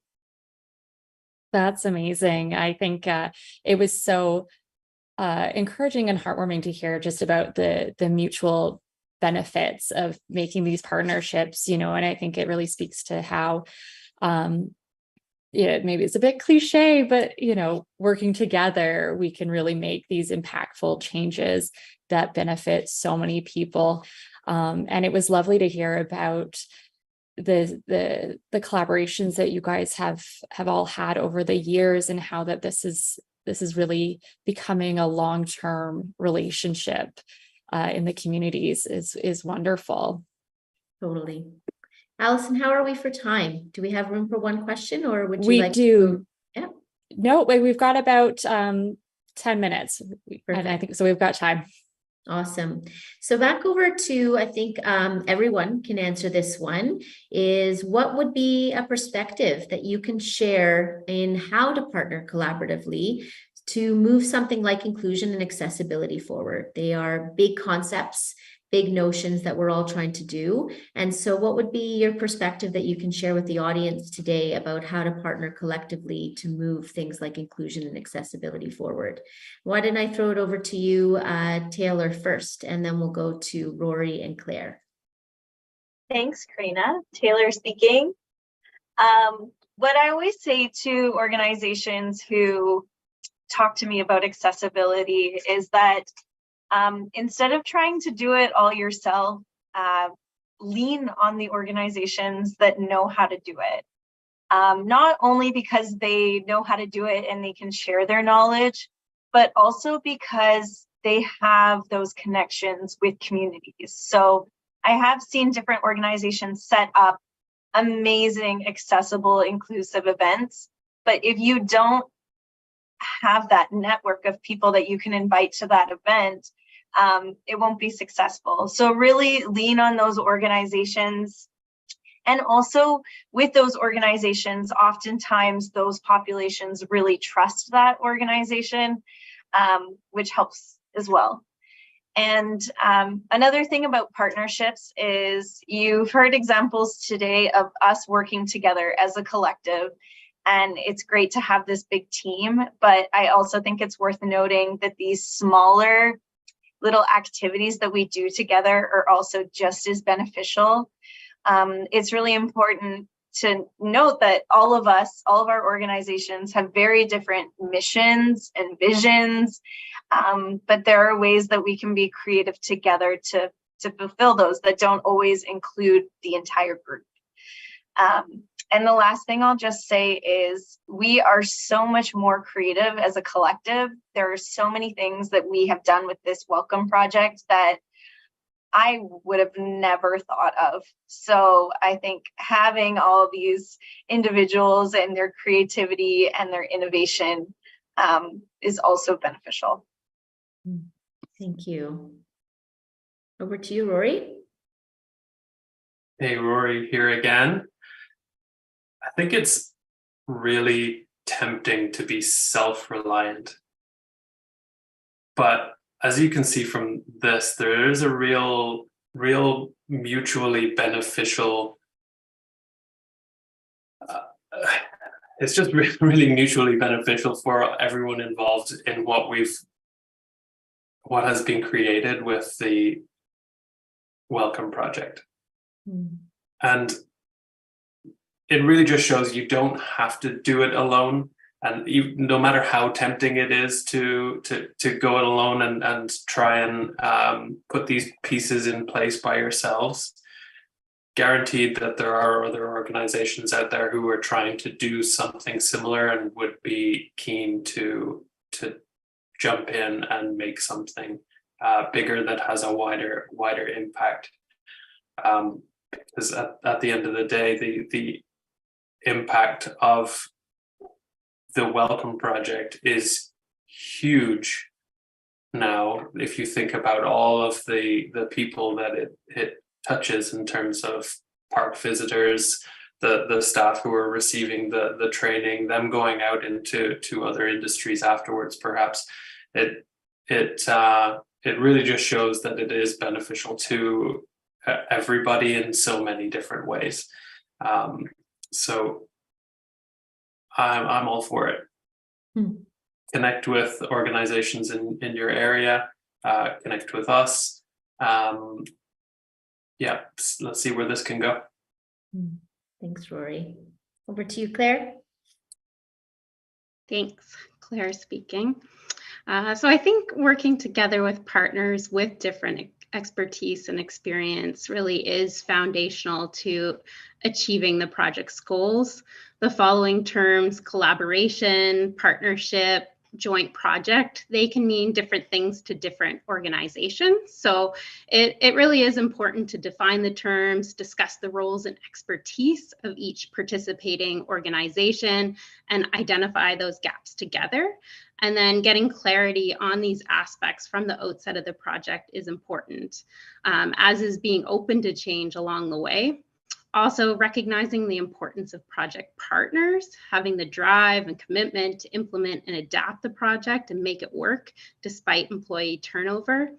That's amazing. I think it was so encouraging and heartwarming to hear just about the mutual benefits of making these partnerships, and I think it really speaks to how maybe it's a bit cliche, but working together, we can really make these impactful changes that benefit so many people. And it was lovely to hear about the collaborations that you guys have all had over the years, and how that this is really becoming a long-term relationship in the communities is wonderful. Totally. Allison, how are we for time? Do we have room for one question, or would you we like do? Yeah. No, we've got about 10 minutes. And I think so. We've got time. Awesome. So back over to, I think everyone can answer this one, is what would be a perspective that you can share in how to partner collaboratively to move something like inclusion and accessibility forward? They are big concepts, big notions that we're all trying to do. And so what would be your perspective that you can share with the audience today about how to partner collectively to move things like inclusion and accessibility forward? Why don't I throw it over to you, Taylor, first, and then we'll go to Rory and Claire. Thanks, Karina. Taylor speaking. What I always say to organizations who talk to me about accessibility is that instead of trying to do it all yourself, lean on the organizations that know how to do it. Not only because they know how to do it and they can share their knowledge, but also because they have those connections with communities. So I have seen different organizations set up amazing, accessible, inclusive events, but if you don't have that network of people that you can invite to that event, it won't be successful. So really lean on those organizations. And also with those organizations, oftentimes those populations really trust that organization, which helps as well. And another thing about partnerships is you've heard examples today of us working together as a collective. And it's great to have this big team, but I also think it's worth noting that these smaller little activities that we do together are also just as beneficial. It's really important to note that all of our organizations have very different missions and visions, but there are ways that we can be creative together to fulfill those that don't always include the entire group. And the last thing I'll just say is we are so much more creative as a collective. There are so many things that we have done with this Welcome Project that I would have never thought of. So I think having all of these individuals and their creativity and their innovation is also beneficial. Thank you. Over to you, Rory. Hey, Rory here again. I think it's really tempting to be self-reliant. But as you can see from this, there is a real mutually beneficial, it's just really mutually beneficial for everyone involved in what has been created with the Welcome Project. And it really just shows you don't have to do it alone. And no matter how tempting it is to go it alone and try and put these pieces in place by yourselves, guaranteed that there are other organizations out there who are trying to do something similar and would be keen to jump in and make something bigger that has a wider impact. Because at the end of the day, the impact of the Welcome Project is huge now. If you think about all of the people that it touches in terms of park visitors, the staff who are receiving the training, them going out into other industries afterwards, perhaps, it really just shows that it is beneficial to everybody in so many different ways. So I'm all for it. Connect with organizations in your area, connect with us. Yeah, let's see where this can go. Thanks, Rory. Over to you, Claire. Thanks, Claire speaking. So I think working together with partners with different expertise and experience really is foundational to achieving the project's goals. The following terms, collaboration, partnership, joint project, they can mean different things to different organizations. So it really is important to define the terms, discuss the roles and expertise of each participating organization, and identify those gaps together. And then getting clarity on these aspects from the outset of the project is important, as is being open to change along the way. Also recognizing the importance of project partners, having the drive and commitment to implement and adapt the project and make it work despite employee turnover.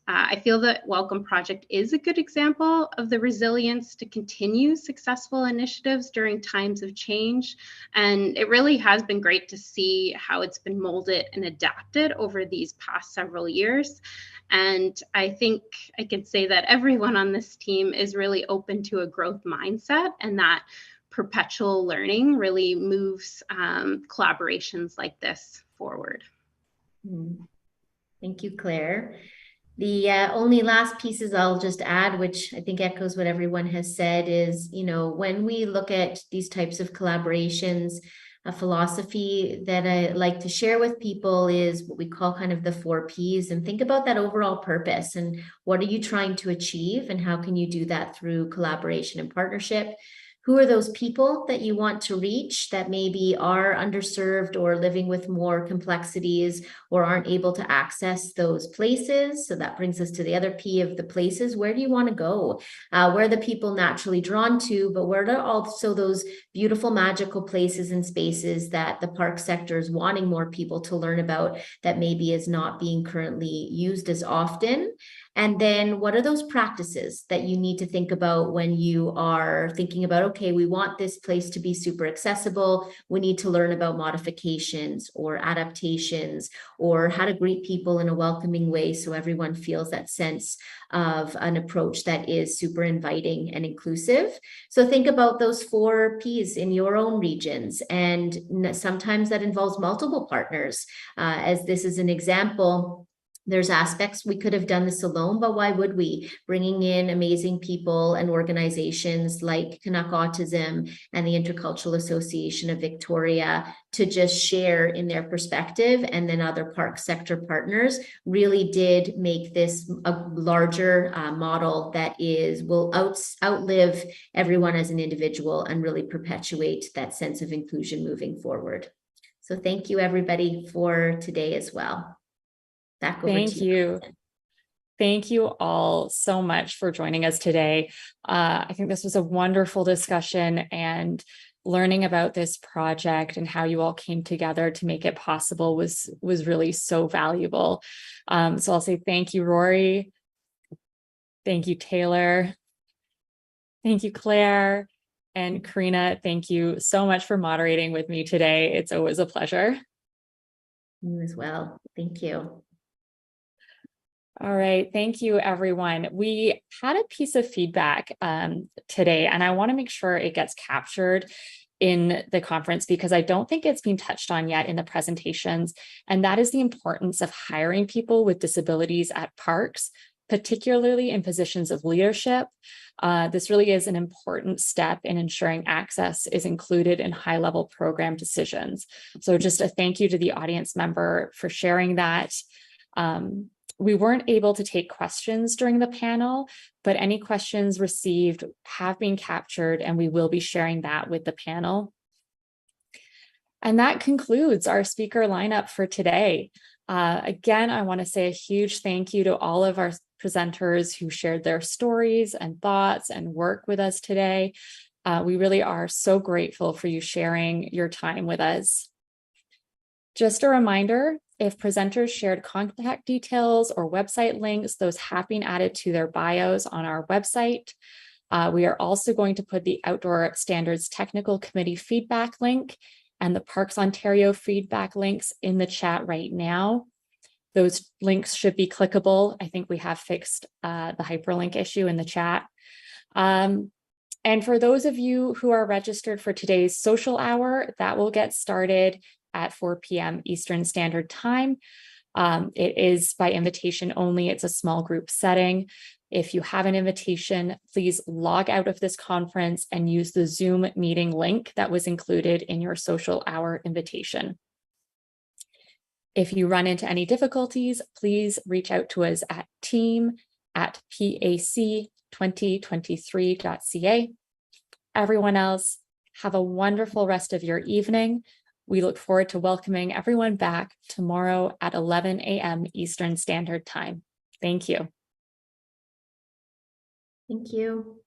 I feel that Welcome Project is a good example of the resilience to continue successful initiatives during times of change. And it really has been great to see how it's been molded and adapted over these past several years. And I think I can say that everyone on this team is really open to a growth mindset, and that perpetual learning really moves collaborations like this forward. Thank you, Claire. The only last pieces I'll just add, which I think echoes what everyone has said, is, when we look at these types of collaborations, a philosophy that I like to share with people is what we call kind of the 4 Ps, and think about that overall purpose and what are you trying to achieve and how can you do that through collaboration and partnership. Who are those people that you want to reach that maybe are underserved or living with more complexities or aren't able to access those places? So that brings us to the other P of the places. Where do you want to go? Where are the people naturally drawn to, but where are also those beautiful, magical places and spaces that the park sector is wanting more people to learn about that maybe is not being currently used as often? And then what are those practices that you need to think about when you are thinking about, okay, we want this place to be super accessible. We need to learn about modifications or adaptations or how to greet people in a welcoming way so everyone feels that sense of an approach that is super inviting and inclusive. So think about those 4 Ps in your own regions. And sometimes that involves multiple partners. As this is an example, there's aspects we could have done this alone, but why would we? Bringing in amazing people and organizations like Canuck Autism and the Intercultural Association of Victoria to just share in their perspective, and then other park sector partners really did make this a larger model that will outlive everyone as an individual and really perpetuate that sense of inclusion moving forward. So thank you everybody for today as well. Back over to you. Thank you. Thank you all so much for joining us today. I think this was a wonderful discussion, and learning about this project and how you all came together to make it possible was really so valuable. So I'll say thank you, Rory. Thank you, Taylor. Thank you, Claire. And Karina, thank you so much for moderating with me today. It's always a pleasure. You as well. Thank you. All right, thank you, everyone. We had a piece of feedback today, and I want to make sure it gets captured in the conference because I don't think it's been touched on yet in the presentations, and that is the importance of hiring people with disabilities at parks, particularly in positions of leadership. This really is an important step in ensuring access is included in high-level program decisions. So just a thank you to the audience member for sharing that. We weren't able to take questions during the panel, but any questions received have been captured, and we will be sharing that with the panel. And that concludes our speaker lineup for today. Again, I want to say a huge thank you to all of our presenters who shared their stories and thoughts and work with us today. We really are so grateful for you sharing your time with us. Just a reminder, if presenters shared contact details or website links, those have been added to their bios on our website. We are also going to put the Outdoor Standards Technical Committee feedback link and the Parks Ontario feedback links in the chat right now. Those links should be clickable. I think we have fixed the hyperlink issue in the chat. And for those of you who are registered for today's social hour, that will get started at 4 p.m. Eastern Standard Time. It is by invitation only. It's a small group setting. If you have an invitation, please log out of this conference and use the Zoom meeting link that was included in your social hour invitation. If you run into any difficulties, please reach out to us at team@pac2023.ca. Everyone else, have a wonderful rest of your evening. We look forward to welcoming everyone back tomorrow at 11 a.m. Eastern Standard Time. Thank you. Thank you.